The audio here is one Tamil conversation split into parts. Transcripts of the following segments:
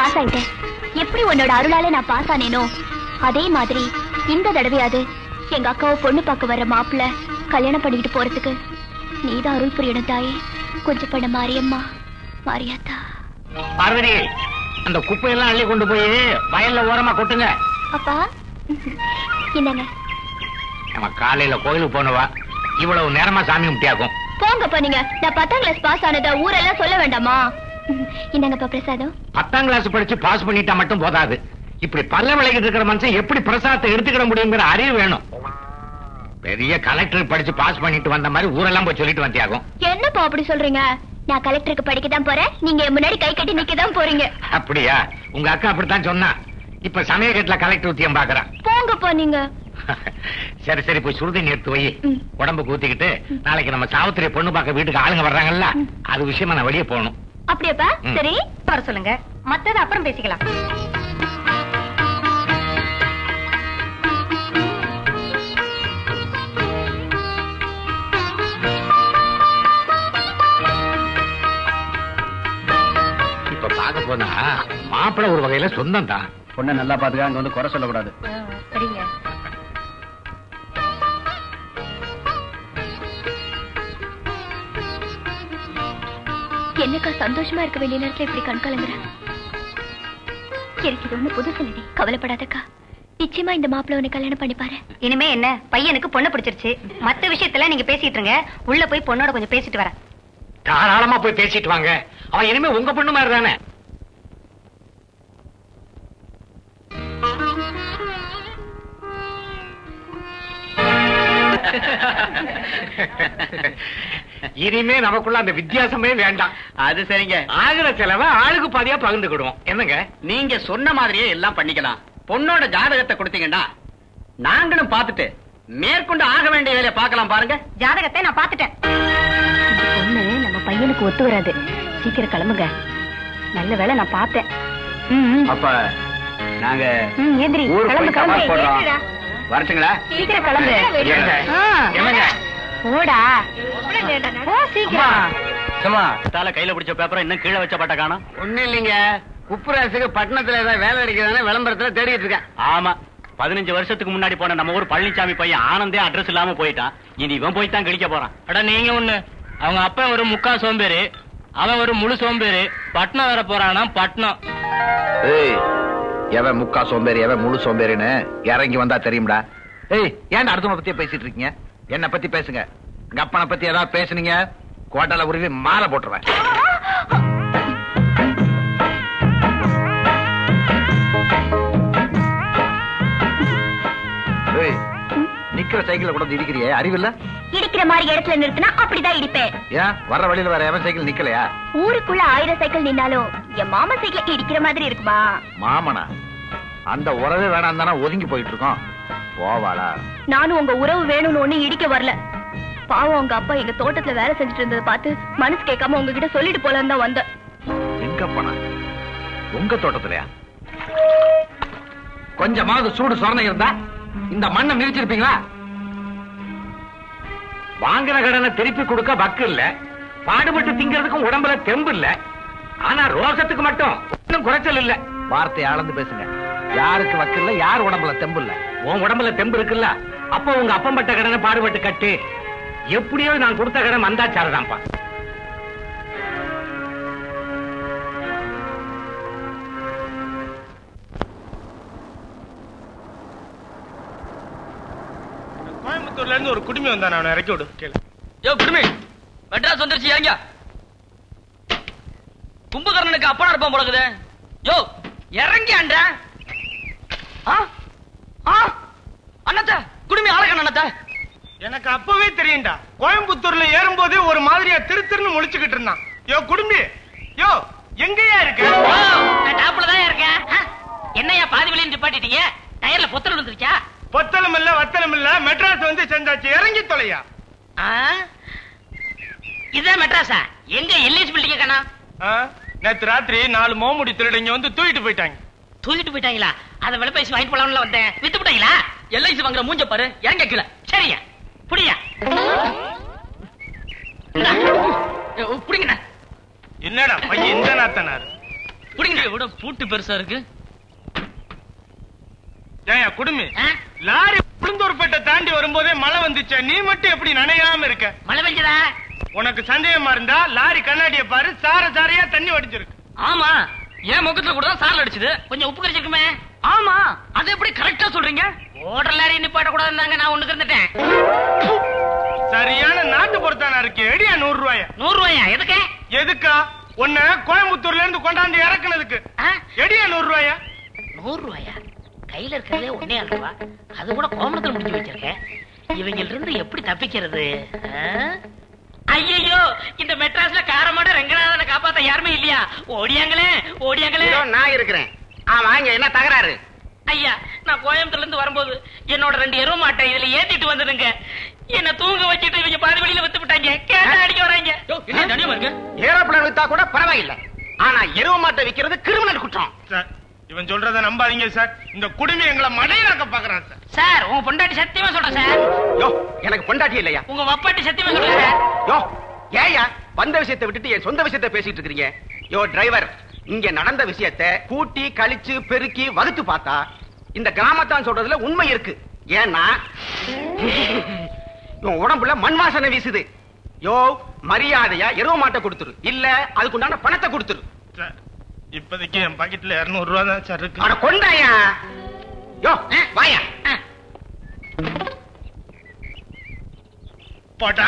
பாஸ் ஆயிட்டேன். எப்படி உன்னோட அருளால நான் பாஸ் ஆனேனோ அதே மாதிரி இந்த தடவையாவது எங்க அக்காவை பொண்ணு பார்க்க வர மாப்பிள்ள கல்யாணம் பண்ணிக்கிட்டு போறதுக்கு நீதான் அருள் புரியணும் தாயே. கொஞ்சம் பண்ண மாரியம்மா, மாரியாத்தா. பார்வதி, அந்த குப்பையெல்லாம் அள்ளி கொண்டு போய் வயல்ல ஓரமா கொட்டுங்க. அப்பா என்னங்க? நம்ம காலையில கோயிலுக்கு போனவா இவ்வளவு நேரமா சாமி கும்பிட்டியாக்கும். போங்கப்பா நீங்க. நான் 10ஆம் கிளாஸ் பாஸ் ஆனதா ஊரெல்லாம் சொல்ல வேண்டாமா? என்னங்கப்பா பிரசாதம்? 10ஆம் கிளாஸ் படிச்சு பாஸ் பண்ணிட்டா மட்டும் போதாது. இப்படி பல்ல விளைக்கிட்டு இருக்கிற மனுஷன் எப்படி பிரசாதத்தை எடுத்துக்கிட முடியுங்கிற அறிவு வேணும். பெரிய கலெக்டர் படிச்சு பாஸ் பண்ணிட்டு வந்த மாதிரி ஊரெல்லாம் போய் சொல்லிட்டு வந்தியாகும். என்னப்பா அப்படி சொல்றீங்க? நான் கலெக்டருக்கு படிக்கதான் போறேன், நீங்க முன்னாடி கை கட்டி நிக்கதான் போறீங்க. அப்படியா? உங்க அக்கா அப்படித்தான் சொன்னா. இப்ப சமயக்கட்டுல கலெக்டர் ஊத்தியம் பாக்குறான். போங்கப்பா நீங்க. சரி சரி, போய் சுடுதண்ணி எடுத்து போய் உடம்பு கூத்திக்கிட்டு நாளைக்கு நம்ம சாவித்திரி பொண்ணு பார்க்க வீட்டுக்கு ஆளுங்க வர்றாங்கல்ல, அது விஷயமா நான் வெளியே போகணும். அப்படியாப்பா? சரி வர சொல்லுங்க, மத்தது அப்புறம் பேசிக்கலாம். இப்ப பார்க்க போனா மாப்பிள்ள ஒரு வகையில சொந்தம் தான். பொண்ணை நல்லா பாத்துக்க, அங்க வந்து குறை சொல்லக்கூடாது. சரிங்க. என்னக்கா சந்தோஷமா இருக்க வேண்டிய நேரத்துல இப்படி கண் கலங்குற? எனக்கு இது ஒண்ணு புதுசு இல்லடி, கவலைப்படாதக்கா. நிச்சயமா இந்த மாப்பிள்ள உன்னை கல்யாணம் பண்ணிப்பாரு. இனிமே என்ன, பையனுக்கு பொண்ணு பிடிச்சிருச்சு. மத்த விஷயத்துல நீங்க பேசிட்டு இருங்க, உள்ள போய் பொண்ணோட கொஞ்சம் பேசிட்டு வரேன். தாராளமா போய் பேசிட்டு வாங்க. அவன் இனிமே உங்க பொண்ணு மாதிரி தானே. இனிமே நமக்குள்ள அந்த வித்தியாசமே வேண்டாம். அது சரிங்க. ஆகிற செலவை ஆளுக்கு பாதியா பகிர்ந்துக்கிடுவோம். என்னங்க? நீங்க சொன்ன மாதிரியே எல்லாம் பண்ணிக்கலாம். பொண்ணோட ஜாதகத்தை கொடுத்தீங்கன்னா நாங்களும் பார்த்துட்டு மேற்கொண்டு ஆக வேண்டிய வேலையை பார்க்கலாம். பாருங்க, ஜாதகத்தை நான் பாத்துட்டேன். பொண்ணு நம்ம பையனுக்கு ஒத்து வராது. சீக்கிரம் கிளம்புங்க. நல்ல வேலை நான் பார்த்தேன். அப்ப நாங்க எந்திரி, ஊருக்கு கிளம்பு போய் தபால் கிளம்பு. போடுறோம். வரட்டுங்களா? சீக்கிரம் கிளம்பு. என்னங்க? போடா, போ சீக்கிரம். சும்மா தால கையில பிடிச்ச பேப்பரை இன்னும் கீழே வச்ச பட்ட காணோம். ஒண்ணு இல்லைங்க, குப்புராசுக்கு பட்டணத்துல ஏதாவது வேலை கிடைக்கிறதானே விளம்பரத்துல தேடிட்டு இருக்கேன். ஆமா, 15 வருஷத்துக்கு முன்னாடி போன நம்ம ஊர் பழனிசாமி பையன் ஆனந்தே அட்ரஸ் இல்லாம போயிட்டான். இனி இவன் போய் தான் கிழிக்க போறான். அட நீங்க ஒண்ணு, அவங்க அப்பா ஒரு முக்கா சோம்பேறி, அவன் ஒரு முழு சோம்பேறி. பட்னம் வர போறானா பட்னம். எவன் முக்கா சோம்பேறி எவன் முழு சோம்பேறின்னு இறங்கி வந்தா தெரியும்டா. ஏய், ஏன்டா அடுத்தவங்க பத்தியே பேசிட்டு இருக்கீங்க? என்ன பத்தி பேசுங்க. எங்க அப்பனை பத்தி ஏதாவது பேசுனீங்க கோட்டால உருவி மாலை போட்டுருவேன். நிக்கிற சைக்கிள் கூட இடிக்கிறியே, அறிவில்ல? இடிக்கிற மாதிரி இடத்துல நிறுத்தினா அப்படிதான் இடிப்பேன். ஏன் வர்ற வழியில வேற எவன் சைக்கிள் நிக்கலையா? ஊருக்குள்ள 1000 சைக்கிள் நின்னாலும் என் மாமா சைக்கிள் இடிக்கிற மாதிரி இருக்குமா? மாமனா? அந்த உறவே வேணாம் தானே ஒதுங்கி போயிட்டு இருக்கோம். போவாளா? நானும் உங்க உறவு வேணும்னு ஒண்ணு இடிக்க வரல. பாவம் உங்க அப்பா எங்க தோட்டத்துல வேலை செஞ்சுட்டு இருந்ததை பார்த்து மனசு கேட்காம உங்ககிட்ட சொல்லிட்டு போலன்னு தான் வந்தேன். எங்க போனா? உங்க தோட்டத்திலயா? கொஞ்சமாவது சூடு சொரணை இருந்தா இந்த மண்ணை மிதிச்சிருப்பீங்களா? வாங்கின கடனை திருப்பி கொடுக்க வக்கு இல்ல, பாடுபட்டு திங்கிறதுக்கும் உடம்புல தெம்பு இல்ல. ஆனா ரோசத்துக்கு மட்டும் இன்னும் குறைச்சல் இல்ல. வார்த்தையை அளந்து பேசுங்க. யாருக்கு வக்கு இல்ல, யார் உடம்புல தெம்பு இல்ல? உன் உடம்புல தெம்பு இருக்குல்ல, அப்ப உங்க அப்பம் பட்ட கடனை பாடுபட்டு கட்டு. எப்படியோ நான் கொடுத்த கடன் வந்தாச்சாருதான்ப்பா. கோயம்புத்தூர்ல இருந்து ஒரு குடுமி வந்தான், அவனை இறக்கி விடு. கேளு. யோ குடுமி, மெட்ராஸ் வந்துருச்சு. ஏங்க கும்பகர்ணனுக்கு அப்பனா இருப்பான் போலக்குது. யோ இறங்கி ஆண்டா. அண்ணாத்த குடுமி ஆளக்கண்ண அண்ணாத்த. எனக்கு அப்பவே தெரியும்டா. கோயம்புத்தூர்ல ஏறும்போது ஒரு மாதிரியா திருன்னு முழிச்சுக்கிட்டு இருந்தான். யோ குடுமி, யோ எங்கயா இருக்க? நான் டாப்ல தான் இருக்கேன். என்னையா பாதி வழியில் நிப்பாட்டிட்டீங்க? டயர்ல பொத்தல் விழுந்துருச்சா? பொத்தலும் இல்ல வத்தலும் இல்ல, மெட்ராஸ் வந்து செஞ்சாச்சு. இறங்கி தொலையா. இதான் மெட்ராஸா? எங்க எல்ஐசி பில்டிங் காணா? நேத்து ராத்திரி 4 மோமுடி திருடங்க வந்து தூக்கிட்டு போயிட்டாங்க. தூக்கிட்டு போயிட்டாங்களா? அத விலைப்பேசி வாங்கிட்டு போலாம்ல வந்தேன். வித்து போட்டாங்களா? எல்ஐசி வாங்குற மூஞ்ச பாரு. இறங்க கீழே. சரியா புடியா? புடிங்கண்ணா. என்னடா பையன் இந்த நாத்தனார்? புடிங்க. பூட்டியை விட பூட்டு பெருசா இருக்கு. ஏயா குடுமி, லாரி புழுந்தூர்பேட்டை தாண்டி வரும்போதே மழை வந்துச்சே, நீ மட்டும் எப்படி நனையாம இருக்க? மழை பெஞ்சதா? உனக்கு சந்தேகமா இருந்தா லாரி கண்ணாடிய பாரு, சார சாரையா தண்ணி வடிஞ்சிருக்கு. ஆமா, என் முகத்துல கூட தான் சாரல் அடிச்சது. கொஞ்சம் உப்பு கரைச்சிருக்குமே. ஆமா, அது எப்படி கரெக்டா சொல்றீங்க? ஓடுற லாரி நிப்பாட்ட கூடாதுன்னாங்க, நான் ஒண்ணுக்கு இருந்துட்டேன். சரியான நாட்டு பொறுத்தானா இருக்கு. எடியா 100 ரூபாயா? 100 ரூபாயா? எதுக்கு? எதுக்கா? உன்னை கோயம்புத்தூர்ல இருந்து கொண்டாந்து இறக்குனதுக்கு. எடியா 100 ரூபாயா? 100 ரூபாயா? கையில இருக்கிறதே 1.5 ரூபா, அது கூட கோமணத்துல முடிஞ்சு வச்சிருக்கேன். இவங்க இருந்து எப்படி தப்பிக்கிறது? ஐயோ, இந்த மெட்ராஸ்ல காரமாட ரங்கநாதனை காப்பாத்த யாருமே இல்லையா? ஓடியாங்களே ஓடியாங்களே. நான் இருக்கிறேன். ஆமா, இங்க என்ன தகராறு? ஐயா, நான் கோயம்புத்தூர்ல இருந்து வரும்போது என்னோட 2 எருவ மாட்டை இதுல ஏத்திட்டு வந்ததுங்க. என்ன தூங்க வச்சிட்டு இவங்க பாதி வழியில வித்து விட்டாங்க. கேட்டா அடிக்க வராங்க. ஏரோப்ளேன் வித்தா கூட பரவாயில்லை, ஆனா எருவ மாட்டை விக்கிறது கிரிமினல் குற்றம். சார், இவன் சொல்றத நம்பாதீங்க சார். இந்த குடுமி எங்களை மடையிலாக்க பாக்குறான் சார். சார், உங்க பொண்டாட்டி சத்தியமா சொல்றேன் சார். யோ, எனக்கு பொண்டாட்டி இல்லையா? உங்க வப்பாட்டி சத்தியமா சொல்றேன் சார். யோ, ஏயா வந்த விஷயத்தை விட்டுட்டு என் சொந்த விஷயத்தை பேசிட்டு இருக்கீங்க? யோ டிரைவர், இங்க நடந்த விஷயத்தை கூட்டி கழிச்சு பெருக்கி வகுத்து பார்த்தா இந்த கிராமத்தான் சொல்றதுல உண்மை இருக்கு. ஏன்னா இவன் உடம்புல மண் வாசனை வீசுது. யோ, மரியாதையா எருவ மாட்டை கொடுத்துரு, இல்ல அதுக்குண்டான பணத்தை கொடுத்துரு. சார், இப்போதைக்கு என் பாக்கெட்ல 200 ரூபா தான் சார் இருக்கு. அட கொண்டாயா. யோ, வாயா. போட்டா,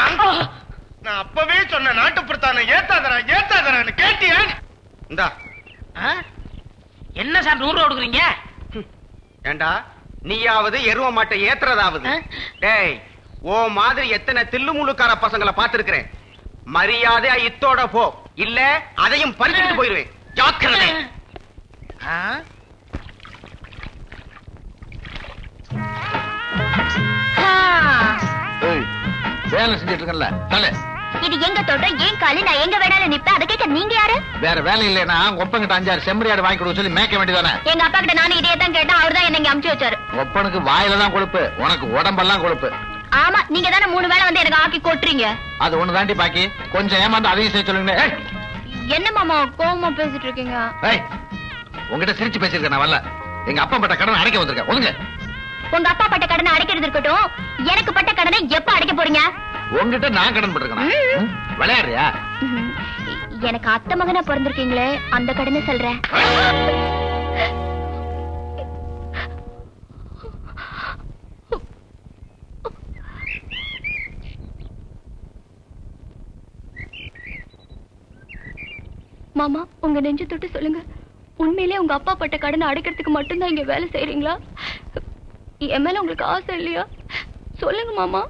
நான் அப்பவே சொன்ன நாட்டுப்புறத்தான ஏத்தாதரான்னு கேட்டியா? இந்தா. என்ன சார் 100 ரூபா கொடுக்குறீங்க? ஏண்டா, நீயாவது எருவ மாட்டை ஏத்துறதாவது? டேய், ஓ மாதிரி எத்தனை தில்லுமுள்ளுக்கார பசங்களை பார்த்திருக்கிறேன். மரியாதையா இத்தோட போ, இல்ல அதையும் பறிச்சுட்டு போயிருவேன். ஜாக்கிரதை. வேலை செஞ்சிட்டு இருக்கல தலை. இது எங்க தோட்டம், ஏன் காலு, நான் எங்க வேணாலும் நிப்பேன். அதை கேட்க நீங்க யாரு? வேற வேலை இல்லைன்னா ஒப்பங்கிட்ட 5-6 செம்மறியாடு வாங்கி கொடுக்க சொல்லி மேய்க்க வேண்டியதானே? எங்க அப்பா கிட்ட நானும் இதே தான் கேட்டேன். அவர் தான் என்ன இங்க அமுச்சு வச்சாரு. ஒப்பனுக்கு வாயில தான் கொழுப்பு, உனக்கு உடம்பெல்லாம் கொழுப்பு. ஆமா, நீங்க தானே 3 வேளை வந்து எனக்கு ஆக்கி கொட்டுறீங்க. அது ஒண்ணு தாண்டி பாக்கி, கொஞ்சம் ஏமாந்து அதையும் செய்ய சொல்லுங்க. என்ன மாமா கோவமா பேசிட்டு இருக்கீங்க? உங்ககிட்ட சிரிச்சு பேசிருக்கேன் நான். வரல, எங்க அப்பா பட்ட கடன் அடைக்க வந்திருக்கேன். ஒழுங்க. உங்க அப்பா பட்ட கடனை அடைக்கிறது இருக்கட்டும், எனக்கு பட்ட கடனை எப்ப அடைக்க போறீங்க? உங்ககிட்ட நான் கடன் பட்டிருக்கேன். விளையாடுறியா? எனக்கு அத்தை மகனா பிறந்திருக்கீங்களே, அந்த கடனை சொல்றேன். மாமா, உங்க நெஞ்சு தொட்டு சொல்லுங்க, உண்மையிலே உங்க அப்பா பட்ட கடனை அடைக்கிறதுக்கு மட்டும்தான் இங்க வேலை செய்யறீங்களா? என் மேல உங்களுக்கு ஆசை இல்லையா? சொல்லுங்க மாமா.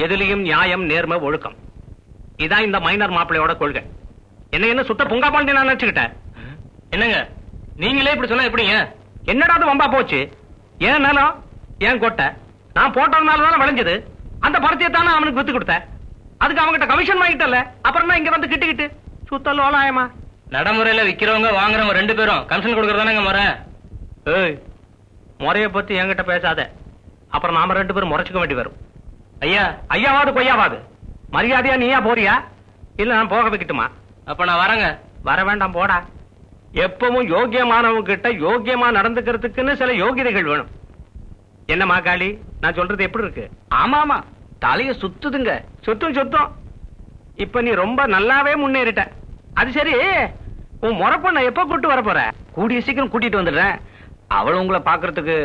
எதிலையும் நியாயம், நேர்மை, ஒழுக்கம். இதான் இந்த மைனர் மாப்பிள்ளையோட கொள்கை. என்ன சுத்த பொங்கா பாண்டி நான் நினைச்சுக்கிட்டேன். என்னங்க நீங்களே இப்படி சொன்னா எப்படிங்க? என்னடா அது வம்பா போச்சு? ஏன் நிலம், ஏன் கொட்டை, நான் போட்டதுனால தானே விளைஞ்சது. அந்த பருத்தியை தானே அவனுக்கு வித்து கொடுத்தேன். அதுக்கு அவங்ககிட்ட கமிஷன் வாங்கிட்டல, அப்புறம் இங்க வந்து கிட்டு சுத்தலோல ஆயமா. நடைமுறையில விக்கிறவங்க வாங்குறவங்க 2 பேரும் கமிஷன் கொடுக்கறதானங்க முறை. ஏய், முறையை பத்தி என்கிட்ட பேசாத, அப்புறம் நாம 2 பேரும் முறைச்சுக்க வேண்டி வரும். ஐயா, ஐயாவாது கொய்யாவாது, மரியாதையா நீயா போறியா இல்ல நான் போக வைக்கட்டுமா? அப்ப நான் வரேங்க. வர வேண்டாம், போடா. எப்பவும் யோக்கியமானவங்க கிட்ட யோக்கியமா நடந்துக்கிறதுக்குன்னு சில யோகிதைகள் வேணும். என்ன மாகாளி, நான் சொல்றது எப்படி இருக்கு? ஆமா ஆமா, தலைய சுத்துதுங்க. சுத்தம். இப்ப நீ ரொம்ப நல்லாவே முன்னேறிட்ட. அது சரி, உன் முறப்பண்ண எப்ப கூட்டு வர போற? கூடிய சீக்கிரம் கூட்டிட்டு வந்துடுறேன். அவள் உங்களை பாக்குறதுக்கு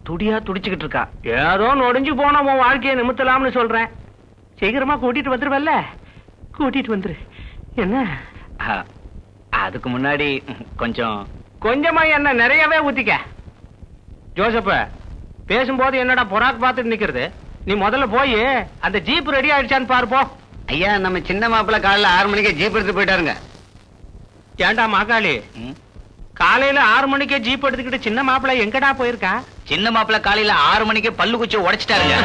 துடியா துடிச்சுக்கிட்டு இருக்கா. ஏதோ நொடிஞ்சு போனா உன் வாழ்க்கையை நிமித்தலாம்னு சொல்றேன். சீக்கிரமா கூட்டிட்டு வந்துருவல்ல? கூட்டிட்டு வந்துரு. என்ன அதுக்கு முன்னாடி கொஞ்சமா என்ன நிறையவே ஊத்திக்க. ஜோசப்ப பேசும்போது என்னடா பொறாக்கு பார்த்துட்டு நிக்கிறது? நீ முதல்ல போய் அந்த ஜீப் ரெடி ஆயிடுச்சான்னு பாரு போ. ஐயா, நம்ம சின்ன மாப்பிள்ள காலைல 6 மணிக்கு ஜீப் எடுத்து போயிட்டாருங்க. ஏண்டா மாகாளி, காலையில 6 மணிக்கே ஜீப் எடுத்துக்கிட்டு சின்ன மாப்பிள்ள எங்கடா போயிருக்கா? சின்ன மாப்பிள்ள காலையில 6 மணிக்கு பல்லு குச்சி உடைச்சிட்டாருங்க.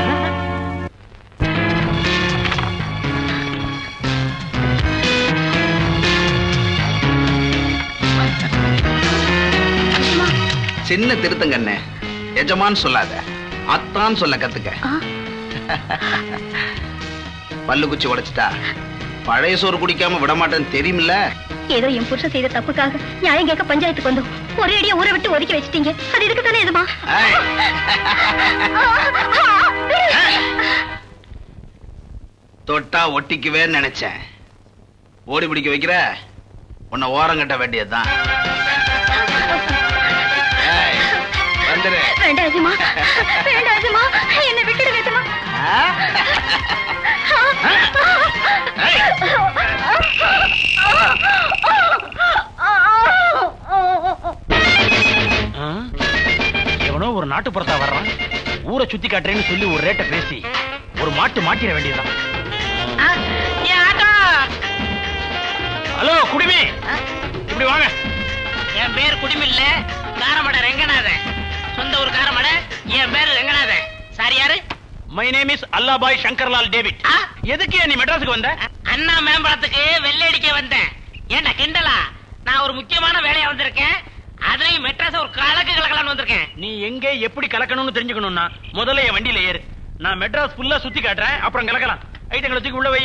சின்ன திருத்தங்கண்ணே, எஜமான் சொல்லாத, அத்தான் சொல்ல கத்துக்க. பல்லு குச்சி உடைச்சிட்டா பழைய சோறு குடிக்காம விட மாட்டேன்னு தெரியுமில்ல. ஏதோ என் புருஷன் செய்த தப்புக்காக நியாயம் கேட்க பஞ்சாயத்துக்கு வந்தோம். ஒரே அடியா ஊரை விட்டு ஒதுக்கி வச்சிட்டீங்க. அது இதுக்கு தானே எதுமா? தொட்டா ஒட்டிக்குவே நினைச்சேன். ஓடி பிடிக்க வைக்கிற உன்னை ஓரம் கட்ட வேண்டியதுதான். வந்துரு. வேண்டாஜுமா, வேண்டாஜுமா, என்னை விட்டுடுங்க ஜுமா. எவனோ ஒரு நாட்டுப்புறத்தா வர்றான். ஊரை சுத்தி காட்டுறேன்னு சொல்லி ஒரு ரேட்டை பேசி ஒரு மாட்டிட வேண்டியதுதான். ஹலோ குடிமி, இப்படி வாங்க. என் பேர் குடிமி இல்ல, காரமடை ரெங்கநாதன். சொந்த ஒரு காரமடை. என் பேரு ரெங்கநாதன். சார் யாரு? My name is Allabhai Shankarlal David. எதுக்கு நீ மெட்ராஸுக்கு வந்த? அண்ணா மேம்பலத்துக்கு வெள்ளடிக்க வந்தேன். ஏண்டா கிண்டலா? நான் ஒரு முக்கியமான வேலையா வந்திருக்கேன். அதையும் மெட்ராஸ் ஒரு கலக்கு கலக்கலான்னு வந்திருக்கேன். நீ எங்க எப்படி கலக்கணும்னு தெரிஞ்சுக்கணும்னா முதல்ல என் வண்டியில ஏறு. நான் மெட்ராஸ் ஃபுல்லா சுத்தி காட்டுறேன், அப்புறம் கலக்கலாம். ஐட்டங்களை தூக்கி உள்ள வை.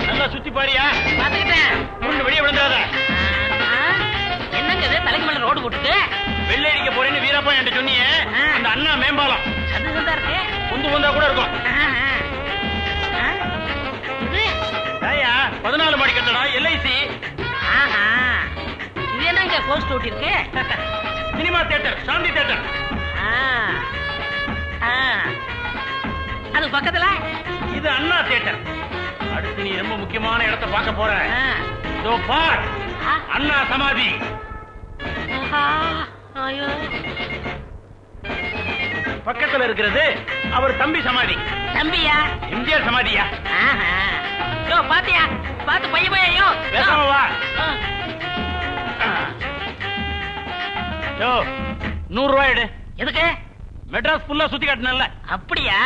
நல்லா சுத்தி பாரியா? பாத்துக்கிட்டேன். உருண்டு வெளியே விழுந்தாத. என்னங்க இது தலைக்கு மேல ரோடு போட்டுட்டு? வெள்ளடிக்க போறேன்னு வீரப்பா என்கிட்ட சொன்னியே, அந்த அண்ணா மேம்பாலம் சதுதான் இருக்கு. குந்து வந்தா கூட இருக்கும். 14 மாடி கட்டடா, LIC. இது என்னங்க போஸ்ட் ஓட்டி இருக்கு? சினிமா தியேட்டர், சாந்தி தியேட்டர். அது பக்கத்துல இது அண்ணா தியேட்டர். அடுத்து நீ ரொம்ப முக்கியமான இடத்தை பார்க்க போற. இதோ பார், அண்ணா சமாதி. பக்கத்துல இருக்கிறது அவர் தம்பி சமாதி. தம்பியா? எம்ஜிஆர் சமாதியா? யோ பாத்தியா? பாத்து பையன் பேசாம வா. யோ 100 ரூபாய் எடு. எதுக்கு? மெட்ராஸ் ஃபுல்லா சுத்தி காட்டினல்ல. அப்படியா?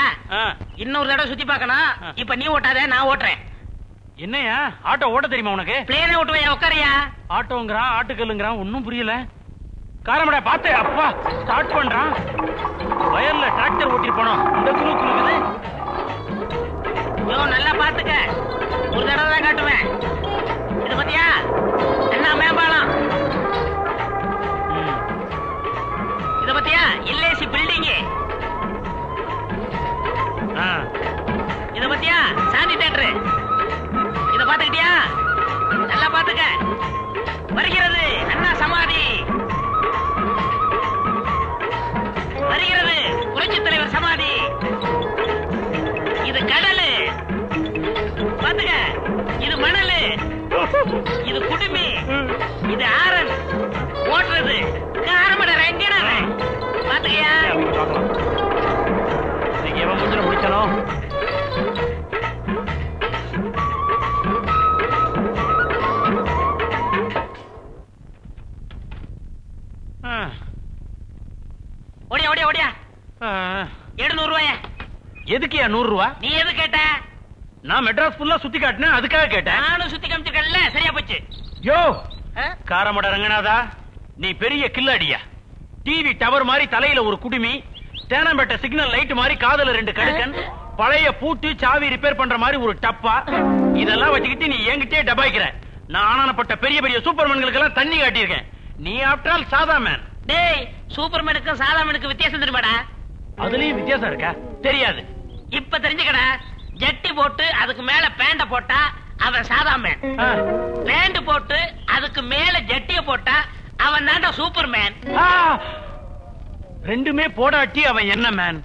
இன்னொரு தடவை சுத்தி பார்க்கணும். இப்ப நீ ஓட்டாத, நான் ஓட்டுறேன். என்னையா ஆட்டோ ஓட்ட தெரியுமா உனக்கு? பிளேனே ஓட்டுவையா? உட்காரியா? ஆட்டோங்கிறான், ஆட்டுக்கல்லுங்கிறான், ஒன்னும் புரியல. காரமடா பாத்து. அப்பா ஸ்டார்ட் பண்றான். வயல்ல டிராக்டர் ஓட்டிட்டு போனோம். இந்த குழுக்குது. யோ நல்லா பாத்துக்க, ஒரு தடவை தான் காட்டுவேன். இது பத்தியா? என்ன மேம்பாலம்? இத பத்தியா? LIC building. இத பத்தியா? சாந்தி தியேட்டர். இத பாத்துக்கிட்டியா? நல்லா பாத்துக்க. வருகிறது அண்ணா சமாதி. வருகிறது புரட்சி தலைவர் சமாதி. இது கடலு பாத்துக்க. இது மணலு. இது குடுமி. இது ஆரன் ஓட்டுறது எதுக்கு 100 ரூபா? நீ எது கேட்ட? நான் மெட்ராஸ் ஃபுல்லா சுத்தி காட்டினேன், அதுக்காக கேட்டேன். நானும் சுத்தி காமிச்சிருக்கேன்ல, சரியா போச்சு. யோ காரமட ரங்கநாதா, நீ பெரிய கில்லாடியா? டிவி டவர் மாதிரி தலையில ஒரு குடுமி, தேனம்பேட்டை சிக்னல் லைட் மாதிரி காதல 2 கடுக்கன், பழைய பூட்டு சாவி ரிப்பேர் பண்ற மாதிரி ஒரு டப்பா, இதெல்லாம் வச்சுக்கிட்டு நீ என்கிட்டே டபாய்க்கிற. நான் ஆனானப்பட்ட பெரிய பெரிய சூப்பர்மேன்களுக்கு எல்லாம் தண்ணி காட்டியிருக்கேன். நீ ஆஃப்டர் ஆல் சாதா மேன். டேய், சூப்பர்மேனுக்கும் சாதா மேனுக்கு வித்தியாசம் தெரியுமாடா? அதுலயும் வித்தியாசம் இருக்கா? தெரியாது. இப்ப தெரிஞ்சுக்கடா. ஜட்டி போட்டு அதுக்கு மேல பேண்ட போட்டா அவன் சாதா மேன். பேண்ட் போட்டு அதுக்கு மேல ஜட்டிய போட்டா அவன் தான்டா சூப்பர் மேன். ரெண்டுமே போடாட்டி அவன் என்ன மேன்?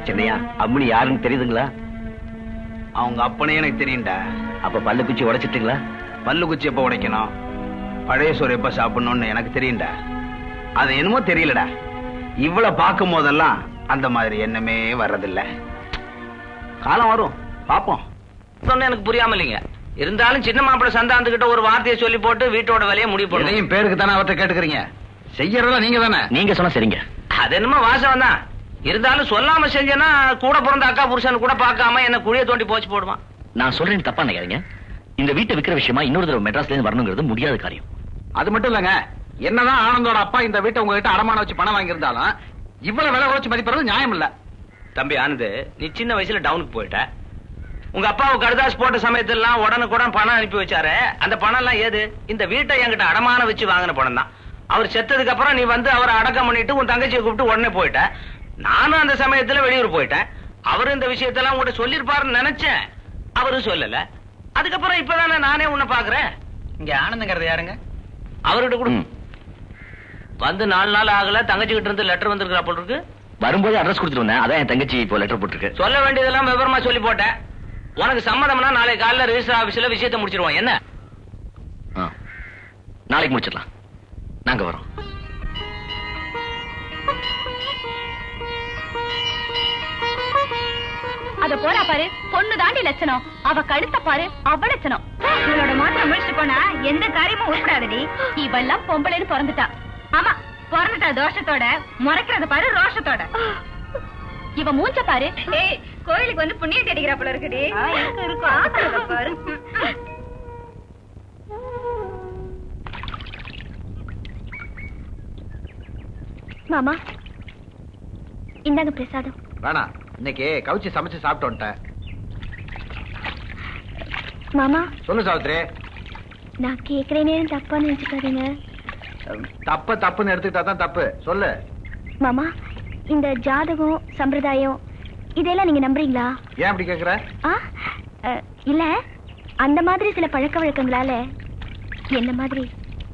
சின்னையா, அம்மனி யாருன்னு தெரியுதுங்களா? அவங்க அப்பனே எனக்கு தெரியும்டா. அப்ப பல்லு குச்சி உடைச்சிட்டீங்களா? பல்லு குச்சி எப்ப உடைக்கணும், பழைய சோறு எப்ப சாப்பிடணும்னு எனக்கு தெரியும்டா. அது என்னமோ தெரியலடா, இவ்வளவு பார்க்கும் போதெல்லாம் அந்த மாதிரி எண்ணமே வர்றதில்ல. காலம் வரும், பாப்போம். சொன்ன எனக்கு புரியாம இல்லைங்க. இருந்தாலும் சின்ன மாப்பிள்ளை சந்தாந்துகிட்ட ஒரு வார்த்தையை சொல்லி போட்டு வீட்டோட வேலையை முடிவு பண்ணும். பேருக்கு தானே அவர்கிட்ட கேட்டுக்கிறீங்க, செய்யறதா நீங்க தானே. நீங்க சொன்னா சரிங்க. அது என்னமோ வாசம் தான், இருந்தாலும் சொல்லாம செஞ்சேன்னா கூட பிறந்த அக்கா புருஷன் கூட பார்க்காம என்ன குழிய தோண்டி போச்சு போடுவான். நான் சொல்றேன் தப்பா நினைக்காதீங்க. இந்த வீட்டை விக்கிற விஷயமா இன்னொரு தடவை மெட்ராஸ்ல இருந்து வரணுங்கிறது முடியாத காரியம். அது மட்டும் இல்லங்க, என்னதான் ஆனந்தோட அப்பா இந்த வீட்டை உங்ககிட்ட அடமான வச்சு பணம் வாங்கியிருந்தாலும் இவ்வளவு விலை குறைச்சு மதிப்பிடுறது நியாயம் இல்ல. தம்பி ஆனந்து, நீ சின்ன வயசுல டவுனுக்கு போயிட்ட. உங்க அப்பாவுக்கு கடுதாஸ் போட்ட சமயத்திலாம் உடனுக்குடன் பணம் அனுப்பி வச்சாரு. அந்த பணம் எல்லாம் ஏது? இந்த வீட்டை என்கிட்ட அடமான வச்சு வாங்கின பணம் தான். அவர் செத்ததுக்கு அப்புறம் நீ வந்து அவரை அடக்கம் பண்ணிட்டு உன் தங்கச்சியை கூப்பிட்டு உடனே போயிட்ட. நானும் அந்த சமயத்துல வெளியூர் போயிட்டேன். அவரு இந்த விஷயத்தெல்லாம் உங்கள்கிட்ட சொல்லிருப்பாருன்னு நினைச்சேன், அவரும் சொல்லல. அதுக்கப்புறம் இப்பதானே நானே உன்னை பாக்குறேன். இங்க ஆனந்தங்கிறது யாருங்க? அவர்கிட்ட கூட வந்து 4 நாள் ஆகல, தங்கச்சி கிட்ட இருந்து லெட்டர் வந்திருக்கிறா போல இருக்கு. வரும்போது அட்ரஸ் கொடுத்துட்டு வந்தேன், அதான் என் தங்கச்சி இப்போ லெட்டர் போட்டுருக்கு. சொல்ல வேண்டியதெல்லாம் விவரமா சொல்லி போட்டேன். உனக்கு சம்மதம்னா நாளை காலையில ரெஜிஸ்டர் ஆபீஸ்ல விஷயத்தை முடிச்சிருவோம். என்ன? நாளைக்கு முடிச்சிடலாம், நாங்க வரோம். அத போறா பாரு, பொண்ணு தாண்டி லட்சணம். அவ கழுத்த பாரு, அவ லட்சணம். இவளோட மாத்திரம் முடிச்சுட்டு போனா எந்த காரியமும் உருப்படாதடி. இவெல்லாம் பொம்பளைன்னு பிறந்துட்டா. ஆமா, பிறந்துட்டா தோஷத்தோட, முறைக்கிறத பாரு ரோஷத்தோட. இவ மூஞ்ச பாரு. ஏய், கோயிலுக்கு வந்து புண்ணியம் தேடிக்கிறா போல இருக்குடி. இருக்கும் பாரு. மாமா, இந்தாங்க பிரசாதம். வேணாம், இன்னைக்கு கவுச்சி சமைச்சு சாப்பிட்டு வந்துட்டேன். மாமா, சொல்லு சாவித்ரி. நான் கேக்குறேனே தப்பா நினைச்சுக்காதீங்க. தப்புன்னு எடுத்துக்கிட்டா தான் தப்பு. சொல்லு மாமா, இந்த ஜாதகம் சம்பிரதாயம் இதெல்லாம் நீங்க நம்புறீங்களா? ஏன் அப்படி கேக்குற? இல்ல, அந்த மாதிரி சில பழக்க வழக்கங்களால என்ன மாதிரி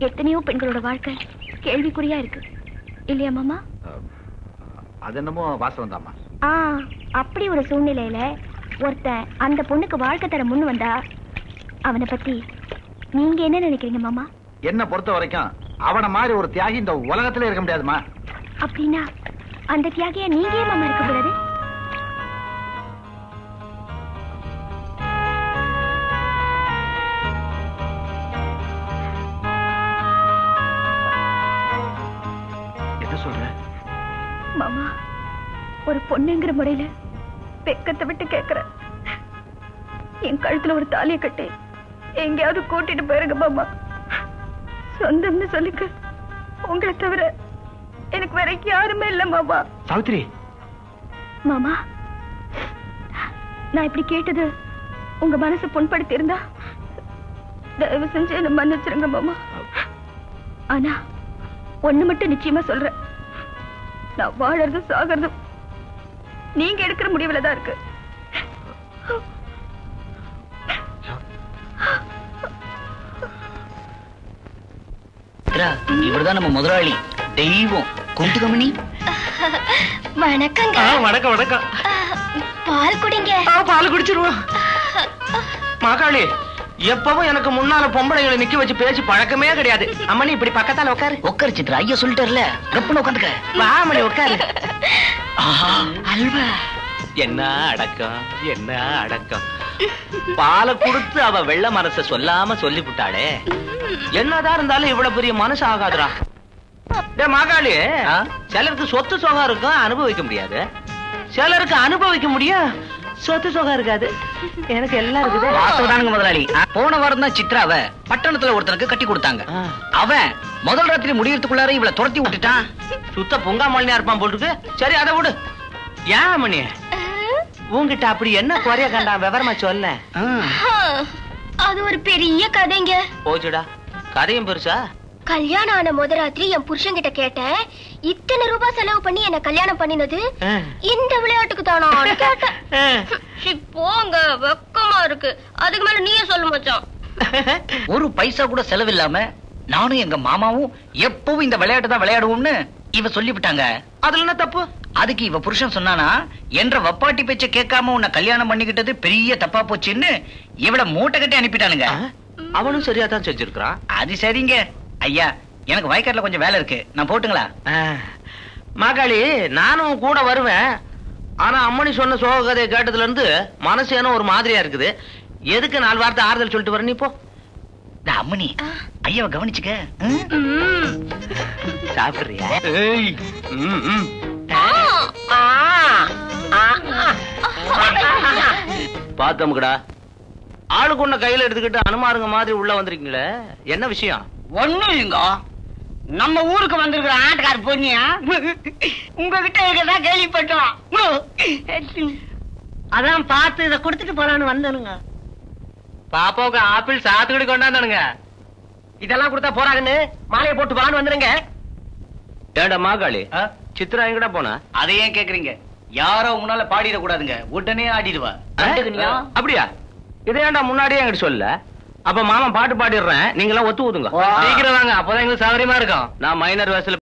எத்தனையோ பெண்களோட வாழ்க்கை கேள்விக்குறியா இருக்கு இல்லையா மாமா? அது என்னமோ வாசம் தாமா. அப்படி ஒரு சூழ்நிலையில ஒருத்தன் அந்த பொண்ணுக்கு வாழ்க்கை தர முன் வந்தா அவனை பத்தி நீங்க என்ன நினைக்கிறீங்க மாமா? என்ன பொறுத்த வரைக்கும் அவன மாதிரி ஒரு தியாகி இந்த உலகத்துல இருக்க முடியாதுமா. அப்படின்னா அந்த தியாகியா நீங்க ஏன் மாமா இருக்க கூடாது? என்ன சொல்ற மாமா? ஒரு பொண்ணுங்கிற முறையில வெக்கத்தை விட்டு கேக்குறேன். என் கழுத்துல ஒரு தாலியை கட்டி எங்கேயாவது கூட்டிட்டு போயிருங்க மாமா. சொந்தம்னு சொல்லிக்க உங்களை தவிர எனக்கு வேற யாருமே இல்ல மாமா. சாவித்ரி. மாமா, நான் இப்படி கேட்டது உங்க மனசு புண்படுத்தி இருந்தா தயவு செஞ்சு என்ன மன்னிச்சிருங்க மாமா. ஆனா ஒண்ணு மட்டும் நிச்சயமா சொல்றேன், நான் வாழறதும் சாகிறதும் நீங்க எடுக்கிற முடிவுல தான் இருக்கு. இவர்தான் நம்ம முதலாளி தெய்வம் குண்டு கம்பெனி. வணக்கங்க. வணக்கம் வணக்கம். பால் குடிங்க. பால் குடிச்சிருவோம். மகாளி, எப்பவும் எனக்கு முன்னால பொம்பளைங்களை நிக்க வச்சு பேசி பழக்கமே கிடையாது. அம்மனி இப்படி பக்கத்தால உட்காரு. உட்காரு சித்ரா, ஐயா சொல்லிட்டார்ல, கப்புன்னு உட்காந்துக்க. வாமணி உட்காரு. அல்வா. என்ன அடக்கம், என்ன அடக்கம். பாலை கொடுத்து அவ வெள்ள மனச சொல்லாம சொல்லி விட்டாளே. என்னதான் இருந்தாலும் இவ்வளவு பெரிய மனசு ஆகாதுடா. மகாளி, சிலருக்கு சொத்து சுகம் இருக்கும், அனுபவிக்க முடியாது. சிலருக்கு அனுபவிக்க முடியும், சொத்து சுகம் இருக்காது. எனக்கு எல்லாம் இருக்குது. வாசவதானுங்க முதலாளி. போன வாரம் தான் சித்ராவை பட்டணத்துல ஒருத்தனுக்கு கட்டி கொடுத்தாங்க. அவன் முதல் ராத்திரி முடியறதுக்குள்ளார இவளை துரத்தி விட்டுட்டான். சுத்த பொங்கா மொழியா இருப்பான் போட்டுருக்கு. சரி, அதை விடு. ஏன் மணி உங்ககிட்ட அப்படி என்ன குறைய கண்டா விவரமா சொல்ல? அது ஒரு பெரிய கதைங்க. போச்சுடா, கதையும் பெருசா. கல்யாணம் ஆன முத ராத்திரி என் புருஷன் கிட்ட கேட்டேன், இத்தனை ரூபாய் செலவு பண்ணி என்ன கல்யாணம் பண்ணினது இந்த விளையாட்டுக்கு தானா கேட்டேன். போங்க, வெக்கமா இருக்கு. அதுக்கு மேல நீயே சொல்லு மச்சான். ஒரு பைசா கூட செலவில்லாம நானும் எங்க மாமாவும் எப்பவும் இந்த விளையாட்டு தான் விளையாடுவோம்னு இவ சொல்லிவிட்டாங்க. அதுல என்ன தப்பு? அதுக்கு இவ புருஷன் சொன்னானா, என்ற வப்பாட்டி பேச்ச கேட்காம உன்னை கல்யாணம் பண்ணிக்கிட்டது பெரிய தப்பா போச்சுன்னு இவள மூட்டை கட்டி அனுப்பிட்டானுங்க. அவனும் சரியா தான் செஞ்சிருக்கான். அது சரிங்க ஐயா, எனக்கு வயக்காட்டுல கொஞ்சம் வேலை இருக்கு, நான் போட்டுங்களா? மகாளி, நானும் கூட வருவேன். ஆனா அம்மணி சொன்ன சோக கதையை கேட்டதுல இருந்து மனசு ஏனோ ஒரு மாதிரியா இருக்குது. எதுக்கு 4 வார்த்தை ஆறுதல் சொல்லிட்டு வர நீ போ. அம்மனி ஐயாவை கவனிச்சுக்க. சாப்பிடுறியா? பார்த்தோம்கடா, ஆளுக்கு ஒண்ணு கையில எடுத்துக்கிட்டு அனுமாருங்க மாதிரி உள்ள வந்திருக்கீங்களே, என்ன விஷயம்? ஒண்ணும் இல்லைங்க, நம்ம ஊருக்கு வந்திருக்கிற ஆட்டுக்கார பொண்ணியா உங்ககிட்ட இருக்கதா கேள்விப்பட்டோம். அதான் பார்த்து இதை கொடுத்துட்டு போலான்னு வந்தனுங்க. பாப்பாவுக்கு ஆப்பிள் சாத்துக்குடி கொண்டாந்தானுங்க. இதெல்லாம் கொடுத்தா போறாங்கன்னு மாலையை போட்டு போலான்னு வந்துருங்க. ஏண்டா மாகாளி, சித்ரா எங்கடா போனா? அதை ஏன் கேக்குறீங்க? யாரோ முன்னால பாடிட கூடாதுங்க, உடனே ஆடிடுவா. அப்படியா? இதை ஏன்டா முன்னாடியே என்கிட்ட சொல்ல? அப்ப மாமா பாட்டு பாடிடுறேன், நீங்க எல்லாம் ஒத்து ஊதுங்க. சீக்கிரம் வாங்க, அப்பதான் எங்களுக்கு சௌகரியமா இருக்கும். நான் மைனர் வயசுல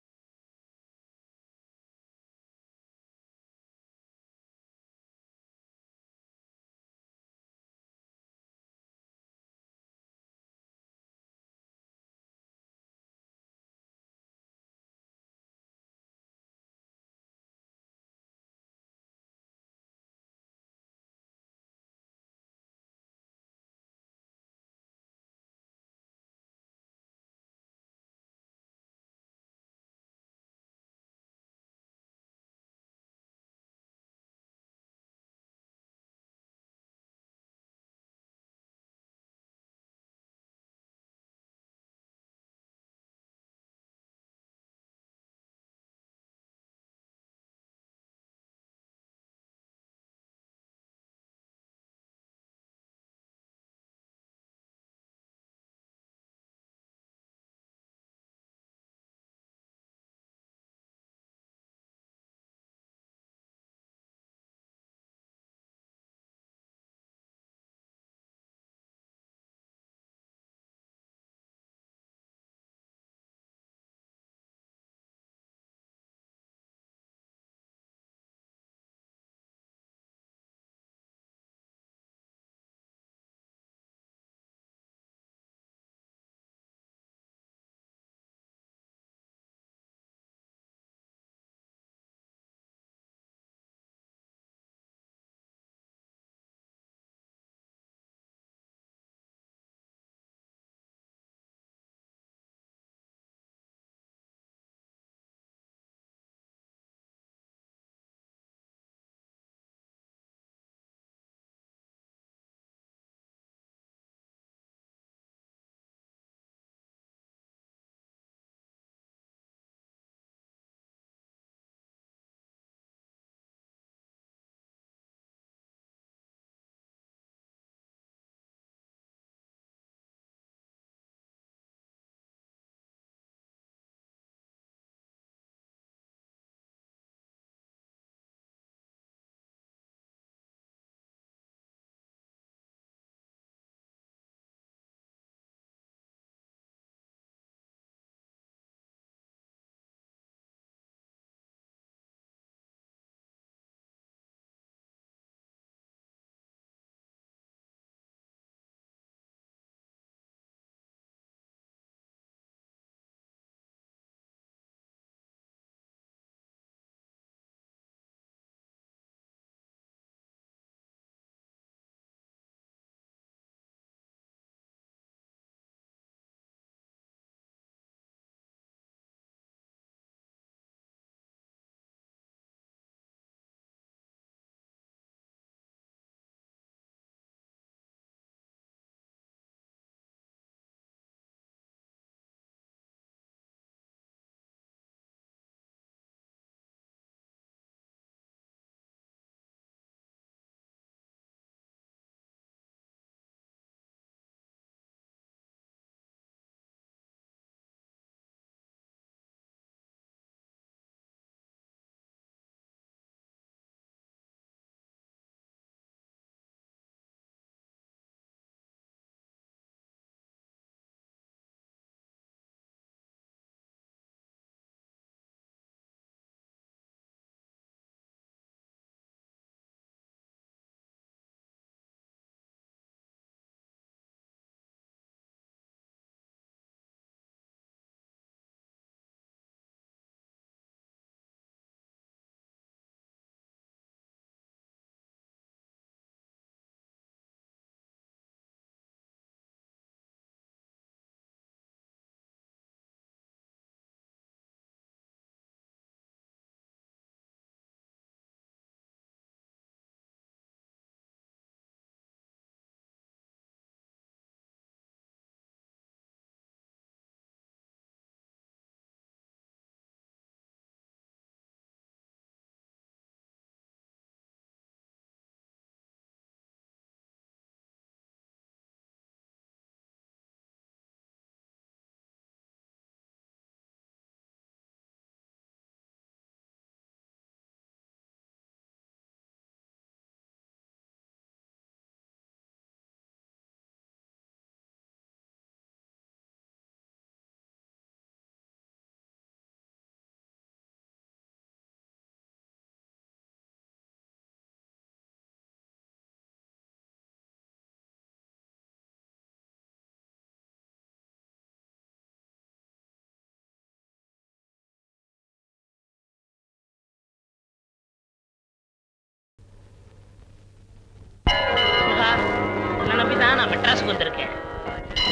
நான் மெட்ராஸுக்கு வந்திருக்கேன்.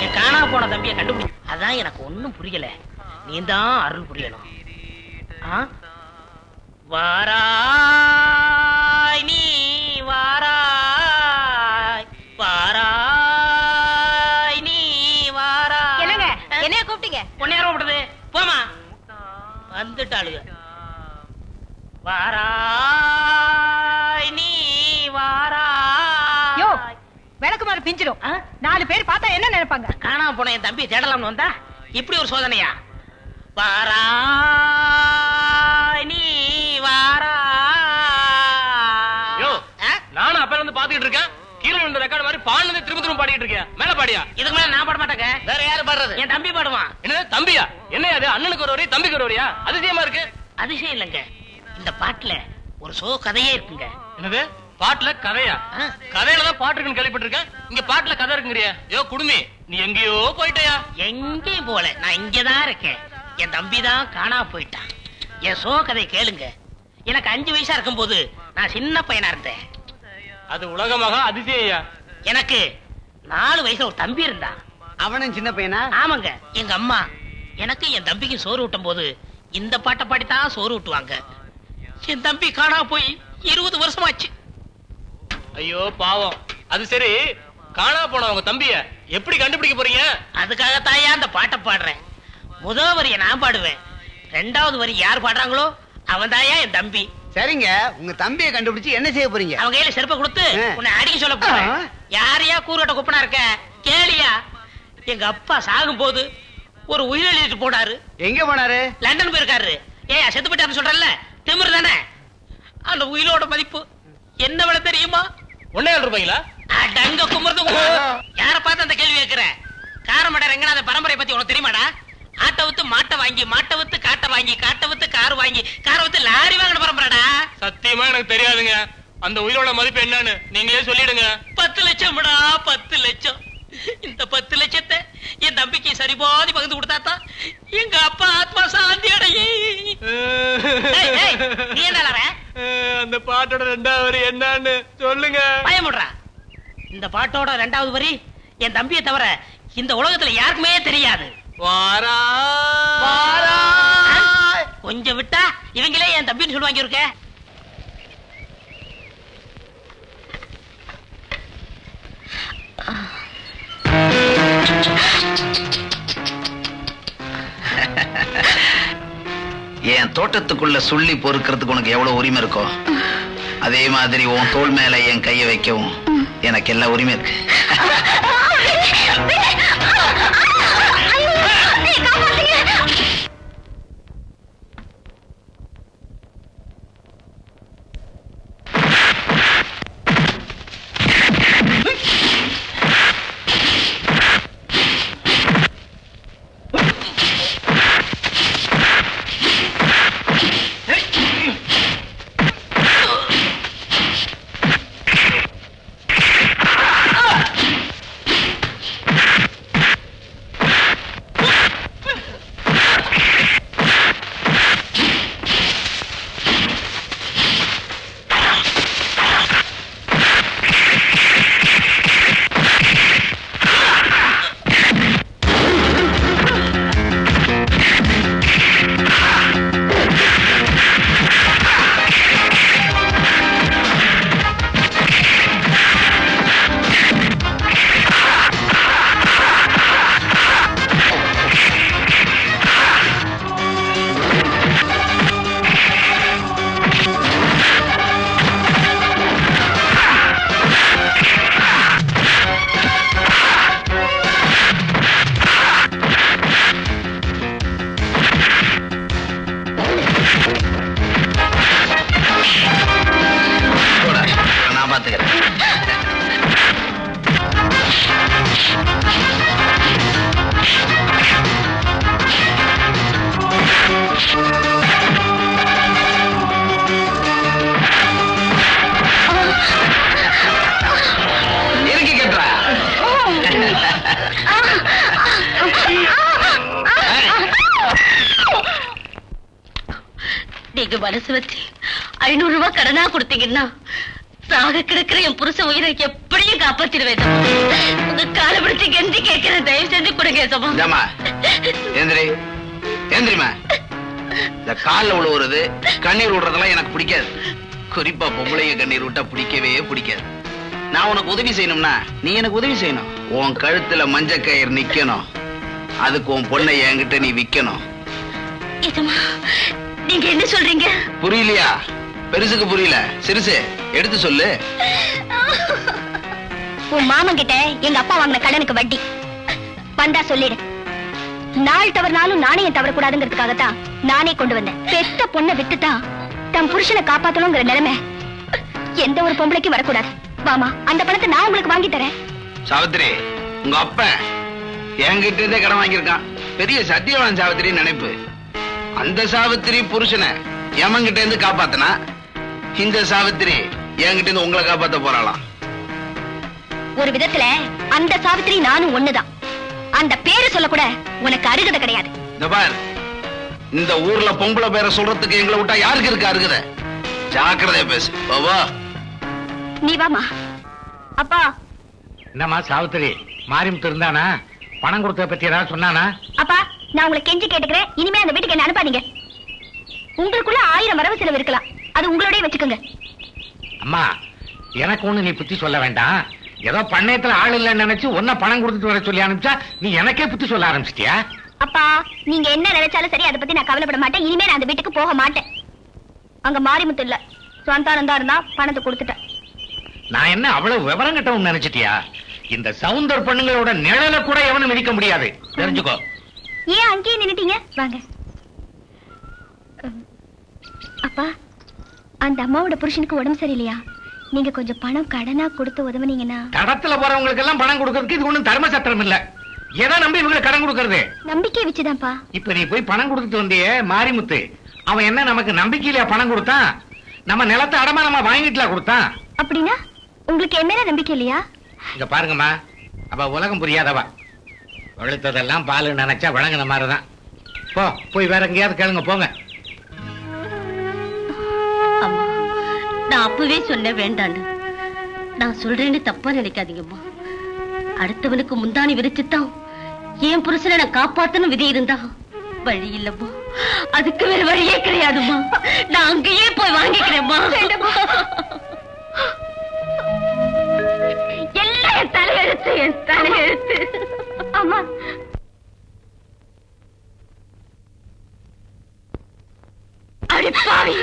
என் காணா போன தம்பியை கண்டுபிடி. அதான் எனக்கு ஒண்ணும் புரியல. நீ தான் அருள் புரியணும். வாராய் நீ வாராய் வாராய் நீ வாராய். என்னங்க என்னைய கூப்பிட்டீங்க? பொண்ணு யாரும் கூப்பிடுது போமா வந்துட்டாளுங்க. வாராய் நீ வாராய். யோ விளக்குமாறு பிஞ்சிடும். 4 பேர் பார்த்தா என்ன நினைப்பாங்க? காணாம போன என் தம்பி தேடலாம்னு வந்தா இப்படி ஒரு சோதனையா? வாராய் நீ வாராய். யோ நானும் அப்பல இருந்து பாத்துக்கிட்டு இருக்கேன். கீழே விழுந்த ரெக்கார்ட் மாதிரி பாடுனதை திரும்ப பாடிட்டு இருக்கேன். மேல பாடியா? இதுக்கு மேல நான் பாட மாட்டேங்க. வேற யாரு பாடுறது? என் தம்பி பாடுவான். என்ன தம்பியா? என்ன அது? அண்ணனுக்கு ஒரு வரி தம்பிக்கு ஒரு வரியா? அதிசயமா இருக்கு. அதிசயம் இல்லைங்க, இந்த பாட்டுல ஒரு சோ கதையே இருக்குங்க. என்னது பாட்டுல கதையா? கதையில தான் பாட்டு இருக்குன்னு கேள்விப்பட்டிருக்கேன். இங்க பாட்டுல கதை இருக்குங்கறியா? யோ குடுமி நீ எங்கேயோ போயிட்டயா? எங்கேயும் போல, நான் இங்கதான் இருக்கேன். என் தம்பி தான் காணா போயிட்டான். என் சோ கதை கேளுங்க. எனக்கு 5 வயசா இருக்கும் போது நான் சின்ன பையனா இருந்தேன். அது உலகமாக அதிசயா? எனக்கு 4 வயசுல ஒரு தம்பி இருந்தான். அவனும் சின்ன பையனா? ஆமாங்க. எங்க அம்மா எனக்கு என் தம்பிக்கு சோறு ஊட்டும் போது இந்த பாட்டை பாடித்தான் சோறு ஊட்டுவாங்க. என் தம்பி காணா போய் 20 வருஷமாச்சு. ஐயோ பாவம். அது சரி, காணா போனவங்க தம்பிய எப்படி கண்டுபிடிக்க போறீங்க? அதுக்காக தாயா அந்த பாட்டை பாடுறேன். முதல் வரியை நான் பாடுவேன், 2வது வரி யார் பாடுறாங்களோ அவன் தாயா என் தம்பி. சரிங்க, உங்க தம்பியை கண்டுபிடிச்சு என்ன செய்ய போறீங்க? அவங்க கையில செருப்பை கொடுத்து உன்னை அடிக்க சொல்ல போறேன். யாரையா கூறுகட்ட குப்பனா இருக்க கேளியா? எங்க அப்பா சாகும் போது ஒரு உயிர் எழுதிட்டு போனாரு. எங்க போனாரு? லண்டன் போயிருக்காரு. ஏயா செத்து போயிட்டாருன்னு சொல்றல, திமிரு தானே? அந்த உயிரோட மதிப்பு என்ன விலை தெரியுமா? 1,000 ரூபாய்ங்களா? அடங்க குமர்ந்து. யார பார்த்து அந்த கேள்வி கேட்கிற? காரமட ரங்கநாத பரம்பரை பத்தி உனக்கு தெரியுமாடா? ஆட்டை வித்து மாட்டை வாங்கி, மாட்டை வித்து காட்டை வாங்கி, காட்டை வித்து கார் வாங்கி, காரை வித்து லாரி வாங்கின பரம்பரைடா. சத்தியமா எனக்கு தெரியாதுங்க. அந்த உயிரோட மதிப்பு என்னன்னு நீங்களே சொல்லிடுங்க. 10 லட்சம்டா, 10 லட்சம். இந்த 10 லட்சத்தை என் தம்பிக்கு சரிபாதி பகிர்ந்து கொடுத்தாத்தான் எங்க அப்பா ஆத்மா சாந்தி அடையும். நீ என்ன அந்த பாட்டோட 2வது வரி என்னன்னு சொல்லுங்க. பயமுடுறா. இந்த பாட்டோட 2வது வரி என் தம்பியை தவிர இந்த உலகத்துல யாருக்குமே தெரியாது. வாரா வாரா. கொஞ்சம் விட்டா இவங்களே என் தம்பின்னு சொல்லுவாங்க. இருக்க என் தோட்டத்துக்குள்ள சொல்லி பொறுக்கிறதுக்கு உனக்கு எவ்வளவு உரிமை இருக்கோ அதே மாதிரி உன் தோள் மேல என் கையை வைக்கவும் எனக்கு எல்லா உரிமை இருக்கு. நீங்க மனசு வச்சு 500 ரூபாய் கடனா கொடுத்தீங்கன்னா சாக கிடக்கிற என் புருஷ உயிரை எப்படியும் காப்பாத்திடுவேன். உங்க காலை பிடிச்சு கெஞ்சி கேட்கிறேன், தயவு செஞ்சு கொடுங்க ஏசப்பா. எந்திரி எந்திரிமா. இந்த காலில் விழுவுறது கண்ணீர் விடுறதெல்லாம் எனக்கு பிடிக்காது. குறிப்பா பொம்பளைங்க கண்ணீர் விட்டா பிடிக்கவே பிடிக்காது. நான் உனக்கு உதவி செய்யணும்னா நீ எனக்கு உதவி செய்யணும். உன் கழுத்துல மஞ்சள் கயிறு நிக்கணும். அதுக்கு உன் பொண்ணை என்கிட்ட நீ விக்கணும். நீங்க என்ன சொல்றீங்க? புரியலையா? பெருசுக்கு புரியல, சிறுசு எடுத்து சொல்லு. உன் மாமன் கிட்ட எங்க அப்பா வாங்கின கடனுக்கு வட்டி வந்தா சொல்லிடு. நாள் தவறுனாலும் நாணயம் தவறக்கூடாதுங்கிறதுக்காகத்தான் நானே கொண்டு வந்தேன். பெத்த பொண்ணை விட்டுதான் தன் புருஷனை காப்பாத்தணுங்கிற நிலைமை எந்த ஒரு பொம்பளைக்கும் வரக்கூடாது. வாமா, அந்த பணத்தை நான் உங்களுக்கு வாங்கி தரேன். சாவித்திரி, உங்க அப்பா என்கிட்ட இருந்தே கடன் வாங்கியிருக்கான். பெரிய சத்தியவான் சாவித்திரி நினைப்பு. அந்த சாவித்திரி புருஷனை எமங்கிட்ட இருந்து காப்பாத்தனா, இந்த சாவித்திரி என்கிட்ட இருந்து உங்களை காப்பாத்த போறாளாம். ஒரு விதத்துல அந்த சாவித்திரி நானும் ஒண்ணுதான். அந்த பேரு சொல்ல கூட உனக்கு அருகதை கிடையாது. இந்த பார், இந்த ஊர்ல பொம்பளை பேரை சொல்றதுக்கு எங்களை விட்டா யாருக்கு இருக்கு அருகதை? ஜாக்கிரதையா பேசு. பாவா நீ வாமா. அப்பா. என்னம்மா சாவித்திரி, மாரிமுத்து இருந்தானா? பணம் கொடுத்த பத்தி ஏதாவது சொன்னானா? அப்பா, நான் உங்களை கெஞ்சி கேட்டுக்கிறேன், இனிமே அந்த வீட்டுக்கு என்ன அனுப்பாதீங்க. உங்களுக்குள்ள 1000 வரவு செலவு இருக்கலாம், அது உங்களோட வச்சுக்கோங்க. அம்மா, எனக்கு ஒண்ணு நீ புத்தி சொல்ல வேண்டாம். ஏதோ பண்ணையத்துல ஆள் இல்லைன்னு நினைச்சு ஒன்ன பணம் கொடுத்துட்டு வர சொல்லி அனுப்பிச்சா நீ எனக்கே புத்தி சொல்ல ஆரம்பிச்சிட்டியா? அப்பா, நீங்க என்ன நினைச்சாலும் சரி, அதை பத்தி நான் கவலைப்பட மாட்டேன். இனிமே நான் அந்த வீட்டுக்கு போக மாட்டேன். அங்க மாரிமுத்து இல்ல, சொந்தானந்தா இருந்தா பணத்தை கொடுத்துட்டேன். நான் என்ன அவ்வளவு விவரம் கிட்டவும் நினைச்சிட்டியா? இந்த சவுந்தர் பொண்ணுங்களோட நிழல கூட எவனும் மிதிக்க முடியாது, தெரிஞ்சுக்கோ. ஏன் அங்கேயே நின்னுட்டீங்க? வாங்க. அப்பா, அந்த அம்மாவோட புருஷனுக்கு உடம்பு சரியில்லையா? நீங்க கொஞ்சம் பணம் கடனா கொடுத்து உதவுனீங்கன்னா. கடத்துல போறவங்களுக்கு எல்லாம் பணம் கொடுக்கறதுக்கு இது ஒண்ணும் தர்ம சத்திரம் இல்ல. எதை நம்பி இவங்களுக்கு கடன் கொடுக்கறது? நம்பிக்கை வச்சுதான்ப்பா. இப்ப நீ போய் பணம் கொடுத்துட்டு வந்தியே மாரிமுத்து, அவன் என்ன நமக்கு நம்பிக்கையில பணம் கொடுத்தான்? நம்ம நிலத்தை அடமானமா வாங்கிட்டுல கொடுத்தான். அப்படின்னா உங்களுக்கு என் மேல நம்பிக்கை இல்லையா? இங்க பாருங்கம்மா, அவ உலகம் புரியாதவா. வெளுத்ததெல்லாம் பாலு நினைச்சா விளங்குன மாதிரிதான். போய் வேற எங்கேயாவது கேளுங்க, போங்க. அம்மா, நான் அப்பவே சொன்ன வேண்டான்னு. நான் சொல்றேன்னு தப்பா நினைக்காதீங்கம்மா. அடுத்தவனுக்கு முந்தானி விரிச்சுத்தான் என் புருஷனை நான் காப்பாத்தணும் விதி இருந்தா வழி இல்லம்மா. அதுக்கு வேற வழியே கிடையாதுமா. நான் அங்கேயே போய் வாங்கிக்கிறேன்மா. எல்லாம் என் தலையெழுத்து, என் தலையெழுத்து. அம்மா, அடிப்பாவி,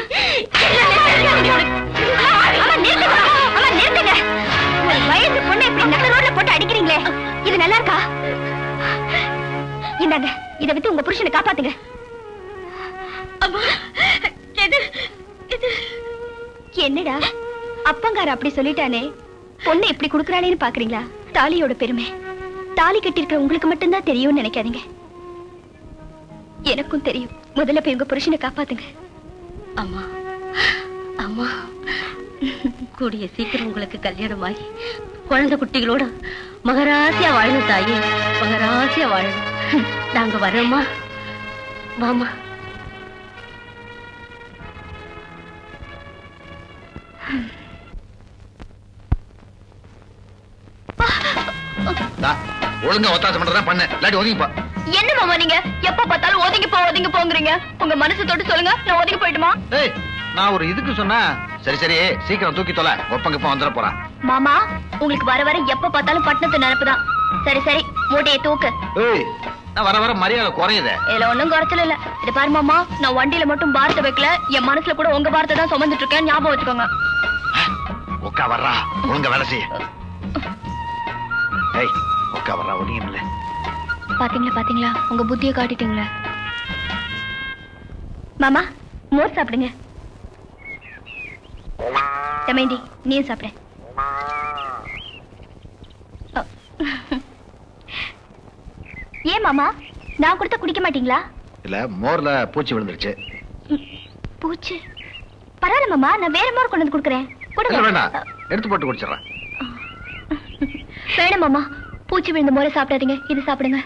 வயசு பொண்ணு இப்படி நடு ரோட்ல போட்டு அடிக்கிறீங்களே, இது நல்லா இருக்கா? இந்தாங்க, இதை விட்டு உங்க புருஷனை காப்பாத்துங்க. என்னடா அப்பங்கார அப்படி சொல்லிட்டானே, பொண்ணு எப்படி குடுக்கறானேன்னு பாக்குறீங்களா? தாலியோட பெருமை தாலி கட்டிருக்கிற உங்களுக்கு மட்டும்தான் தெரியும்னு நினைக்காதீங்க. எனக்கும் தெரியும். முதல்ல போய் உங்க புருஷனை காப்பாத்துங்க. அம்மா, அம்மா, கூடிய சீக்கிரம் உங்களுக்கு கல்யாணம் ஆகி குழந்தை குட்டிகளோட மகராசியா வாழணும் தாயே, மகராசியா வாழணும். நாங்க வரோம்மா. வாமா. ஒழுங்கா ஒத்தாசம் பண்றதா பண்ண, இல்லாட்டி ஒதுங்கிப்பா. என்ன மாமா நீங்க எப்ப பார்த்தாலும் ஒதுங்கி போங்கறீங்க? உங்க மனசு தொட்டு சொல்லுங்க, நான் ஒதுங்கி போயிடுமா? ஏய், நான் ஒரு இதுக்கு சொன்னா சரி சரி சீக்கிரம் தூக்கி தொலை, ஒப்பங்கப்ப வந்துட போறான். மாமா, உங்களுக்கு வர வர எப்ப பார்த்தாலும் பட்டணத்து நினைப்புதான். சரி சரி, மூட்டையை தூக்கு. ஏய், நான் வர வர மரியாதை குறையுதே. இதுல ஒண்ணும் குறைச்சல இல்ல. இது பாரு மாமா, நான் வண்டியில மட்டும் பாரத்தை வைக்கல, என் மனசுல கூட உங்க பாரத்தை தான் சுமந்துட்டு இருக்கேன், ஞாபகம் வச்சுக்கோங்க. உக்கா வர்றா, ஒழுங்க வேலை செய்ய. ஏய், உக்கா வர்றா, ஒதுங்கிடல. பாத்தீங்களா, உங்க புத்தியை காட்டிட்டீங்களா? மாமா, மோர் சாப்பிடுங்க. தமேந்தி, நீயும் சாப்பிடு. ஏன் மாமா, நான் கொடுத்த குடிக்க மாட்டீங்களா? இல்ல, மோர்ல பூச்சி விழுந்துருச்சு. பூச்சி? பரவாயில்ல மாமா, நான் வேற மோர் கொண்டு வந்து கொடுக்குறேன். வேண்டாம், எடுத்து போட்டு குடிச்சிடறேன். வேணாம் மாமா, பூச்சி விழுந்த மோரை சாப்பிடாதீங்க, இது சாப்பிடுங்க.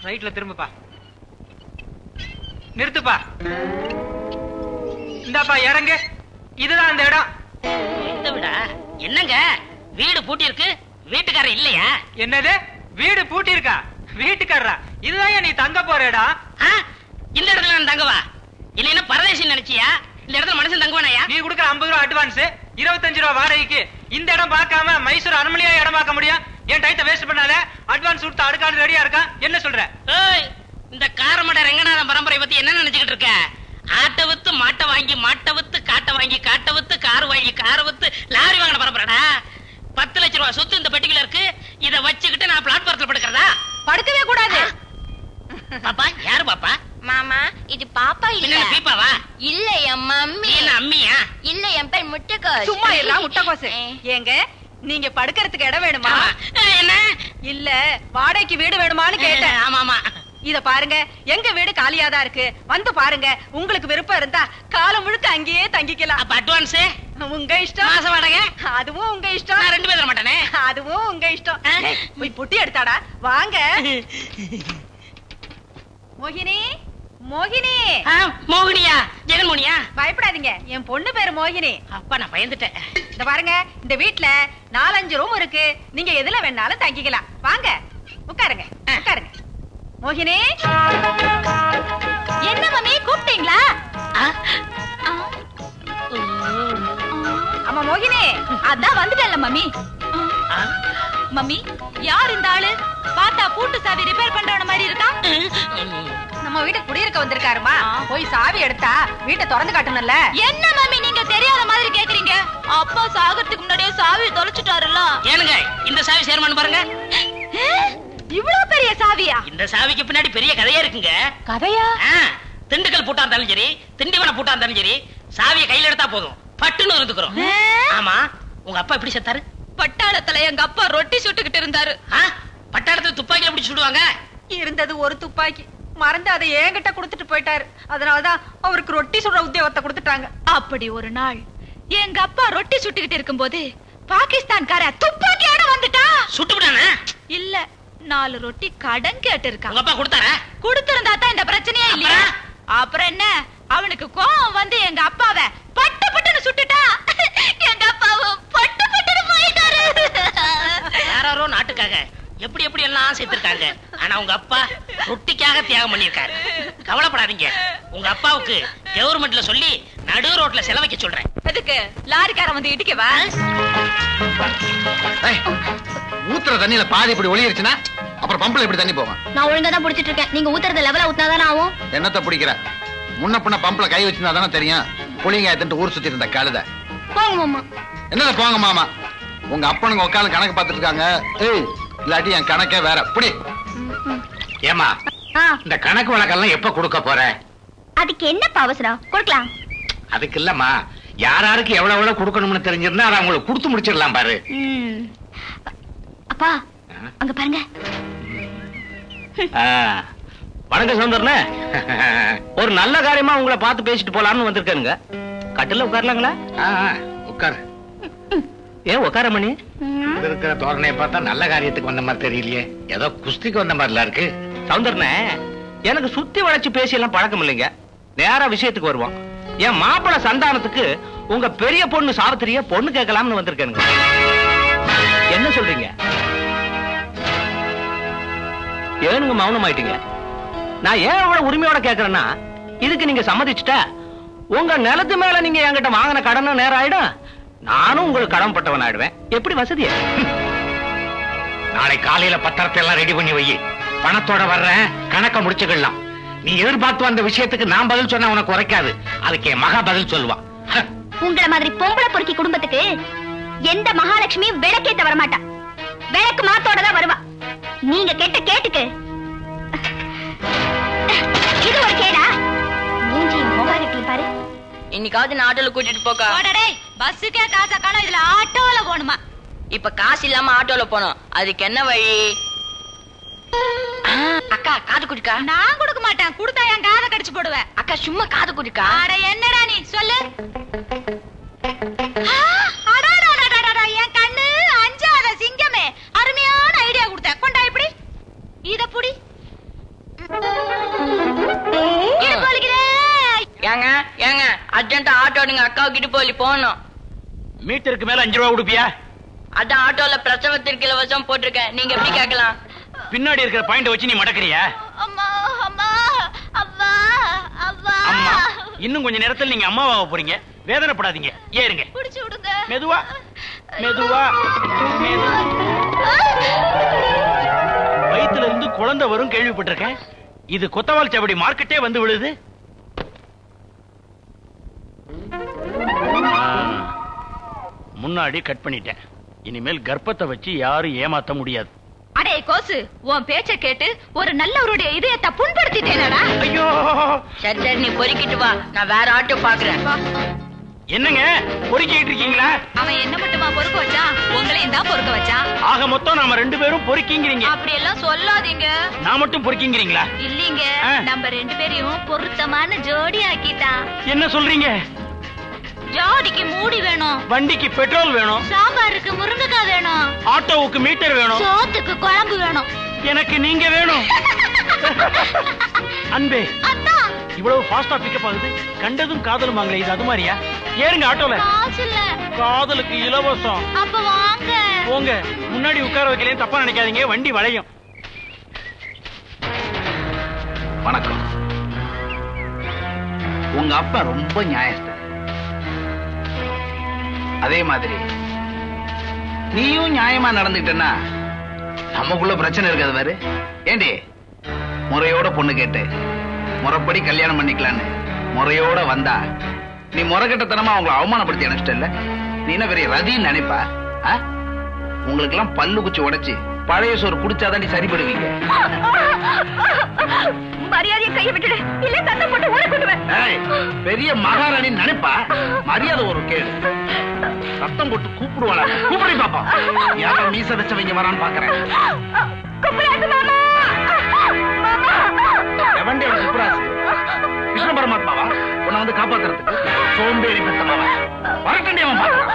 ரைட்ல திரும்புப்பா. நிறுத்துப்பா. இந்தாப்பா இறங்க. இதுதான் அந்த இடம். இந்த விடா என்னங்க வீடு பூட்டி இருக்கு, வீட்டுக்காரர் இல்லையா? என்னது வீடு பூட்டி இருக்கா? வீட்டுக்காரரா? இதுதான் நீ தங்க போற இடம். இந்த இடத்துல நான் தங்கவா? இல்லைன்னா பரதேசி நினைச்சியா? இந்த இடத்துல மனுஷன் தங்குவானாயா? நீ கொடுக்குற 50 ரூபா அட்வான்ஸ், 25 ரூபா வாடகைக்கு இந்த இடம் பார்க்காம மைசூர் அரண்மனையா இடம் பார்க்க முடியும்? என் டைத்தை வேஸ்ட் பண்ணாத. அட்வான்ஸ் கொடுத்து அடுக்காடு ரெடியா இருக்கா? என்ன சொல்ற? இந்த காரமட ரங்கநாதன் பரம்பரை பத்தி என்ன நினைச்சுக்கிட்டு இருக்க? ஆட்டை வித்து மாட்டை வாங்கி, மாட்டை வித்து காட்டை வாங்கி, காட்டை வித்து கார் வாங்கி, காரை வித்து லாரி வாங்கின பரம்பரைடா. 10 லட்சம் ரூபாய் சொத்து இந்த பெட்டிக்குள்ள இருக்கு. இதை வச்சுக்கிட்டு நான் பிளாட்பாரத்தில் படுக்கிறதா? படுக்கவே கூடாது. பாப்பா யாரு பாப்பா? மாமா இது பாப்பா இல்ல. பீப்பாவா? இல்ல என் மம்மி. என்ன அம்மியா? இல்ல என் பேர் முட்டைக்கோஸ். சும்மா எல்லாம் முட்டைக்கோசு. ஏங்க நீங்க படுக்கிறதுக்கு இடம் வேணுமா? என்ன இல்ல வாடகைக்கு வீடு வேணுமான்னு கேட்டேன். ஆமா ஆமா. இத பாருங்க, எங்க வீடு காலியாதான் இருக்கு. வந்து பாருங்க. உங்களுக்கு விருப்பம் இருந்தா காலம் முழுக்க அங்கேயே தங்கிக்கலாம். அப்ப அட்வான்ஸ் உங்க இஷ்டம். மாசம் வாடகை அதுவும் உங்க இஷ்டம். நான் 2 பேர் தர மாட்டானே. அதுவும் உங்க இஷ்டம். போய் பொட்டி எடுத்தாடா. வாங்க. மோகினி, மோகினி. மோகினியா? ஜெகன்மோனியா? பயப்படாதீங்க, என் பொண்ணு பேரு மோகினி. அப்பா நான் பயந்துட்டேன். இந்த பாருங்க, இந்த வீட்ல 4-5 ரூம் இருக்கு. நீங்க எதுல வேணாலும் தங்கிக்கலாம். வாங்க உட்காருங்க, உட்காருங்க. மோகினி. என்ன மம்மி கூப்பிட்டீங்களா? ஆமா மோகினி, அதான் வந்துட்டேன்ல மம்மி. மம்மி யார் இந்த ஆளு? பார்த்தா பூட்டு சாவி ரிப்பேர் பண்றவன மாதிரி இருக்கா? நம்ம வீட்டுக்கு குடியிருக்க வந்திருக்காருமா. போய் சாவி எடுத்தா வீட்டை திறந்து காட்டணும்ல. என்ன மம்மி நீங்க தெரியாத மாதிரி கேக்குறீங்க? அப்பா சாகறதுக்கு முன்னாடியே சாவி தொலைச்சிட்டாருல்ல. ஏனுங்க இந்த சாவி சேர்மான்னு பாருங்க. இவ்வளவு பெரிய சாவியா? இந்த சாவிக்கு பின்னாடி பெரிய கதையா இருக்குங்க. கதையா? திண்டுக்கல் பூட்டா இருந்தாலும் சரி, திண்டிவன பூட்டா இருந்தாலும் சரி, சாவியை கையில எடுத்தா போதும், பட்டுன்னு இருந்துக்கிறோம். ஆமா, உங்க அப்பா எப்படி செத்தாரு? பட்டாளத்துல எங்க அப்பா ரொட்டி சுட்டுக்கிட்டு இருந்தாரு. பட்டாளத்துல துப்பாக்கில எப்படி சுடுவாங்க? இருந்தது ஒரு துப்பாக்கி, மறந்து அதை என்கிட்ட கொடுத்துட்டு போயிட்டாரு. அதனாலதான் அவருக்கு ரொட்டி சுடுற உத்தியோகத்தை கொடுத்துட்டாங்க. அப்படி ஒரு நாள் எங்க அப்பா ரொட்டி சுட்டுக்கிட்டு இருக்கும்போது பாகிஸ்தான்கார துப்பாக்கியோட வந்துட்டா. சுட்டு விட்டானே? இல்ல, 4 ரொட்டி கடன் கேட்டு இருக்கான். உங்க அப்பா கொடுத்தாரா? கொடுத்திருந்தா தான் இந்த பிரச்சனையே இல்லையா? அப்புறம் என்ன, அவனுக்கு கோவம் வந்து எங்க அப்பாவை பட்டு பட்டுன்னு சுட்டுட்டா. எங்க அப்பாவும் பட்டு பட்டுன்னு போயிட்டாரு. யாரோ நாட்டுக்காக எப்படி எப்படி எல்லாம் சேர்த்திருக்காங்க. ஆனா உங்க அப்பா ரொட்டிக்காக தியாகம் பண்ணிருக்காரு. கவலைப்படாதீங்க, உங்க அப்பாவுக்கு கவர்மெண்ட்ல சொல்லி நடு ரோட்ல செலவைக்க சொல்றேன். எதுக்கு? லாரிக்காரன் வந்து இடிக்கவா? ஊத்துற தண்ணியில பாதி இப்படி ஒளியிருச்சுன்னா அப்புறம் பம்புல எப்படி தண்ணி போகும்? நான் ஒழுங்கா தான் புடிச்சிட்டு இருக்கேன். நீங்க ஊத்துறத லெவலா ஊத்துனாதானே ஆகும். என்னத்த பிடிக்கிற? முன்ன பின்ன பம்புல கை வச்சிருந்தா தானே தெரியும். புளிங்க எடுத்துட்டு ஊர் சுத்தி இருந்த கழுத. போங்க மாமா. என்னத போங்க மாமா? உங்க அப்பனுங்க உட்காந்து கணக்கு பார்த்துட்டு இருக்காங்க. ஏய், இல்லாட்டி என் கணக்கே வேற. புடி. ஏமா இந்த கணக்கு வழக்கெல்லாம் எப்ப கொடுக்க போற? அதுக்கு என்னப்பா அவசரம்? கொடுக்கலாம். அதுக்கு இல்லம்மா, யாராருக்கு எவ்வளவு எவ்வளவு கொடுக்கணும்னு தெரிஞ்சிருந்தா அதை அவங்களுக்கு கொடுத்து முடிச்சிடலாம் பாரு. அப்பா அங்க பாருங்க. வணக்கம் சௌந்தர்னே. ஒரு நல்ல காரியமா உங்களை பார்த்து பேசிட்டு போலாம்னு வந்திருக்கானுங்க. கட்டில உட்காரலாங்களா? உட்காரு. ஏன் உட்கார மணி? இருக்கிற தோரணையை பார்த்தா நல்ல காரியத்துக்கு வந்த மாதிரி தெரியலையே. ஏதோ குஸ்திக்கு வந்த மாதிரிலாம் இருக்கு. சௌந்தர்னே, எனக்கு சுத்தி வளைச்சு பேசி எல்லாம் பழக்கம் இல்லைங்க. நேரா விஷயத்துக்கு வருவோம். என் மாப்பிள சந்தானத்துக்கு உங்க பெரிய பொண்ணு சாவித்திரிய பொண்ணு கேட்கலாம்னு வந்திருக்கானுங்க. என்ன சொல்றீங்க? ஏனுங்க மௌனம் ஆயிட்டீங்க? நான் ஏன் அவ்வளவு உரிமையோட கேட்கறேன்னா, இதுக்கு நீங்க சம்மதிச்சுட்டா உங்க நிலத்து மேல நீங்க என்கிட்ட வாங்கின கடனும் நேரம் ஆயிடும், நானும் உங்களுக்கு கடன் பட்டவன் ஆயிடுவேன். எப்படி வசதியா? நாளை காலையில பத்திரத்தை எல்லாம் ரெடி பண்ணி வை. பணத்தோட வர்றேன், கணக்க முடிச்சுக்கலாம். நீ எதிர்பார்த்து வந்த விஷயத்துக்கு நான் பதில் சொன்னா உனக்கு உரைக்காது. அதுக்கு என் மகா பதில் சொல்லுவான். உங்களை மாதிரி பொம்பளை பொறுக்கி குடும்பத்துக்கு எந்த மகாலட்சுமியும் விளக்கேத்த வரமாட்டா. விளக்கு மாத்தோட தான் வருவா. நீங்க கேட்ட கேட்டுக்கு இது ஒரு கேடா? மூஞ்சி மொகாகிட்டி பாரு. இன்னைக்காவது நான் ஆட்டோல கூட்டிட்டு போக்கா. பஸ்ஸுக்கே காசா காணோம், இதுல ஆட்டோல போணுமா? இப்ப காசு இல்லாம ஆட்டோல போனோம், அதுக்கு என்ன வழி? அக்கா காது குடிக்கா. நான் கொடுக்க மாட்டேன், கொடுத்தா என் காதை கடிச்சு போடுவேன். அக்கா சும்மா காது குடிக்கா. அட என்னடா நீ சொல்லு. என் கண்ணு அஞ்சாத சிங்கமே, அருமையான ஐடியா கொடுத்த. கொண்டா இப்படி இத புடி. ஏங்க ஏங்க அர்ஜென்ட்டா ஆட்டோ எடுங்க, அக்காவுக்கு இடுப்பு போகணும். மீட்டருக்கு மேல 5 ரூபா கொடுப்பியா? அதான் ஆட்டோல பிரசவத்திற்கு இலவசம் போட்டிருக்கேன், நீங்க எப்படி கேட்கலாம்? பின்னாடி இருக்கிற பாயிண்ட் வச்சு நீ மடக்கறியா? அம்மா அம்மா அம்மா அம்மா அம்மா இன்னும் கொஞ்ச நேரத்தில் நீங்க அம்மாவாக போறீங்க, வேதனைப்படாதீங்க, ஏறுங்க. புடிச்சு விடுங்க. மெதுவா மெதுவா. வயித்துல இருந்து குழந்தை வரும் கேள்விப்பட்டிருக்கேன். இது கொத்தவால் சாவடி மார்க்கெட்டே வந்து விழுது. முன்னாடி கட் பண்ணிட்டேன். இனிமேல் கர்ப்பத்தை வச்சு யாரும் ஏமாத்த முடியாது. அடே கோசு, உன் பேச்ச கேட்டு ஒரு நல்லவருடைய இதயத்தை புண்படுத்திட்டேனடா. ஐயோ சரி சரி, நீ பொறுக்கிட்டு வா, நான் வேற ஆட்டோ பாக்குறேன். என்னங்க பொறுக்கிட்டு இருக்கீங்களா? அவன் என்ன மட்டுமா பொறுக்க வச்சான், உங்களையும் தான் பொறுக்க வச்சான். ஆக மொத்தம் நாம 2 பேரும் பொறுக்கிங்கிறீங்க. அப்படி எல்லாம் சொல்லாதீங்க. நான் மட்டும் பொறுக்கிங்கிறீங்களா? இல்லீங்க, நம்ம 2 பேரையும் பொருத்தமான ஜோடி ஆக்கிட்டான். என்ன சொல்றீங்க? ஜோடிக்கு மூடி வேணும், வண்டிக்கு பெட்ரோல் வேணும், சாம்பாருக்கு முருங்கைக்காய் வேணும், ஆட்டோவுக்கு மீட்டர் வேணும், சோத்துக்கு குழம்பு வேணும், எனக்கு நீங்க வேணும். அன்பே, இவ்வளவு ஃபாஸ்டா பிக்கப் ஆகுது. கண்டதும் காதலும் வாங்கல, இது அது மாதிரியா? ஏறுங்க ஆட்டோல. காதலுக்கு இலவசம். அப்ப வாங்க. போங்க, முன்னாடி உட்கார வைக்கலையே தப்பா நினைக்காதீங்க, வண்டி வளையும். வணக்கம். உங்க அப்பா ரொம்ப நியாயஸ்தர். அதே மாதிரி நீயும் நியாயமா நடந்துக்கிட்டனா நமக்குள்ள பிரச்சனை இருக்காது பாரு. ஏண்டி முறையோட பொண்ணு கேட்டு முறைப்படி கல்யாணம் பண்ணிக்கலான்னு முறையோட வந்தா நீ முறைகட்டத்தனமா அவங்களை அவமானப்படுத்தி அனுப்பிச்சிட்டல. நீ என்ன பெரிய ரதின்னு நினைப்பா? உங்களுக்கு எல்லாம் பல்லு குச்சி உடைச்சு பழைய சோறு குடிச்சாதான் சரிபடுவீங்க. மரியாதையை கையை விட்டுடு, இல்ல சத்தம் போட்டு ஊரை கொண்டுவேன். பெரிய மகாராணி நினைப்பா, மரியாதை ஒரு கேடு. சத்தம் போட்டு கூப்பிடுவாளா? கூப்பிடி பாப்பா. யாரும் மீச வச்சவங்க வரான்னு பாக்குறேன். எவண்டி அவன் குப்புராசு? கிருஷ்ண பரமாத்மாவா உன்னை வந்து காப்பாத்துறதுக்கு? சோம்பேறி பெத்தமாவா வரக்கண்டி அவன் பாக்குறான்.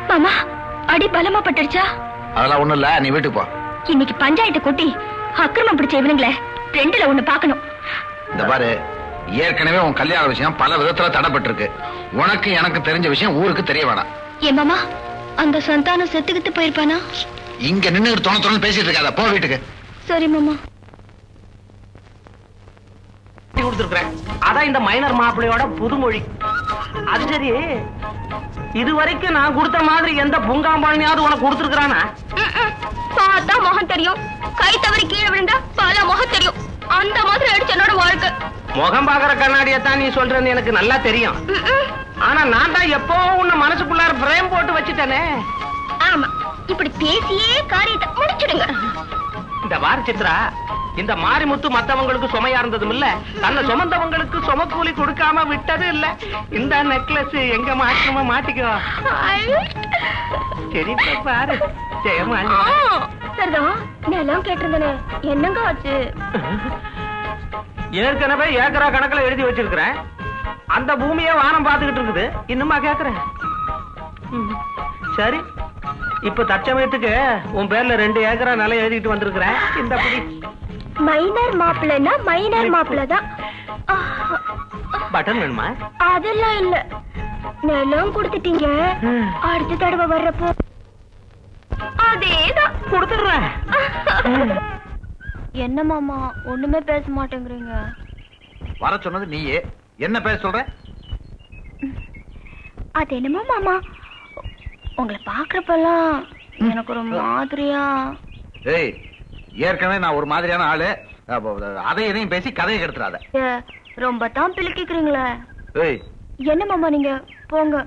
மாமா, அடி பலமா பட்டுடுச்சா? அதெல்லாம் ஒண்ணும் இல்ல, நீ வீட்டுக்கு போ. இன்னைக்கு பஞ்சாயத்து கூட்டி அக்கிரமம் பிடிச்ச இவனுங்களே 2ல 1 பாக்கணும். இந்த பாரு, ஏற்கனவே உன் கல்யாண விஷயம் பல விதத்துல தடைப்பட்டிருக்கு. உனக்கு எனக்கு தெரிஞ்ச விஷயம் ஊருக்கு தெரிய வேணாம். ஏ மாமா, அந்த சந்தானம் செத்துக்கிட்டு போயிருப்பானா? இங்க நின்னு தொண பேசிட்டு இருக்காத, போ வீட்டுக்கு. சரி மாமா. கொடுத்திருக்கிறேன். அதான் இந்த மைனர் மாப்பிள்ளையோட புதுமொழி. அது சரி, இதுவரைக்கும் நான் கொடுத்த மாதிரி எந்த பூங்காம்பாணியாவது உனக்கு கொடுத்திருக்கிறானா? பார்த்தா முகம் தெரியும், கை தவறி கீழே விழுந்தா பல முகம் தெரியும். அந்த மாதிரி அடிச்ச என்னோட வாழ்க்கை. முகம் பாக்குற கண்ணாடியத்தான் நீ சொல்றேன்னு எனக்கு நல்லா தெரியும். ஆனா நான் தான் எப்போ உன்னை மனசுக்குள்ளார பிரேம் போட்டு வச்சுட்டேனே. ஆமா, இப்படி பேசியே காரியத்தை முடிச்சிடுங்க. இந்த வார சித்ரா, இந்த மாரிமுத்து மத்தவங்களுக்கு சுமையா இருந்ததும் இல்ல, தன்னை சுமந்தவங்களுக்கு சுமக்கூலி கொடுக்காம விட்டது இல்ல. இந்த நெக்லஸ் எங்க மாற்றமா மாட்டிக்கோ. சரி பாரு. ஜெயமா சரிதான், நிலம் கேட்டிருந்தனே, என்னங்க ஆச்சு? ஏற்கனவே ஏக்கரா கணக்குல எழுதி வச்சிருக்கிறேன். அந்த பூமியை வானம் பார்த்துக்கிட்டு இருக்குது, இன்னுமா கேக்குறேன்? சரி, இப்ப தற்சமயத்துக்கு உன் பேர்ல 2 ஏக்கரா நிலம் எழுதிட்டு வந்திருக்கிறேன். இந்த படி. மைனர் மாப்பிள்ளனா மைனர் மாப்பிள்ள தான். பட்டன் வேணுமா? அதெல்லாம் இல்ல, நிலம் கொடுத்துட்டீங்க. அடுத்த தடவை வர்றப்போ அதேதான் கொடுத்துடுறேன். என்ன மாமா, ஒண்ணுமே பேச மாட்டேங்கிறீங்க? வர சொன்னது நீயே, என்ன பேச சொல்ற? அது என்னமோ மாமா, உங்களை பாக்குறப்பெல்லாம் எனக்கு ஒரு மாதிரியா. ஏய், ஏற்கனவே நான் ஒரு மாதிரியான ஆளு. அதை எதையும் பேசி கதையை கெடுத்துறாத. ரொம்ப தான் பிள்ளைக்கிறீங்களே. ஏய், என்ன மாமா நீங்க போங்க.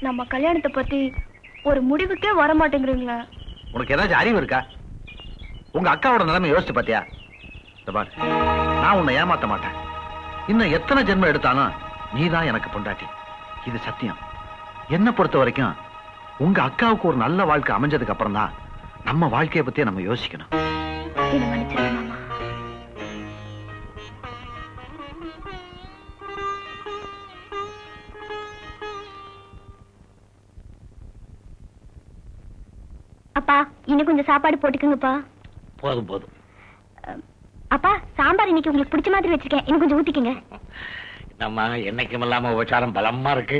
நம்ம கல்யாணத்தை பத்தி ஒரு முடிவுக்கே வர மாட்டேங்கிறீங்களா? உனக்கு ஏதாச்சும் அறிவு இருக்கா? உங்க அக்காவோட நிலைமை யோசிச்சு பாத்தியா? இந்த பாரு, நான் உன்னை ஏமாத்த மாட்டேன். இன்னும் எத்தனை ஜென்மம் எடுத்தாலும் நீதான் எனக்கு பொண்டாட்டி. இது சத்தியம். என்ன பொறுத்த வரைக்கும் உங்க அக்காவுக்கு ஒரு நல்ல வாழ்க்கை அமைஞ்சதுக்கு அப்புறம் தான் நம்ம வாழ்க்கையை பத்தியே நம்ம யோசிக்கணும். என்ன மன்னிச்சிருங்க மாமா. அப்பா இன்னும் கொஞ்சம் சாப்பாடு போட்டுக்குங்கப்பா. போதும் போதும். அப்பா சாம்பார் இன்னைக்கு உங்களுக்கு பிடிச்ச மாதிரி வச்சிருக்கேன், இன்னும் கொஞ்சம் ஊத்திக்கங்க. நம்ம என்னைக்கும் இல்லாம உபச்சாரம் பலமா இருக்கு.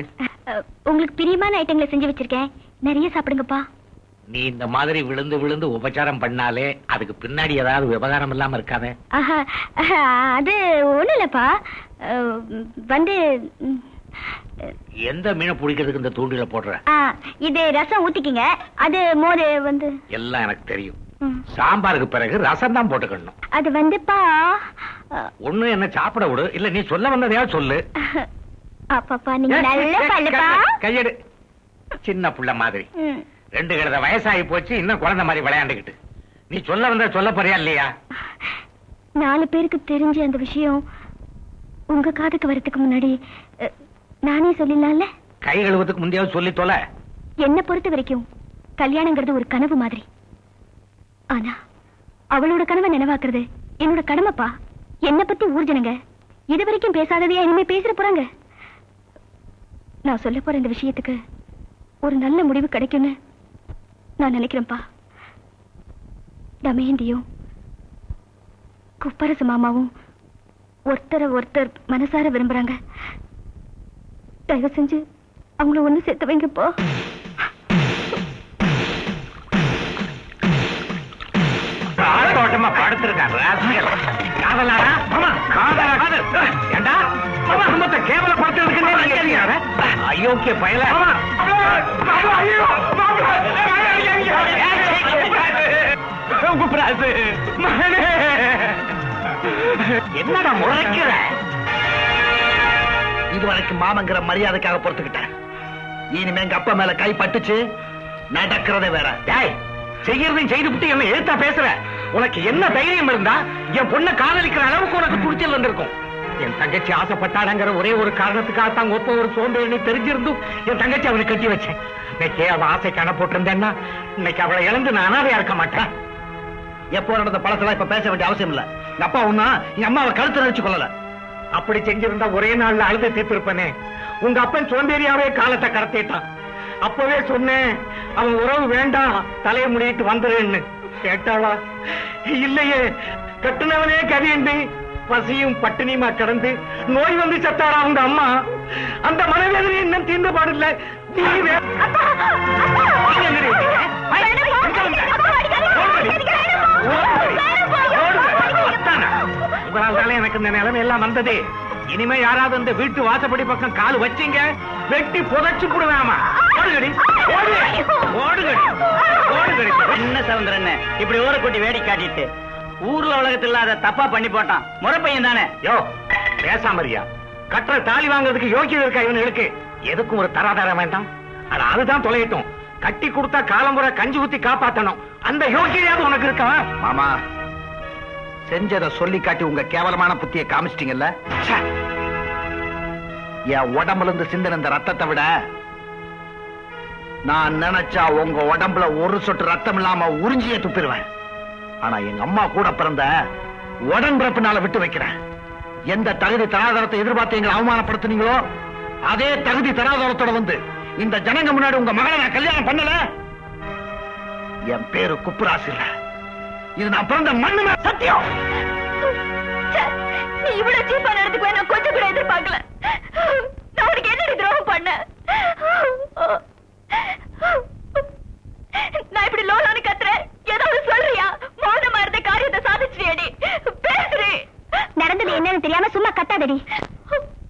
உங்களுக்கு பிரியமான ஐட்டங்களை செஞ்சு வச்சிருக்கேன், நிறைய சாப்பிடுங்கப்பா. நீ இந்த மாதிரி விழுந்து விழுந்து உபச்சாரம் பண்ணாலே அதுக்கு பின்னாடி ஏதாவது விவகாரம் இல்லாம இருக்காதே. அது ஒண்ணு இல்லப்பா, வந்து எந்த மீனை பிடிக்கிறதுக்கு இந்த தூண்டில போடுற? இது ரசம் ஊத்திக்கிங்க, அது மோர் வந்து எல்லாம் எனக்கு தெரியும். சாம்பாருக்கு பிறகு ரசம் தான் போட்டுக்கணும். அது வந்துப்பா ஒண்ணு என்ன சாப்பிட விடு, இல்ல நீ சொல்ல வந்ததையா சொல்லு. அப்பா நீங்க நல்ல பல்லுப்பா. கையெடு. சின்ன புள்ள மாதிரி 2 கழுத வயசாகி போச்சு, இன்னும் குழந்தை மாதிரி விளையாண்டுகிட்டு. நீ சொல்ல வந்த சொல்ல போறியா இல்லையா? 4 பேருக்கு தெரிஞ்ச அந்த விஷயம் உங்க காதுக்கு வரதுக்கு முன்னாடி நானே சொல்லிடலாம்ல. கை கழுவதுக்கு முந்தையாவது சொல்லி தொலை. என்ன பொறுத்த வரைக்கும் கல்யாணங்கிறது ஒரு கனவு மாதிரி. ஆனா அவளோட கனவை நினைவாக்குறது என்னோட கடமைப்பா. என்ன பத்தி ஊர்ஜனங்க இது வரைக்கும் பேசாததையா இனிமே பேசுற போறாங்க. நான் சொல்ல போற இந்த விஷயத்துக்கு ஒரு நல்ல முடிவு கிடைக்கும்னு நான் நினைக்கிறேன்ப்பா. தமயந்தியும் குப்பரசு மாமாவும் ஒருத்தர் மனசார விரும்புறாங்க. தயவு செஞ்சு அவங்கள ஒண்ணு சேர்த்து வைங்கப்பா. ஆட்டோட்டமா படுத்திருக்காங்க. குடும்பத்தை கேவலப்படுத்துறதுக்கு அயோக்கிய பயல. என்னடா முறைக்கிற? இதுவரைக்கும் மாமங்கிற மரியாதைக்காக பொறுத்துக்கிட்டேன். இனிமே எங்க அப்பா மேல கை பட்டுச்சு நடக்கிறதே வேற. செய்யறதையும் செய்து விட்டு என்ன எழுத்தா பேசுற? உனக்கு என்ன தைரியம் இருந்தா என் பொண்ணை காதலிக்கிற அளவுக்கு உனக்கு துணிச்சல் வந்திருக்கும். என் தங்கச்சி ஆசைப்பட்டாடங்கிற ஒரே ஒரு காரணத்துக்காக தான் ஒப்ப ஒரு சோம்பேறி தெரிஞ்சிருந்தும் என் தங்கச்சி அவனை கட்டி வச்சேன். இன்னைக்கு அவன் ஆசை கண போட்டிருந்தேன்னா இன்னைக்கு அவளை இழந்து நான் அனாதையா இருக்க மாட்டேன். எப்போ நடந்த பழசெல்லாம் இப்ப பேச வேண்டிய அவசியம் இல்ல. எங்க அப்பா ஒண்ணா எங்க அம்மாவை கழுத்து நினைச்சு கொள்ளல. அப்படி செஞ்சிருந்தா ஒரே நாள்ல அழுது தீர்த்திருப்பனே. உங்க அப்பன் சோம்பேறியாவே காலத்தை கடத்திட்டான். அப்பவே சொன்னேன் அவன் உறவு வேண்டாம், தலையை முடிட்டு வந்துருன்னு. கேட்டாளா? இல்லையே. கட்டுனவனே கதியண்டு பசியும் பட்டினியுமா கிடந்து நோய் வந்து சத்தாரா அவங்க அம்மா. அந்த மனவேதனை இன்னும் தீர்ந்த பாடில்ல. உங்களால எனக்கு இந்த நிலைமை எல்லாம் வந்தது. இனிமே யாராவது இந்த வீட்டு வாசப்படி பக்கம் கால் வச்சீங்க வெட்டி புதைச்சு போடுவேமா. ஓடுகடி ஓடுகடி ஓடுகடி. என்ன சவுந்தரன் இப்படி ஊரை கூட்டி வேடி காட்டிட்டு ஊர்ல உலகத்துல இல்லாத தப்பா பண்ணி போட்டான். முறை பையன் தானே. யோ பேசாமரியா. கட்டுற தாலி வாங்குறதுக்கு யோக்கியம் இருக்கா இவனுக்கு? எதுக்கும் ஒரு தராதாரம் வேண்டாம். ஆனா அதுதான் தொலையட்டும். கட்டி கொடுத்தா காலம்புறை கஞ்சி ஊத்தி காப்பாத்தணும். அந்த யோக்கியாவது உனக்கு இருக்கா? மாமா செஞ்சதை சொல்லி காட்டி உங்க கேவலமான புத்தியை காமிச்சிட்டீங்கல்ல. என் உடம்புல இருந்து சிந்தின இந்த ரத்தத்தை விட நான் நினைச்சா உங்க உடம்புல ஒரு சொட்டு ரத்தம் இல்லாம உறிஞ்சிய துப்பிடுவேன். ஆனா எங்க அம்மா கூட பிறந்த உடன்பிறப்புனால விட்டு வைக்கிறேன். எந்த தகுதி தராதரத்தை எதிர்பார்த்து எங்களை அவமானப்படுத்தினீங்களோ அதே தகுதி தராதரத்தோட வந்து இந்த ஜனங்க முன்னாடி உங்க மகளை நான் கல்யாணம் பண்ணல. என் பேரு குப்புராசு இல்ல, இது நான் பிறந்த மண்ணு மேல சத்தியம். நீ இவ்வளவு சீப்பா நடந்துக்குவே நான் கொஞ்சம் கூட எதிர்பார்க்கல. நான் உனக்கு என்ன துரோகம் பண்ண? நான் இப்படி லோலான்னு கத்துறேன், ஏதாவது சொல்றியா? மௌனமா இருந்த காரியத்தை சாதிச்சியடி. பேசுறே. நடந்தது என்னன்னு தெரியாம சும்மா கத்தாதடி.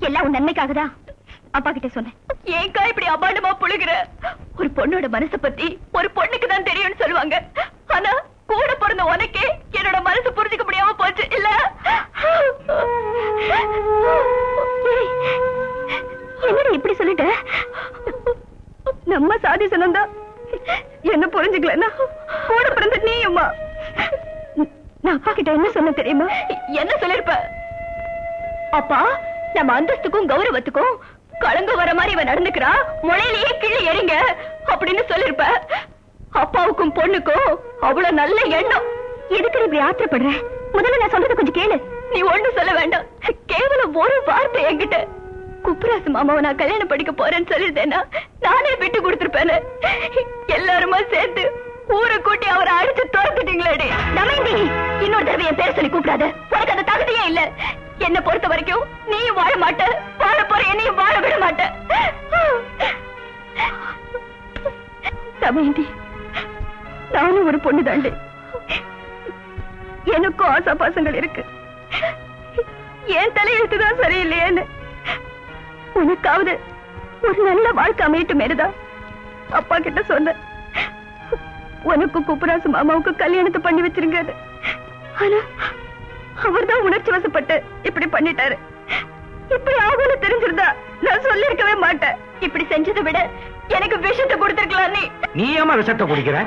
எல்லாம் உன் நன்மைக்காகதான் அப்பா கிட்ட சொன்னேன். ஏங்கா இப்படி அபாண்டமா புழுகுற? ஒரு பொண்ணோட மனசை பத்தி ஒரு பொண்ணுக்கு தான் தெரியும்னு சொல்லுவாங்க. ஆனா கூட பிறந்த உனக்கே என்னோட மனசு புரிஞ்சுக்க முடியாம போச்சு இல்ல? என்னடி இப்படி சொல்லிட்ட? நம்ம சாதி சனந்தா என்ன புரிஞ்சுக்கலன்னா கூட பிறந்த நீ அம்மா. நான் அப்பா கிட்ட என்ன சொன்ன தெரியுமா? என்ன சொல்லிருப்ப? அப்பா, நம்ம அந்தஸ்துக்கும் கௌரவத்துக்கும் கலங்க வர மாதிரி இவன் நடந்துக்கிறா, முளையிலேயே கிள்ளி எறிங்க அப்படின்னு சொல்லிருப்ப. அப்பாவுக்கும் பொண்ணுக்கும் அவ்வளவு நல்ல எண்ணம். எதுக்கு இப்படி ஆத்திரப்படுற? முதல்ல நான் சொல்றத கொஞ்சம் கேளு. நீ ஒண்ணு சொல்ல வேண்டாம், கேவலம் ஒரு வார்த்தை என்கிட்ட குப்புராசு மாமாவை நான் கல்யாணம் படிக்க போறேன்னு சொல்லிருந்தேன்னா நானே விட்டு கொடுத்துருப்பேன். எல்லாருமா சேர்ந்து ஊரை கூட்டி அவரை அடிச்சு துரத்துட்டீங்களேடி. தமயந்தி, இன்னொரு தடவை என் பேர் சொல்லி கூப்பிடாத. உனக்கு அந்த தகுதியே இல்ல. என்ன பொறுத்த வரைக்கும் நீயும் வாழ மாட்ட, வாழ போற என்னையும் வாழ விட மாட்ட. தமயந்தி, நானும் ஒரு பொண்ணு தாண்டி. எனக்கும் ஆசா பாசங்கள் இருக்கு. என் தலையெழுத்துதான் சரியில்லையேன்னு உனக்காவது ஒரு நல்ல வாழ்க்கை அமையட்டும் மேலதான் அப்பா கிட்ட சொன்ன. உனக்கு குப்புராசு மாமாவுக்கு கல்யாணத்தை பண்ணி வச்சிருங்க. ஆனா அவர்தான் உணர்ச்சி வசப்பட்டு இப்படி பண்ணிட்டாரு. இப்படி ஆகும்னு தெரிஞ்சிருந்தா நான் சொல்லிருக்கவே மாட்டேன். இப்படி செஞ்சதை விட எனக்கு விஷத்தை கொடுத்திருக்கலாம். நீ ஏமா விஷத்தை குடிக்கிற?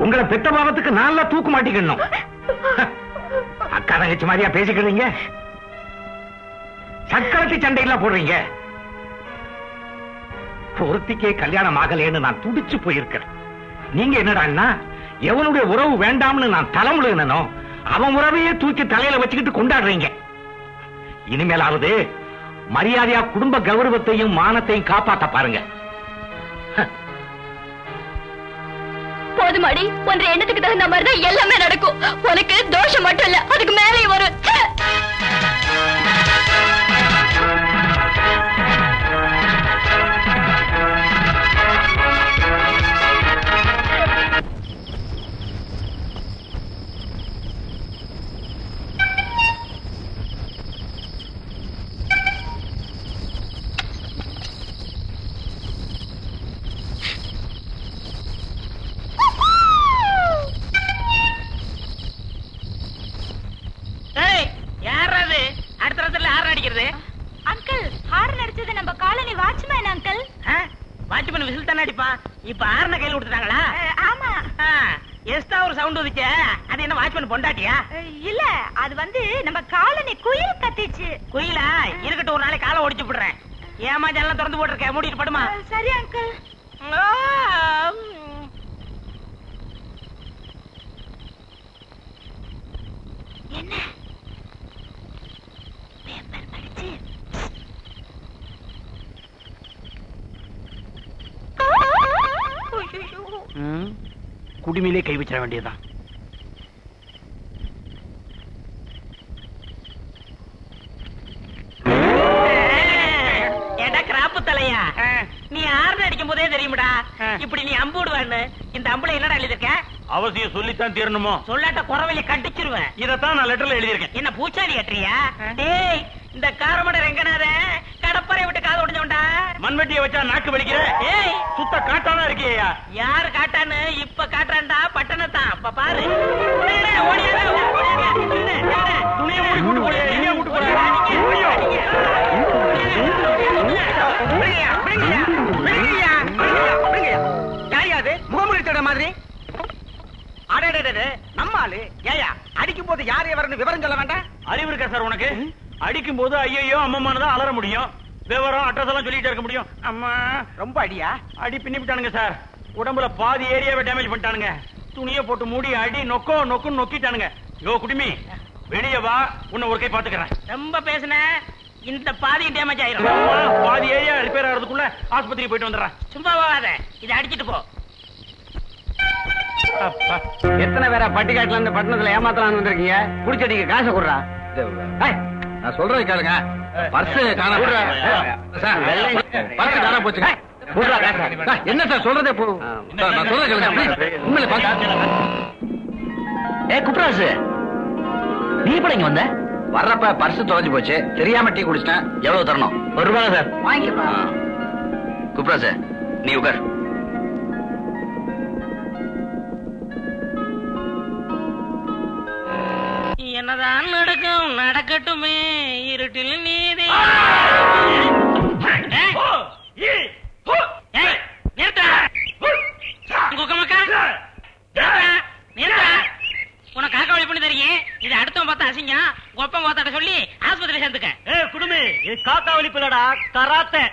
உங்களை பெத்த பாவத்துக்கு நல்லா தூக்கு மாட்டிக்கணும். அக்கா தங்கச்சி மாதிரியா பேசிக்கிறீங்க? சக்கரத்தி சண்டையெல்லாம் போடுறீங்க. ஒருத்திக்கே கல்யாணம் ஆகலேன்னு நான் துடிச்சு போயிருக்கிறேன். நீங்க என்னடான்னா எவனுடைய உறவு வேண்டாம்னு நான் தலைமுழுகனோ அவன் உறவையே தூக்கி தலையில வச்சுக்கிட்டு கொண்டாடுறீங்க. இனிமேலாவது மரியாதையா குடும்ப கௌரவத்தையும் மானத்தையும் காப்பாத்த பாருங்க. போதுமாடி, ஒன்ற எண்ணத்துக்கு தகுந்த மாதிரிதான் எல்லாமே நடக்கும். உனக்கு தோஷம் மட்டும் இல்ல, அதுக்கு மேலே வரும். அங்கிள், ஹார்ன் அடிச்சது நம்ம colony watchman uncle. Watchman whistle தானே அடிப்பான். இப்ப ஹார்ன கையில கொடுத்துட்டாங்களா? ஆமா. எஸ்டா ஒரு சவுண்ட் வந்துச்சு. அது என்ன வாட்ச்மேன் பொண்டாட்டியா? இல்ல, அது வந்து நம்ம காலனி குயில் கத்திச்சு. குயிலா? இருக்கட்டும், ஒரு நாளைக்கு காலை ஒடிச்சு போடுறேன். ஏமா ஜன்னல திறந்து போட்டிருக்க, மூடிட்டு படுமா. சரி அங்கிள். என்ன பேப்பர் படிச்சு குடிமையிலே கை வச்சிட வேண்டியதுதான். ஏடா கிராப்பு தலையா, நீ ஆர்டர் அடிக்கும் போதே தெரியுமாடா இப்படி நீ அம்பு விடுவான்னு. இந்த அம்புல என்னடா எழுதிருக்க? அவசியம் சொல்லித்தான் தீரணுமோ? சொல்லாட்ட குறவெளி கண்டிச்சிருவேன். இதத்தான் நான் லெட்டர்ல எழுதியிருக்கேன். என்ன பூச்சாடி கட்டுறியா? டேய், இந்த காரமட ரெங்கனாத கடப்பறை விட்டு காது உடைஞ்சவன்டா. மண்வெட்டியை வச்சா நாக்கு வலிக்கிற. ஏய், சுத்த காட்டானா இருக்கியா? யாரு காட்டான்னு இப்ப காட்டான்டா பட்டணத்தான். அப்ப பாரு. துணியை மூடி கூட்டு போறியா? இனியா கூட்டு போறியா? முகமுடித்தட மாதிரி நம்ம ஆளு. ஏயா அடிக்கும் போது யார் எவர்னு விவரம் சொல்ல வேண்டாம்? அறிவு இருக்கா சார் உனக்கு? அடிக்கும் போது ஐயோ அம்மான்னு தான் அலற முடியும். விவரம் அட்ரஸ் எல்லாம் சொல்லிட்டே இருக்க முடியும். அம்மா ரொம்ப அடியா? அடி பின்னிவிட்டானுங்க சார். உடம்புல பாதி ஏரியாவை டேமேஜ் பண்ணிட்டானுங்க. துணியை போட்டு மூடி அடி நொக்கோ நொக்குன்னு நொக்கிட்டானுங்க. யோ குடிமி, வெளியே வா, உன்னை ஒரு கை பாத்துக்கிறேன். ரொம்ப பேசுன, இந்த பாதி டேமேஜ் ஆயிரும். பாதி ஏரியா ரிப்பேர் ஆகிறதுக்குள்ள ஆஸ்பத்திரி போயிட்டு வந்துடுறேன். சும்மா போகாத, இதை அடிச்சிட்டு போ. எத்தனை பேரா பட்டிக்காட்டுல இருந்து பட்டணத்துல ஏமாத்தலாம் வந்திருக்கீங்க? குடிச்சடிக்கு காசை கொடுறா. நான் சொல்றது கேளுங்க. பர்ஸ் காணாம பர்ஸ் காணாம போச்சுங்க. என்ன சார் சொல்றதே போ. நான் சொல்றது கேளுங்க. உண்மையில பாக்க. குப்ராசு, நீ இப்ப இங்க வந்த? வர்றப்ப பர்ஸ் தொலைஞ்சு போச்சு, தெரியாம டீ குடிச்சிட்டேன். எவ்வளவு தரணும்? ₹1 சார். வாங்கிக்கலாம். குப்ராசு, நீ உட்கார். நடந்தால் நடக்கும் நடக்கட்டுமே இருட்டில் நீதி. உனக்கு காக்கா வழி பண்ணி தெரியும். இது அடுத்தவன் பார்த்தா அசிங்க ஒப்பம் பார்த்தாட்ட சொல்லி ஆஸ்பத்திரி சேர்ந்துக்க. குடுமி இது காக்கா வலிப்புலடா கராத்தே.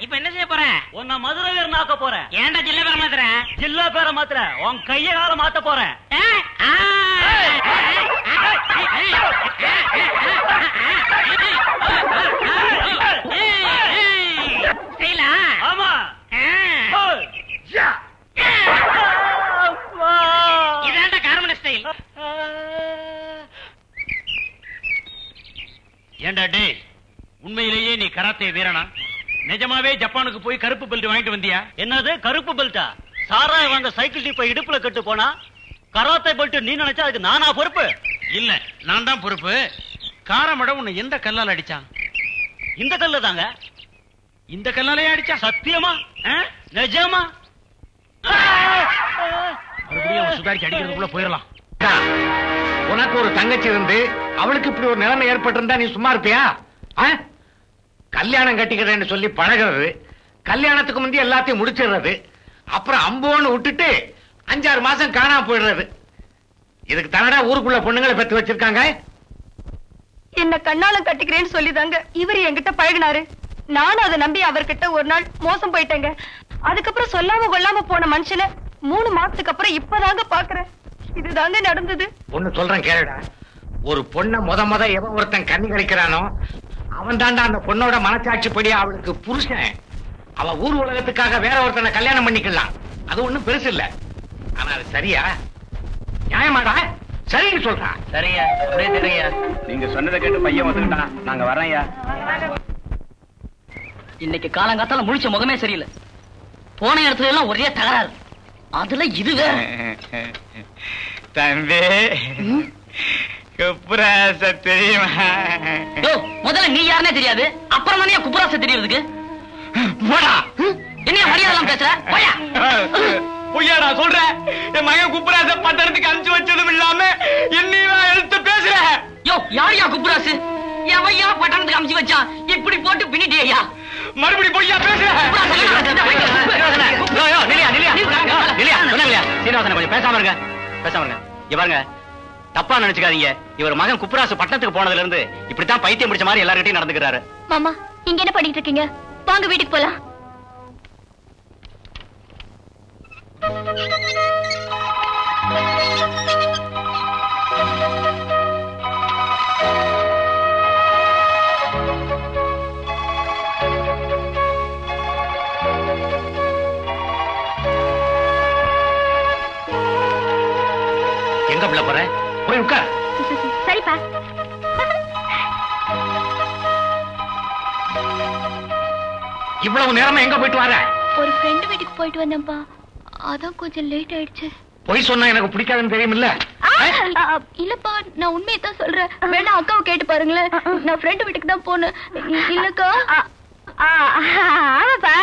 இப்ப என்ன செய்ய போற? உன்னை மதுரை வீரன் ஆக்க போறேன். ஏன்டா ஜில்லா பேர மாத்துற? ஜில்லா பேர மாத்துற உன் கைய கால மாத்த போறேன். ஆமா இதாண்டா காரமண ஸ்டைல். ஏண்டா டே, உண்மையிலேயே நீ கராத்தே வீரனா? நிஜமாவே ஜப்பானுக்கு போய் கருப்பு பெல்ட் வாங்கிட்டு வந்தியா? என்னது கருப்பு பெல்ட்டா? சாராய வாங்க சைக்கிள் டிப்ப இடுப்புல கட்டு போனா கராத்தே பெல்ட் நீ நினைச்சா அதுக்கு நானா பொறுப்பு? இல்ல, நான் தான் பொறுப்பு. காரமட உன்னை எந்த கல்லால அடிச்சான்? இந்த கல்லு தாங்க. இந்த கல்லாலே அடிச்சா? சத்தியமா நிஜமா? மறுபடியும் சுதாரிக்கு அடிக்கிறதுக்குள்ள போயிடலாம். உனக்கு ஒரு தங்கச்சி இருந்து அவளுக்கு இப்படி ஒரு நிலைமை ஏற்பட்டிருந்தா நீ சும்மா இருப்பியா? கல்யாணம் கட்டிக்கிறேன்னு சொல்லி பழகிறது, கல்யாணத்துக்கு முந்தைய எல்லாத்தையும் முடிச்சிடுறது, அப்புறம் அம்போன்னு விட்டுட்டு 5-6 மாசம் காணாம போயிடுறது. இதுக்கு தன்னடா ஊருக்குள்ள பொண்ணுங்களை பெத்து வச்சிருக்காங்க. என்ன கண்ணாலம் கட்டிக்கிறேன்னு சொல்லிதாங்க இவரு என்கிட்ட பழகினாரு. நானும் அதை நம்பி அவர்கிட்ட ஒரு நாள் மோசம் போயிட்டேங்க. அதுக்கப்புறம் சொல்லாம கொள்ளாம போன மனுஷனை 3 மாசத்துக்கு அப்புறம் இப்பதாங்க பாக்குறேன். இதுதாங்க நடந்தது. ஒண்ணு சொல்றேன் கேளுடா. ஒரு பொண்ண முத எவன் ஒருத்தன் கண்ணி கழிக்கிறானோ அவன் தாண்டா அந்த பொண்ணோட மனசாட்சிப்படி அவளுக்கு புருஷன். அவ ஊர் உலகத்துக்காக வேற ஒருத்தனை கல்யாணம் பண்ணிக்கலாம். அது ஒண்ணும் பெருசு இல்ல. ஆனா அது சரியா? நியாயமாடா? சரின்னு சொல்றா. சரியா? அப்படியே சரியா? நீங்க சொன்னதை கேட்டு பையன் வந்துட்டான். நாங்க வரையா. இன்னைக்கு காலங்காத்தால முழிச்ச முகமே சரியில்லை. போன இடத்துல எல்லாம் ஒரே தகராறு. அதுல இது வேற. தம்பி குப்புராச தெரியுமா? முதல்ல நீ யாருனே தெரியாது, அப்புறம் தானே குப்புராச தெரியறதுக்கு. என்ன மரியாதை பேசுற? பொய்யாடா சொல்ற? என் மகன் குப்புராச பட்டணத்துக்கு அனுப்பிச்சு வச்சதும் இல்லாம என்னையா எடுத்து பேசுற? யாரையா குப்புராசு? எவையா பட்டணத்துக்கு அனுப்பிச்சு வச்சான்? இப்படி போட்டு பின்னிட்டியா? மறுபடி பொய்யா பேசுற? சீனிவாசன் கொஞ்சம் பேசாம இருங்க, பேசாம இருங்க. இங்க பாருங்க, தப்பா நினைச்சுக்காதீங்க. இவர் மகன் குப்புராசு பட்டணத்துக்கு போனதுல இருந்து இப்படித்தான் பைத்தியம் பிடிச்ச மாதிரி எல்லார்கிட்டையும் நடந்துக்கிறாரு. மாமா, இங்க என்ன பண்ணிட்டு இருக்கீங்க? வாங்க வீட்டுக்கு போலாம். எங்க பிள்ளை போற? போய் உட்கார். சரிப்பா. இவ்வளவு நேரமா எங்க போயிட்டு வர? ஒரு ஃப்ரெண்ட் வீட்டுக்கு போயிட்டு வந்தேன்ப்பா. அதான் கொஞ்சம் லேட் ஆயிடுச்சு. பொய் சொன்னா எனக்கு பிடிக்காதுன்னு தெரியுமில்ல? இல்லப்பா, நான் உண்மையை தான் சொல்றேன். வேணா அக்காவை கேட்டு பாருங்களேன். நான் ஃப்ரெண்ட் வீட்டுக்கு தான் போனேன். இல்லக்கா? ஆமாப்பா,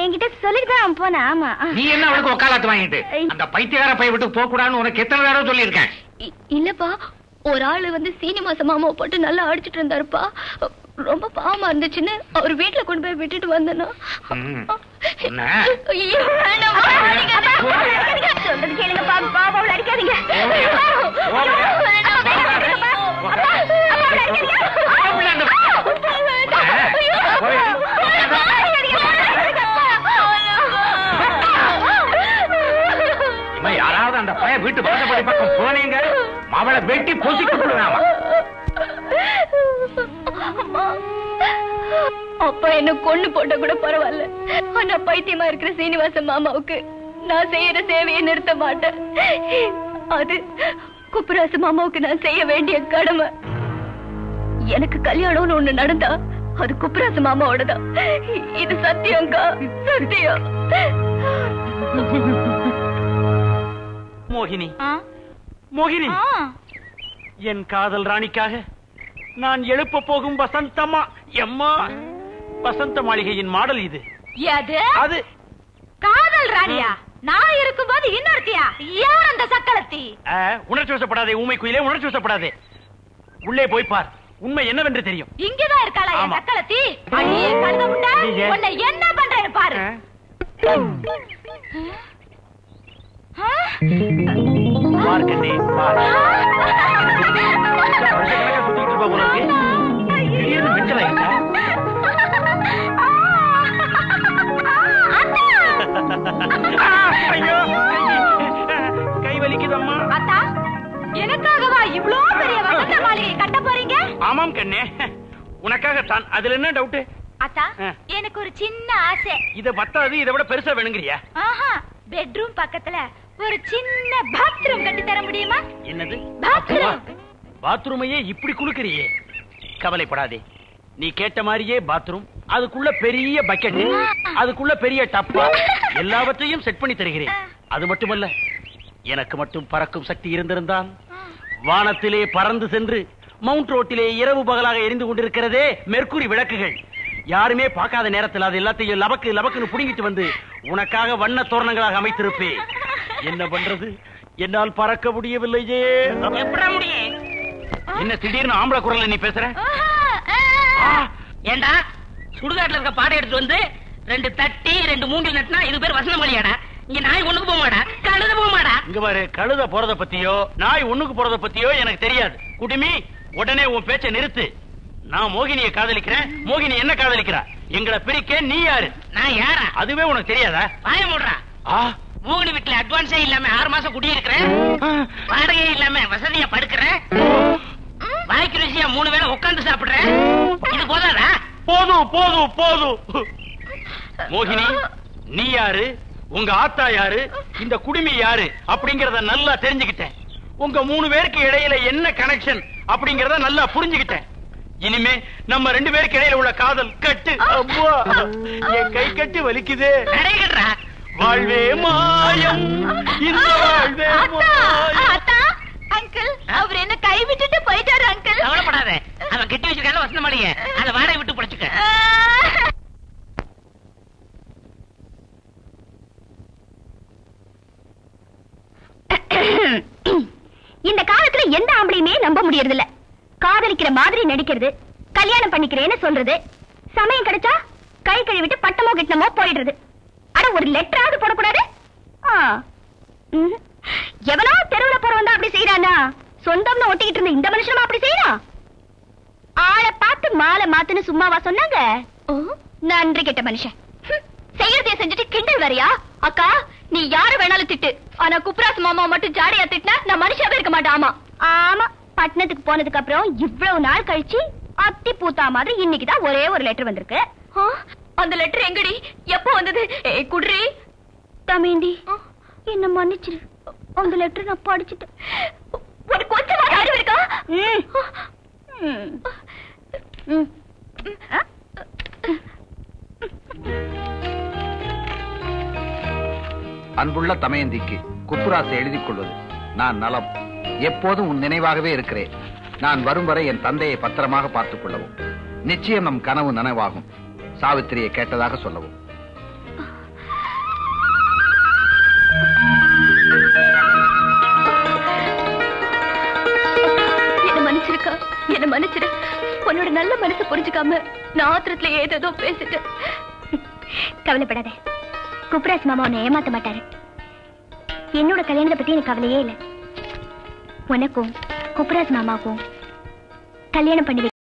என்கிட்ட சொல்லிட்டு தான் போன. ஆமா. நீ என்ன அவளுக்கு ஒக்காலத்து வாங்கிட்டு அந்த பைத்தியக்கார பைய விட்டு போக கூடாதுன்னு உனக்கு எத்தனை தடவை சொல்லியிருக்கேன்? இல்லப்பா, ஒரு ஆளு வந்து சீனிவாச மாமாவை போட்டு நல்லா அடிச்சிட்டு இருந்தாருப்பா. ரொம்ப பாவமா இருந்துச்சுன்னு அவர் வீட்டுல கொண்டு போய் விட்டுட்டு வந்தேன்னா. சொல்றது கேளுங்கப்பா, பாபாவில் அடிக்காதீங்க. யாராவது அந்த பையன் வீட்டு வாசப்படி பக்கம் போனீங்க, அவளை வெட்டி பொசிக்க போடுவாமா. அப்பா என்ன கொண்டு போட்ட கூட பரவாயில்ல. ஆனா பைத்தியமா இருக்கிற சீனிவாச மாமாவுக்கு நான் செய்யற சேவையை நிறுத்த மாட்டேன். அது குப்புராசு மாமாவுக்கு நான் செய்ய வேண்டிய கடமை. எனக்கு கல்யாணம்னு ஒண்ணு நடந்தா அது குப்புராசு மாமாவோடதான். இது சத்தியம்க்கா, சத்தியம். மோகினி, மோகினி, என் காதல் ராணிக்காக நான் எழுப்ப போகும் வசந்தமா எம்மா வசந்த மாளிகையின் மாடல் இது. அது காதல் ராணியா? நான் இருக்கும்போது இன்னொருத்தியா? யார் அந்த சக்கலத்தி? உணர்ச்சி வசப்படாதே ஊமை குயிலே, உணர்ச்சி வசப்படாதே. உள்ளே போய் பார், உண்மை என்னவென்று தெரியும். இங்கதான் இருக்காளா என் தக்கலத்தி? அடியே கழுத முண்டை, உன்னை என்ன பண்றேன்னு பாரு. பார் கண்ணே, பார். வருஷக்கணக்கா சுத்திட்டு இருப்பா போல இருக்கு. திடீர்னு மென்டல் ஆயிட்டா. ஐயோ, கை வலிக்குதம்மா. அத்தா, எனக்காகவா இவ்ளோ பெரிய வசந்த மாளிகை கட்ட போறீங்க? ஆமாம் கண்ணே, உனக்காகத்தான். அதுல என்ன டவுட்? அத்தா, எனக்கு ஒரு சின்ன ஆசை. இத பத்தாது, இதை விட பெருசா வேணுங்கிறியா? ஆஹா, பெட்ரூம் பக்கத்துல ஒரு சின்ன பாத்ரூம் கட்டி தர முடியுமா? என்னது பாத்ரூம்? பாத்ரூமையே இப்படி குளுக்கறியே. கவலைப்படாதே, நீ கேட்ட மாதிரியே பாத்ரூம், அதுக்குள்ள பெரிய பக்கெட், அதுக்குள்ள பெரிய டப்பா, எல்லாவற்றையும் செட் பண்ணி தருகிறேன். அது மட்டுமல்ல, எனக்கு மட்டும் பறக்கும் சக்தி இருந்திருந்தால் வானத்திலே பறந்து சென்று மவுண்ட் ரோட்டிலே இரவு பகலாக எரிந்து கொண்டிருக்கிறதே மெர்க்குரி விளக்குகள், யாருமே பார்க்காத நேரத்தில் அது எல்லாத்தையும் லபக்கு லபக்குன்னு புடுங்கிட்டு வந்து உனக்காக வண்ண தோரணங்களாக அமைத்திருப்பேன். என்ன பண்றது, என்னால் பறக்க முடியவில்லையே. எப்படி முடியும்? என்ன திடீர்னு ஆம்பளை குரல்ல நீ பேசுற? ஏண்டா சுடுகாட்டுல இருக்க பாடம் எடுத்து வந்து 2 தட்டி 2 மூங்கில் நட்டினா இது பேர் வசனம் வழியாடா? இங்க நாய் ஒண்ணுக்கு போக மாடா, கழுத போக மாடா. இங்க பாரு, கழுத போறத பத்தியோ நாய் ஒண்ணுக்கு போறத பத்தியோ எனக்கு தெரியாது. குடுமி, உடனே உன் பேச்ச நிறுத்து. நான் மோகினியை காதலிக்கிறேன், மோகினி என்ன காதலிக்கிறா. எங்களை பிரிக்க நீ யாரு? நான் யாரா? அதுவே உனக்கு தெரியாதா? வாய மூடுறா. மோகினி வீட்டுல அட்வான்ஸே இல்லாம 6 மாசம் குடியிருக்கிறேன், வாடகையே இல்லாம வசதியா படுக்கிறேன், வாய்க்கு ருசியா 3 வேளை உட்கார்ந்து சாப்பிடுறேன். இது போதாதா? போதும் போதும் போதும். மோகினி, நீ யாரு, உங்க ஆத்தா யாரு, இந்த குடுமி யாரு அப்படிங்கறத நல்லா தெரிஞ்சுக்கிட்டேன். உங்க 3 பேருக்கு இடையில என்ன கனெக்ஷன் அப்படிங்கறத நல்லா புரிஞ்சுக்கிட்டேன். இனிமே நம்ம 2 பேருக்கு இடையில உள்ள காதல் கட்டு. அம்மா, என் கை கட்டு வலிக்குதே. நடைகடா. வாழ்வே மாயம், இந்த வாழ்வே மாயம். அங்கிள், அவர் என்ன கை விட்டுட்டு போயிட்டாரு அங்கிள். கவலைப்படாத, அவன் கட்டி வச்சிருக்கான வசந்த மாளிகை, அதை வாடகை விட்டு புடிச்சுக்க. இந்த காலத்துல எந்த ஆம்பளையுமே நம்ப முடியறது இல்ல. காதலிக்கிற மாதிரி நடிக்கிறது, கல்யாணம் பண்ணிக்கிறேன்னு சொல்றது, சமயம் கிடைச்சா கை கழுவிட்டு பட்டமோ கிட்டமோ போயிடுறது. ஆனா ஒரு லெட்டராவது போடக்கூடாது. எவனோ தெருவுல போறவன் அப்படி செய்யறானா, சொந்தம்னு ஒட்டிக்கிட்டு இருந்த இந்த மனுஷனும் அப்படி செய்யறான். ஆளை பார்த்து மாலை மாத்துன்னு சும்மாவா சொன்னாங்க? நன்றி கெட்ட மனுஷன். செய்யறதே செஞ்சுட்டு கிண்டல் வரையா? அக்கா, நீ யார வேணாலும் திட்டு, ஆனா குப்ராஸ் மாமா மட்டும் ஜாடையா திட்டினா நான் மனுஷாவே இருக்க மாட்டேன். ஆமா ஆமா, பட்டணத்துக்கு போனதுக்கு அப்புறம் இவ்வளவு நாள் கழிச்சு அத்தி பூத்தா மாதிரி இன்னைக்குதான் ஒரே ஒரு லெட்டர் வந்திருக்கு. அந்த லெட்டர் எங்கடி, எப்போ வந்தது? குடுறி தமேண்டி, என்ன மன்னிச்சிரு. அந்த லெட்டர் நான் படிச்சுட்டேன். ஒரு கொஞ்சம் அறிவு இருக்கா? அன்புள்ள தமயந்திக்கு குப்புராசை எழுதிக் கொள்வது. நான் நலம், எப்போதும் உன் நினைவாகவே இருக்கிறேன். நான் வரும் வரை என் தந்தையை பத்திரமாக பார்த்துக் கொள்ளவும். நிச்சயம் நம் கனவு நனவாகும். சாவித்திரியை கேட்டதாக சொல்லவும். என்ன மன்னிச்சிருக்கா, என்ன மன்னிச்சிரு. உன்னோட நல்ல மனசை புரிஞ்சுக்காம நான் ஆத்திரத்துல ஏதோ பேசிட்டு. கவலைப்படாத, குப்ராஸ் மாமா உன்னை ஏமாத்த மாட்டாரு. என்னோட கல்யாணத்தை பத்தி எனக்கு கவலையே இல்லை. உனக்கும் குப்ராஸ் மாமாவுக்கும் கல்யாணம் பண்ணி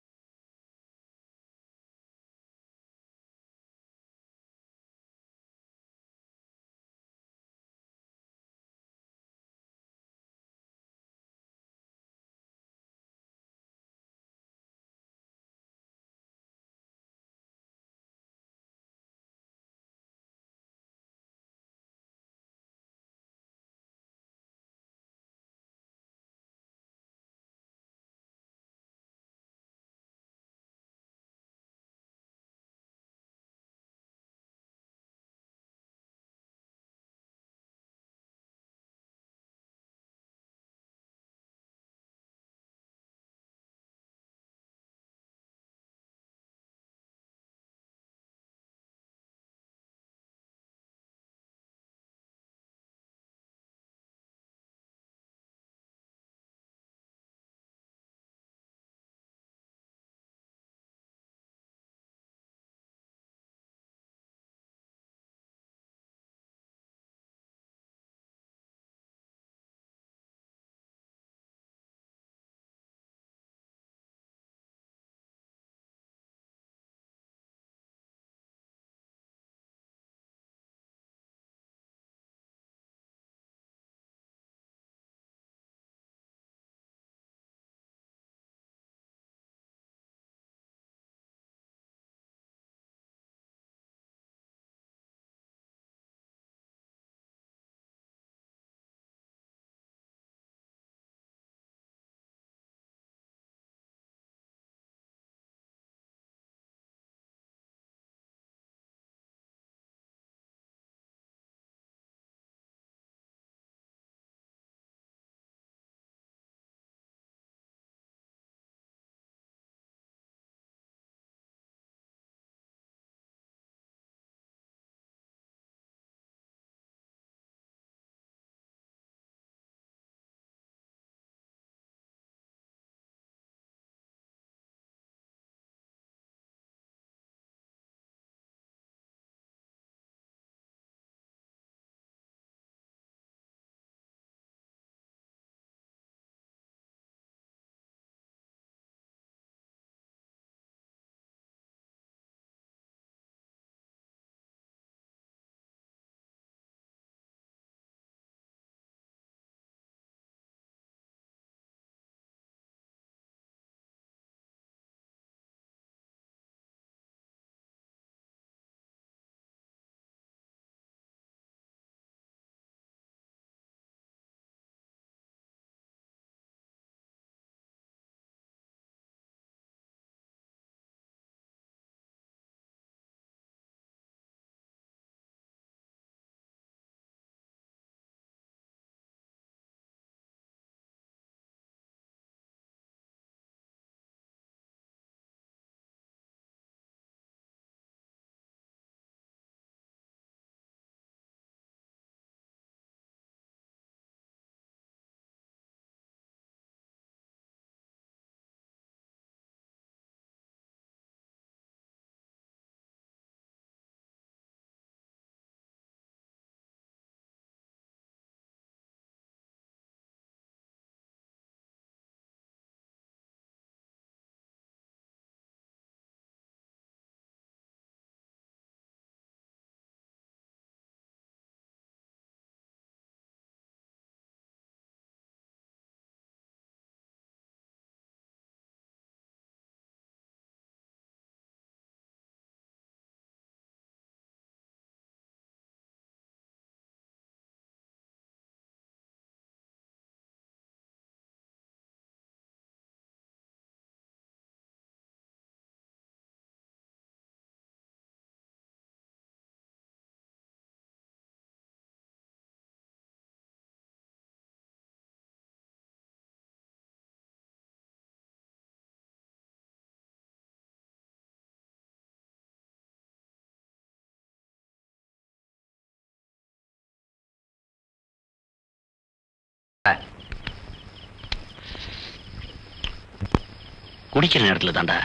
குடிக்கிற நேரத்துல தாண்டா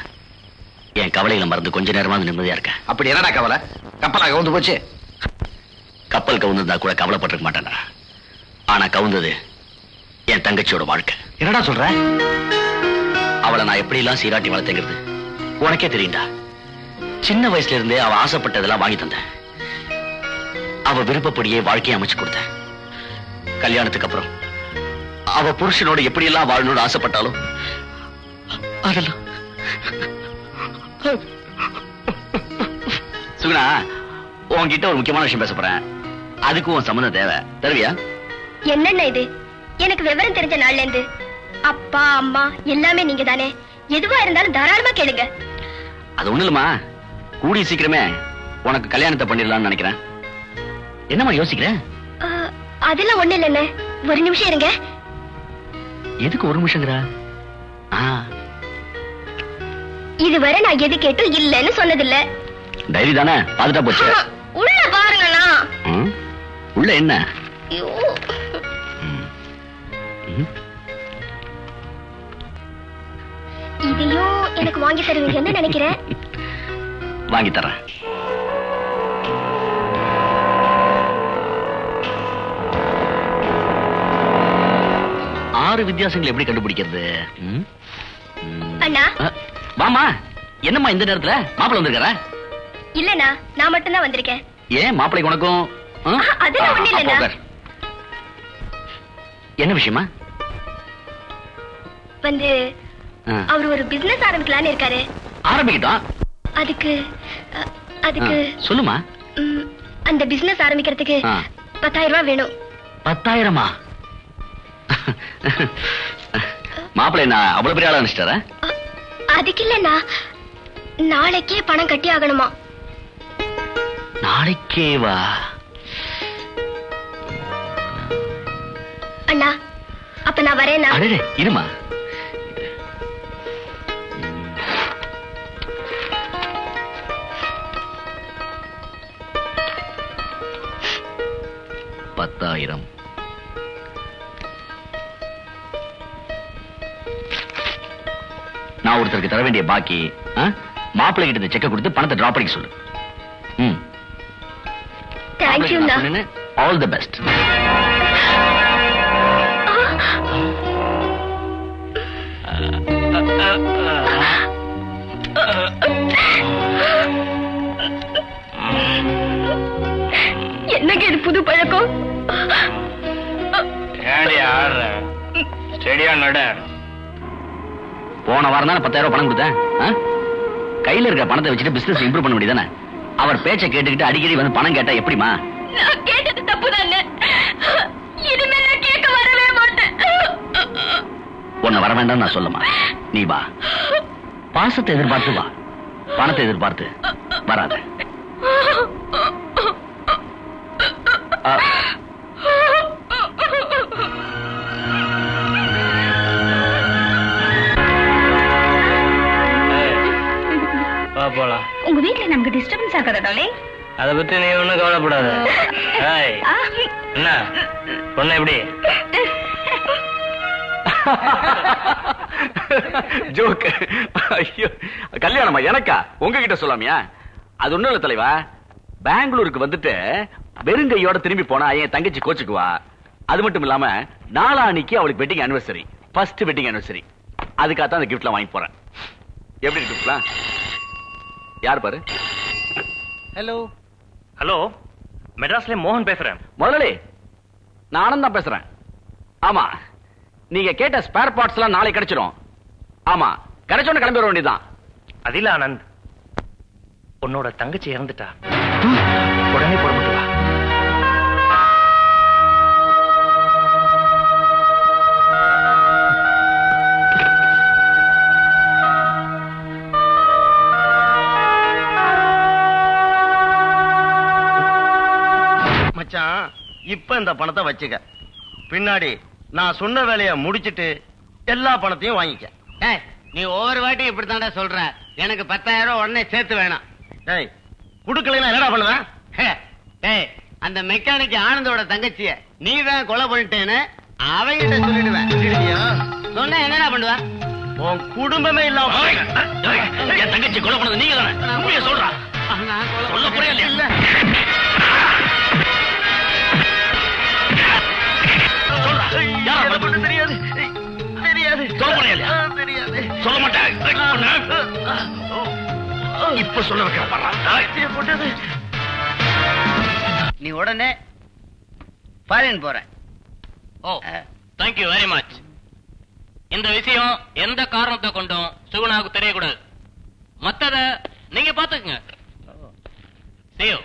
என் கவலைகளை மறந்து கொஞ்ச நேரமாவது நிம்மதியா இருக்கேன். அப்படி என்னடா கவலை? கப்பலா கவுந்து போச்சு? கப்பல் கவுந்திருந்தா கூட கவலைப்பட்டிருக்க மாட்டேன்டா. ஆனா கவுந்தது என் தங்கச்சியோட வாழ்க்கை. என்னடா சொல்ற? அவளை நான் எப்படி எல்லாம் சீராட்டி வளர்த்தேங்கிறது உனக்கே தெரியும்டா. சின்ன வயசுல இருந்தே அவ ஆசைப்பட்டதெல்லாம் வாங்கி தந்தேன். அவ விருப்பப்படியே வாழ்க்கையை அமைச்சு கொடுத்தேன். கல்யாணத்துக்கு அப்புறம் அவ புருஷனோட எப்படி எல்லாம் வாழணும்னு ஆசைப்பட்டாலும் அதெல்லாம் சுகுணா, உன்கிட்ட ஒரு முக்கியமான விஷயம் பேச போறேன். அதுக்கு உன் சம்மந்தம் தேவை. தருவியா? என்னென்ன இது? எனக்கு விவரம் தெரிஞ்ச நாள்ல இருந்து அப்பா அம்மா எல்லாமே நீங்க தானே. எதுவா இருந்தாலும் தாராளமா கேளுங்க. அது ஒண்ணு இல்லம்மா, கூடிய சீக்கிரமே உனக்கு கல்யாணத்தை பண்ணிடலாம்னு நினைக்கிறேன். என்னம்மா யோசிக்கிற? அதெல்லாம் ஒண்ணு இல்லைன்னு. ஒரு நிமிஷம் இருங்க. எதுக்கு ஒரு நிமிஷங்கிற? இதுவரை நான் எது கேட்டும் இல்லன்னு சொன்னதில்ல. டைரி தானே, பாத்துட்டா போச்சு. உள்ள பாருங்கண்ணா. உள்ள என்ன? இதையும் எனக்கு வாங்கி தருவீங்கன்னு நினைக்கிறேன். வாங்கி தரேன். ஆறு வித்தியாசங்கள் எப்படி கண்டுபிடிக்கிறது? அண்ணா வாமா. என்னம்மா இந்த நேரத்துல? மாப்பிள்ளை வந்திருக்காரா? இல்லண்ணா, நான் மட்டும் தான் வந்திருக்கேன். ஏன் மாப்பிள்ளைக்கு உனக்கும்? அதெல்லாம் ஒண்ணு இல்லண்ணா. என்ன விஷயமா? வந்து அவர் ஒரு பிசினஸ் ஆரம்பிக்கலான்னு இருக்காரு. ஆரம்பிக்கிட்டோம். அதுக்கு சொல்லுமா. அந்த பிசினஸ் ஆரம்பிக்கிறதுக்கு 10,000 ரூபாய் வேணும். 10,000? மாப்பிள்ளை என்ன அவ்வளவு பெரிய ஆளா நினைச்சிட்டாரா? அதுக்கு இல்லண்ணா, நாளைக்கே பணம் கட்டி ஆகணுமா. நாளைக்கேவா? அண்ணா அப்ப நான் வரேனா? இருமா. $10,000. நான் ஒருத்தருக்கு தர வேண்டிய பாக்கி. மாப்பிள்ளை கிட்ட இந்த செக்க கொடுத்து பணத்தை டிராப் பண்ணிக்க சொல்லு. தேங்க்யூ. All the best. என்னங்க இது புது பழக்கம்? போன வாரம் தான் 10,000 பணம் கொடுத்தேன். கையில இருக்க பணத்தை வச்சுட்டு பிசினஸ் இம்ப்ரூவ் பண்ண முடியுதானே? அவர் பேச்சை கேட்டுக்கிட்டு அடிக்கடி வந்து பணம் கேட்டா எப்படிமா? நான் கேட்டது தப்புதானே. இனிமே நான் கேட்க வரவே மாட்டேன். உன்னை வர வேண்டாம் நான் சொல்லமா. நீ வா. பாசத்தை எதிர்பார்த்து வா, பணத்தை எதிர்பார்த்து வராத. உங்க வீட்டுல நமக்கு டிஸ்டர்பன்ஸ் ஆகாதே? அத பத்தி நீ ஒண்ணும் கவலைப்படாத. என்ன பொண்ணு எப்படி? ஜோக். ஐயோ, கல்யாணமா எனக்கா? உங்ககிட்ட சொல்லாமியா? அது ஒண்ணும் இல்ல தலைவா. பெங்களூருக்கு வந்துட்டு வெறுங்கையோட திரும்பி போனா என் தங்கச்சி கோச்சுக்குவா. அது மட்டும் இல்லாம நாளானிக்கு அவளுக்கு wedding anniversary, first wedding anniversary. அதுக்காகத்தான் அந்த கிஃப்ட்லாம் வாங்கி போறேன். எப்படி கிஃப்ட்லாம்? யார் பாரு? ஹலோ ஹலோ, மெட்ராஸ்ல மோகன் பேசுறேன். முதலாளி, நான் ஆனந்த் தான் பேசுறேன். ஆமா, நீங்க கேட்ட ஸ்பேர் பார்ட்ஸ் எல்லாம் நாளை கிடைச்சிடும். ஆமா, கிடைச்சோன்னு கிளம்பி வர வேண்டியதுதான். அதில ஆனந்த், உன்னோட தங்கச்சி இறந்துட்டா. உடனே புறப்பட்டு வா. மச்சான், இப்ப இந்த பணத்தை வச்சுக்க. பின்னாடி நான் சொன்ன வேலையை முடிச்சிட்டு எல்லா பணத்தையும் வாங்கிக்க. நீ ஒவ்வொரு வாட்டியும் இப்படித்தாண்டா சொல்ற. எனக்கு 10,000 உடனே சேர்த்து வேணாம். குடுக்கலைன்னா என்னடா பண்ணுவேன்? அந்த மெக்கானிக் ஆனந்தோட தங்கச்சிய நீ தான் கொலை பண்ணிட்டேன்னு அவங்கிட்ட சொல்லிடுவேன். சொன்ன என்னடா பண்ணுவ? உன் குடும்பமே இல்லாம என் தங்கச்சி கொலை பண்ணது நீங்க தானே? உண்மையை சொல்றா. சொல்ல போறியா இல்லையா? தெரியாது தெரியாது. சொல்ல போறியா இல்லையா? தெரியாது. சொல்ல மாட்டேன். இப்ப சொல்ல வைக்கிறேன். போட்டது நீ உடனே ஃபாரின் போற. ஓ தேங்க்யூ வெரி மச். இந்த விஷயம் எந்த காரணத்தை கொண்டும் சுகுணாவுக்கு தெரியக்கூடாது. மத்தத நீங்க பாத்துக்குங்க. See you.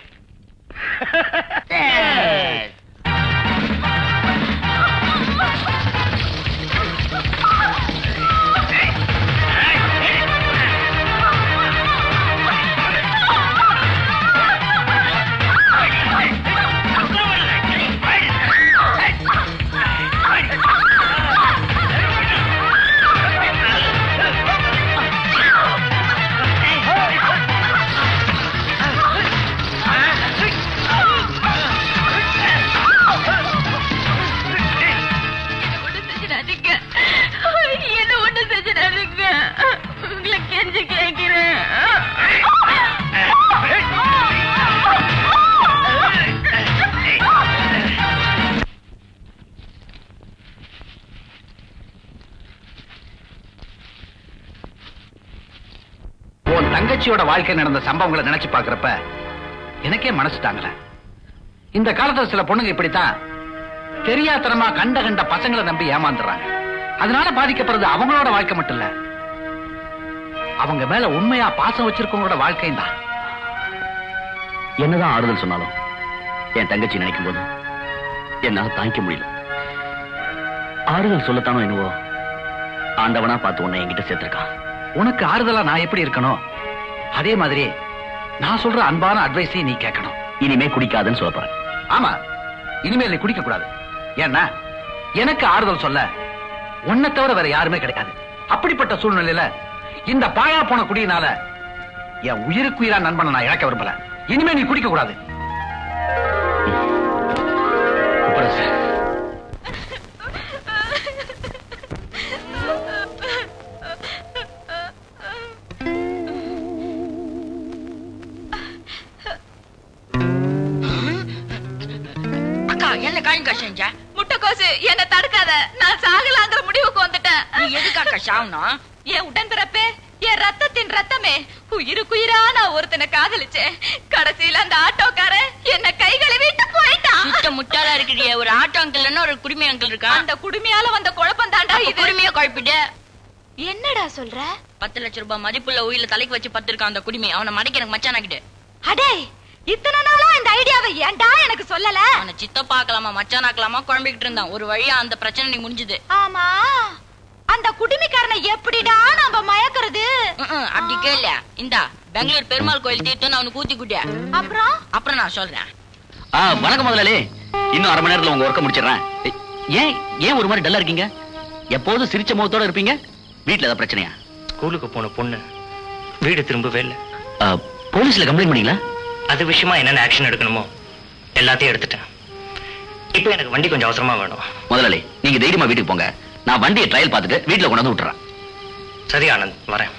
என்ன ஒண்ணு செஞ்சிடாதீங்க. உங்களை கெஞ்சி கேட்கிறேன். உன் தங்கச்சியோட வாழ்க்கை நடந்த சம்பவங்களை நினைச்சு பாக்குறப்ப எனக்கே மனசு தாங்கல. இந்த காலத்துல சில பொண்ணுங்க இப்படித்தான் தெரியாத்தனமா கண்ட கண்ட பசங்களை நம்பி ஏமாந்துறாங்க. அதனால பாதிக்கப்படுறது அவங்களோட வாழ்க்கை மட்டும் இல்ல, அவங்க மேல உண்மையா பாசம் வச்சிருக்கவங்களோட வாழ்க்கையும் தான். என்னதான் ஆறுதல் சொன்னாலும் என் தங்கச்சி நினைக்கும் போது என்னால தாங்கிக்க முடியல. ஆறுதல் சொல்லத்தானோ என்னவோ ஆண்டவனா பார்த்து உன்னை என்கிட்ட சேர்த்திருக்கான். உனக்கு ஆறுதலா நான் எப்படி இருக்கணும், அதே மாதிரி நான் சொல்ற அன்பான அட்வைஸையும் நீ கேட்கணும். இனிமே குடிக்காதுன்னு சொல்ல போறேன். ஆமா, இனிமேல் நீ குடிக்க கூடாது. ஏன்னா எனக்கு ஆறுதல் சொல்ல உன்னை தவிர வேற யாருமே கிடையாது. அப்படிப்பட்ட சூழ்நிலையில இந்த பாழா போன குடியினால என் உயிருக்குயிரா நண்பனை நான் இழக்க விரும்பல. இனிமே நீ குடிக்க கூடாது. என்ன காய்கா செஞ்ச? முட்டைக்கோசு என்ன தடுக்காத, நான் சாகலாங்கிற முடிவுக்கு வந்துட்டேன். நீ எதுக்காக்கா சாவணும்? என் உடன்பிறப்பே, என் ரத்தத்தின் ரத்தமே, உயிருக்குயிரா நான் ஒருத்தனை காதலிச்சேன். கடைசியில அந்த ஆட்டோக்காரன் என்ன கைகளை விட்டு போயிட்டான். சுத்த முட்டாளா இருக்கிறிய. ஒரு ஆட்டோ அங்கிள் ஒரு குடுமி அங்கிள் இருக்கா. அந்த குடுமையால வந்த குழப்பம் தாண்டா இது. குடுமைய குழப்பிட்டு என்னடா சொல்ற? 10 லட்சம் ரூபாய் மதிப்புள்ள உயில தலைக்கு வச்சு பத்திருக்கான் அந்த குடுமி. அவனை மடக்கி எனக்கு மச்சானாக்கிட்டு. அடே, இத்தனை நாளா இந்த ஐடியாவை ஏன்டா எனக்கு சொல்லல? அவனை சித்த பாக்கலாமா மச்சானாக்கலாமா குழம்பிக்கிட்டு இருந்தான். ஒரு வழியா அந்த பிரச்சனை முடிஞ்சது. ஆமா, அந்த குடுமிக்காரனை எப்படிடா நம்ம மயக்கிறது? அப்படி கேள்ல. இந்தா பெங்களூர் பெருமாள் கோயில் தீர்த்து அவனுக்கு ஊத்தி குட்டியா. அப்புறம் நான் சொல்றேன். வணக்கம் முதலாளி. இன்னும் அரை மணி நேரத்துல உங்க ஒர்க்க முடிச்சிடறேன். ஏன் ஒரு மாதிரி டல்லா இருக்கீங்க? எப்போதும் சிரிச்ச முகத்தோட இருப்பீங்க. வீட்டுல ஏதாவது பிரச்சனையா? ஸ்கூலுக்கு போன பொண்ணு வீடு திரும்பவே இல்லை. போலீஸ்ல கம்ப்ளைண்ட் பண்ணீங்களா? அது விஷயமா என்னென்ன ஆக்ஷன் எடுக்கணுமோ எல்லாத்தையும் எடுத்துட்டேன். இப்போ எனக்கு வண்டி கொஞ்சம் அவசரமா வேணும். முதலாளி, நீங்க தைரியமா வீட்டுக்கு போங்க. நான் வண்டியை ட்ரையல் பார்த்துட்டு வீட்டுல கொண்டு வந்து விட்டுறேன். சரி ஆனந்த், வரேன்.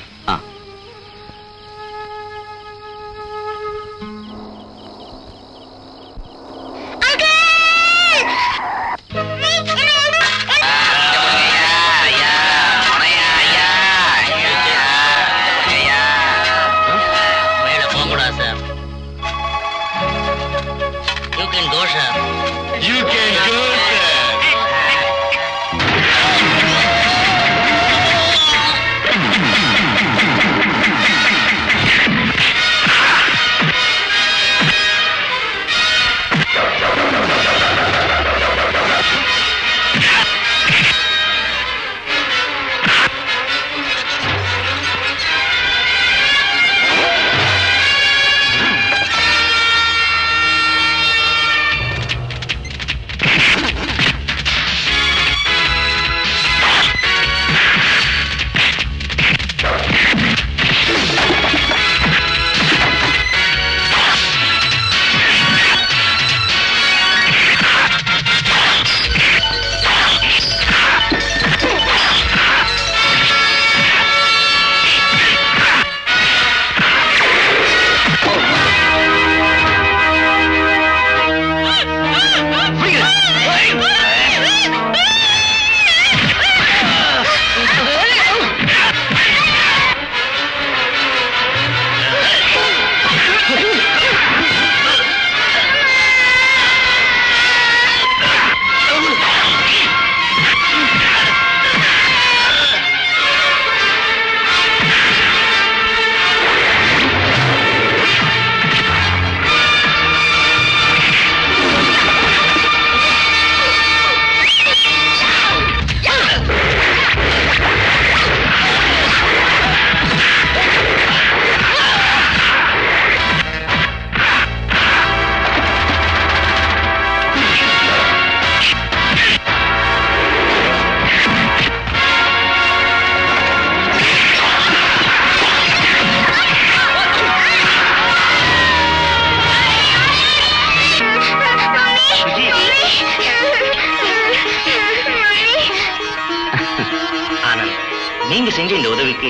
நீங்க செஞ்ச இந்த உதவிக்கு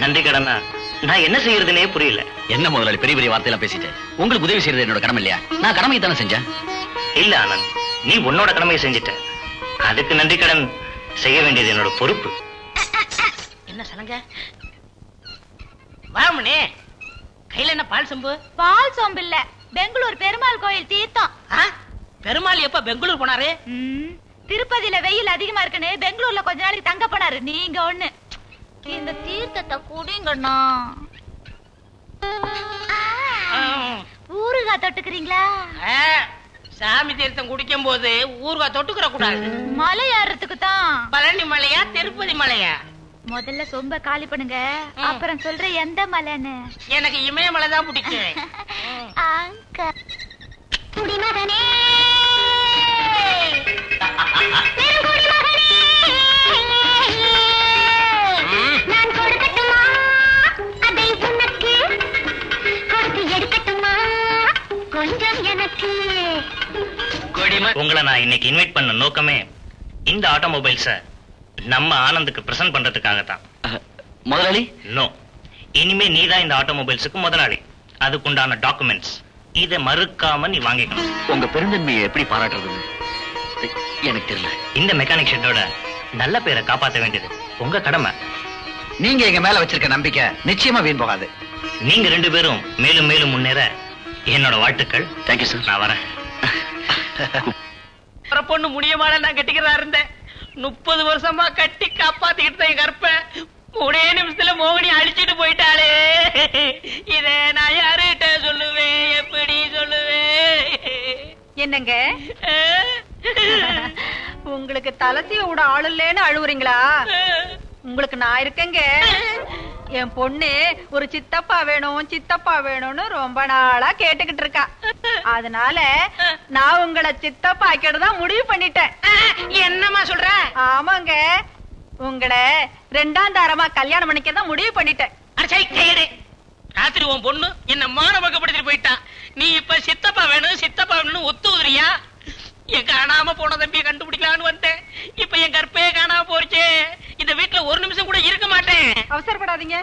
நன்றி கடனா நான் என்ன செய்யறதுனே புரியல. என்ன முதலாளி பெரிய பெரிய வார்த்தையெல்லாம் பேசிட்டேன். உங்களுக்கு உதவி செய்யறது என்னோட கடமை இல்லையா? நான் கடமையை தானே செஞ்சேன். இல்ல ஆனந்த், நீ உன்னோட கடமையை செஞ்சிட்ட. அதுக்கு நன்றி கடன் செய்ய வேண்டியது என்னோட பொறுப்பு. என்ன சலங்க வாமனே, கையில என்ன பால் சொம்பு? பால் சொம்பு இல்ல, பெங்களூர் பெருமாள் கோயில் தீர்த்தம். பெருமாள் எப்ப பெங்களூர் போனாரு? திருப்பதியில வெயில் அதிகமா இருக்குன்னு பெங்களூர்ல கொஞ்ச நாளைக்கு தங்க போனாரு. நீங்க ஒண்ணு இந்த தீர்த்தத்தை குடிங்கண்ணா. ஊறுகாய் தொட்டுக்கிறீங்களா? சாமி தீர்த்தம் குடிக்கும் போது ஊறுகாய் தொட்டுக்கிற கூடாது. மலை ஏறதுக்கு தான். பழனி மலையா திருப்பதி மலையா? முதல்ல சொம்ப காலி பண்ணுங்க, அப்புறம் சொல்ற எந்த மலைன்னு. எனக்கு இமயமலை தான் பிடிக்கும். குடிமகனே நான் கொடுக்கட்டுமா அதை உனக்கு, கொடுத்து எடுக்கட்டுமா கொஞ்சம் எனக்கு. உங்களை நான் இன்னைக்கு இன்வைட் பண்ண நோக்கமே இந்த ஆட்டோமொபைல்ஸ நம்ம ஆனந்துக்கு பிரசன்ட் பண்றதுக்காகத்தான். முதலாளி? நோ, இனிமே நீதான் இந்த ஆட்டோமொபைல்ஸுக்கு முதலாளி. அதுக்குண்டான டாக்குமெண்ட்ஸ் இதை மறுக்காம நீ வாங்கிக்கணும். உங்க பெருந்தன்மையை எப்படி பாராட்டுறது எனக்கு தெரியல. இந்த மெக்கானிக் ஷெட்டோட நல்ல பேரை காப்பாற்ற வேண்டியது உங்க கடமை. நீங்க எங்க மேல வச்சிருக்க நம்பிக்கை நிச்சயமா வீண் போகாது. நீங்க ரெண்டு பேரும் மேலும் மேலும் முன்னேற என்னோட வாழ்த்துக்கள். Thank you sir. நான் வரேன். பொண்ணு முடியமான நான் கட்டிக்கிறதா இருந்தேன். 30 வருஷமா கட்டி காப்பாத்திக்கிட்டு தான் என் கற்ப. 3 நிமிஷத்துல மோகினி அழிச்சிட்டு போயிட்டாளே. இத நான் யாருகிட்ட சொல்லுவேன், எப்படி சொல்லுவேன்? என்னங்க உங்களுக்கு தலசிய விட ஆள் இல்லேன்னு அழுவுறீங்களா? உங்களுக்கு நான் இருக்கேங்க. என் பொண்ணு ஒரு சித்தப்பா வேணும் சித்தப்பா வேணும்னு ரொம்ப நாளா கேட்டுக்கிட்டு இருக்கா. அதனால நான் உங்களை சித்தப்பா ஆக்கிடுதான் முடிவு பண்ணிட்டேன். என்னமா சொல்ற? ஆமாங்க, உங்களை 2ஆம் தாரமா கல்யாணம் பண்ணிக்கதான் முடிவு பண்ணிட்டேன். ராத்திரி உன் பொண்ணு என்ன மானபக்கப்படுத்திட்டு போயிட்டா. நீ இப்ப சித்தப்பா வேணும் சித்தப்பா வேணும்னு ஒத்து உதுறியா? என் காணாம போன தம்பியை கண்டுபிடிக்கலான்னு வந்தேன். இப்ப என் கற்பையே காணாம போச்சு. இந்த வீட்டுல ஒரு நிமிஷம் கூட இருக்க மாட்டேன். அவசரப்படாதீங்க,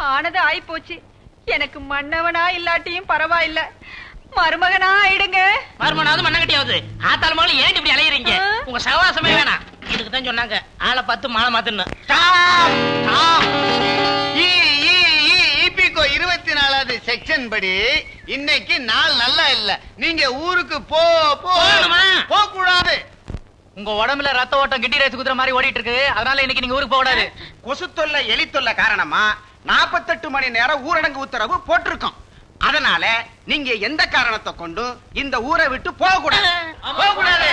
ஆனது ஆயி போச்சு. எனக்கு மன்னவனா இல்லாட்டியும் பரவாயில்ல, மருமகனா ஆயிடுங்க. மருமனாவது மண்ணங்கட்டியாவது ஆத்தாள் மகளும் ஏன் இப்படி அலையறீங்க? உங்க சவாசமே வேணாம். இதுக்கு தான் சொன்னாங்க ஆளை பார்த்து மாலை மாத்துன்னு. 24வது செக்ஷன் படி இன்னைக்கு நாள் நல்லா இல்ல. நீங்க ஊருக்கு போக கூடாது. உங்க உடம்புல ரத்த ஓட்டம் கிட்டி ரேஸ் குதிரை மாதிரி ஓடிட்டு இருக்கு. அதனால இன்னைக்கு நீங்க ஊருக்கு போக கூடாது. கொசு தொல்லை எலி தொல்லை காரணமா 48 மணி நேரம் ஊரடங்கு உத்தரவு போட்டிருக்கோம். அதனால நீங்க எந்த காரணத்தை கொண்டு இந்த ஊரை விட்டு போக கூடாது. போக கூடாது.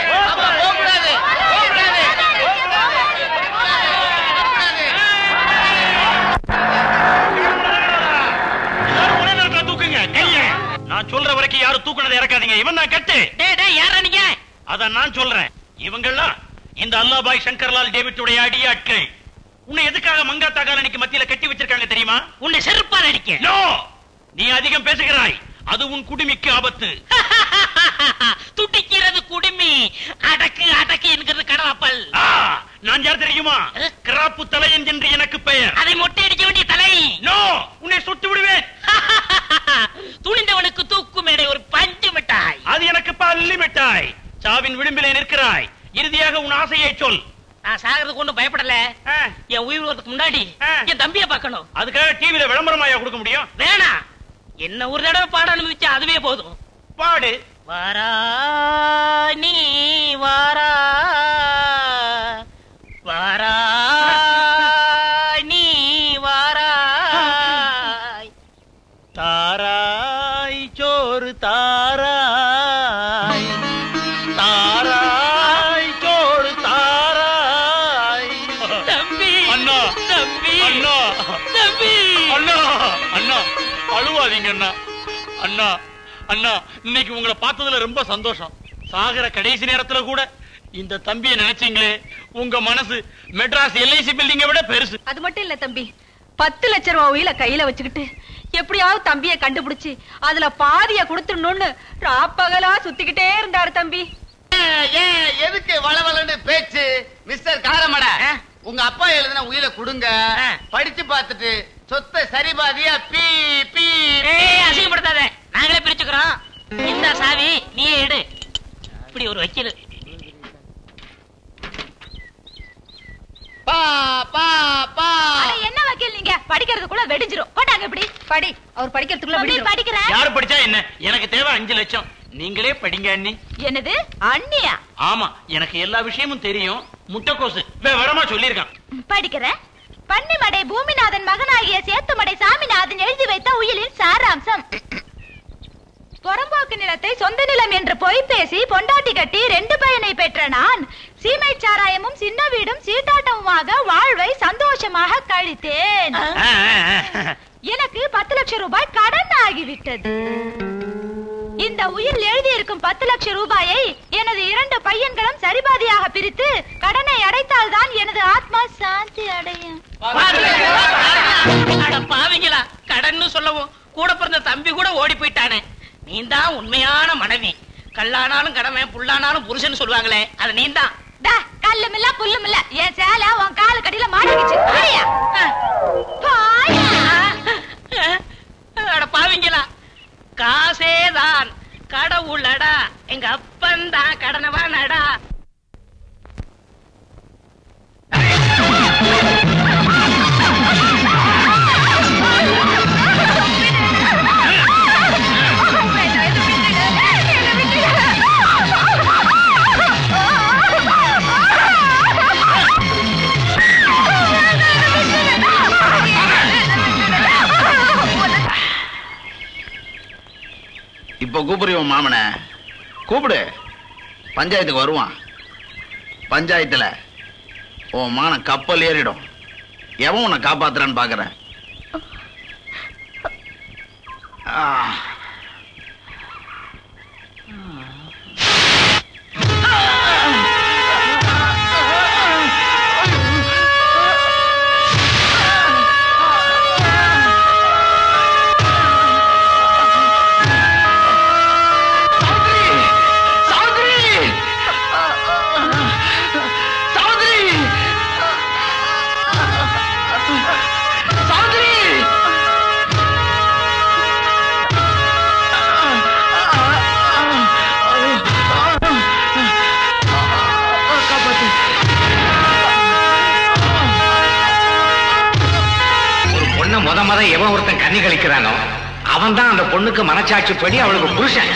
நான் சொல்ற வரைக்கும் யாரும் தூக்குனதை இறக்காதீங்க. இவன் தான் கட்டு. யாரா நீங்க? அத நான் சொல்றேன். இவங்கெல்லாம் இந்த அல்லாபாய் சங்கர்லால் டேவிட்டுடைய அடியாட்கள். உன்னை எதுக்காக மங்காத்தா காலனிக்கு மத்தியில கட்டி வச்சிருக்காங்க தெரியுமா? உன்னை செருப்பால் அடிக்க. நோ, நீ அதிகம் பேசுகிறாய். அது உன் குடுமிக்கு ஆபத்து. துடிக்கிறது குடுமி, அடக்கு அடக்கு என்கிறது கடவாப்பல். நான் யார் தெரியுமா? கிராப்பு தலையன் என்று எனக்கு பெயர். அதை மொட்டை அடிக்க வேண்டிய தலை. நோ, உன்னை சுட்டு விடுவேன். துணிந்தவனுக்கு தூக்கு மேடை ஒரு பஞ்சு மிட்டாய். அது எனக்கு பள்ளி மிட்டாய். சாவின் விளிம்பிலே நிற்கிறாய். இறுதியாக உன் ஆசையை சொல். நான் சாகிறதுக்கு ஒண்ணும் பயப்படல. என் உயிர் வரதுக்கு முன்னாடி என் தம்பியை பார்க்கணும். அதுக்காக டிவில விளம்பரமாயா கொடுக்க முடியும்? வேணா, என்ன ஒரு தடவை பாட அனுமதிச்சா அதுவே போதும். பாடு. வாரா நீ வாரா வாரா நீ வாரா தாராய் சோறு தாராய் தாராய் சோறு தாராய். தம்பி அண்ணா தம்பி அண்ணா தம்பி அண்ணா அண்ணா அழுவாதீங்க அண்ணா. அண்ணா அண்ணா இன்னைக்கு உங்களை பார்த்ததுல ரொம்ப சந்தோஷம். சாகர கடைசி நேரத்துல கூட இந்த தம்பியை நினைச்சீங்களே, உங்க மனசு மெட்ராஸ் LIC பில்டிங்கை விட பெருசு. அது மட்டும் இல்ல தம்பி, 10 லட்சம் ரூபாய் உயில கையில வச்சுக்கிட்டு எப்படியாவது தம்பியை கண்டுபிடிச்சு அதுல பாதிய கொடுத்துடணும்னு ராப்பகலா சுத்திக்கிட்டே இருந்தாரு தம்பி. எதுக்கு வளவலன்னு பேச்சு? மிஸ்டர் காரமட, உங்க அப்பா எழுதின உயிரை கொடுங்க, படிச்சு பார்த்துட்டு சொத்தை சரி பாதியா பீ பீ. அசிங்கப்படுத்தாத, நாங்களே பிரிச்சுக்கிறோம். இந்த சாவி நீயே எடு. இப்படி ஒரு வக்கீல். பா பா பா. என்ன வக்கீல் நீங்க? படிக்கிறதுக்குள்ள வெடிஞ்சிரும். போட்டாங்க இப்படி படி. அவர் படிக்கிறதுக்குள்ள வெடிஞ்சிரும். படிக்கிறேன். யாரு படிச்சா என்ன? எனக்கு தேவை 5 லட்சம். நீங்களே படிங்க அண்ணி. என்னது அண்ணியா? ஆமா, எனக்கு எல்லா விஷயமும் தெரியும். முட்டைக்கோசு விவரமா சொல்லிருக்கான். படிக்கிறேன். பன்னிமடை பூமிநாதன் மகனாகிய சேத்துமடை சாமிநாதன் எழுதி வைத்த உயிலின் சாராம்சம். புறம்போக்கு நிலத்தை சொந்த நிலம் என்று பொய் பேசி பொண்டாட்டி கட்டி 2 பையனை பெற்ற நான் சீமை சாராயமும் சின்ன வீடும் சீட்டாட்டமுமாக வாழ்வை சந்தோஷமாக கழித்தேன். எனக்கு 10 லட்சம் ரூபாய் கடன் ஆகிவிட்டது. இந்த உயில் எழுதியிருக்கும் 10 லட்சம் ரூபாயை எனது 2 பையன்களும் சரிபாதியாக பிரித்து கடனை அடைத்தால் தான் எனது ஆத்மா சாந்தி அடையும். பாவிங்களா, கடன் சொல்லவும் கூட பிறந்த தம்பி கூட ஓடி போயிட்டானே. நீந்தான் உண்மையான மனைவி. கல்லானாலும் கடமை, புல்லானாலும் புருஷன் சொல்லுவாங்களே, அது நீந்தான். கல்லும் இல்ல புல்லும் இல்ல, என் சேலை உன் காலு கடியில மாட்டிக்கிச்சு. பாவிங்களா, காசேதான் கடவுளடா, எங்க அப்பன் தான் கடனவானடா. இப்ப கூப்பிடுவோம் மாமனை. கூப்பிடு, பஞ்சாயத்துக்கு வருவான். பஞ்சாயத்துல உன் மான கப்பல் ஏறிடும். எவன் உன்னை காப்பாத்துறான்னு பாக்குறேன். எவன் ஒருத்தன் கண்ணி கழிக்கிறானோ அவன் தான் அந்த பொண்ணுக்கு மனச்சாட்சி படி அவளுக்கு புருஷன்.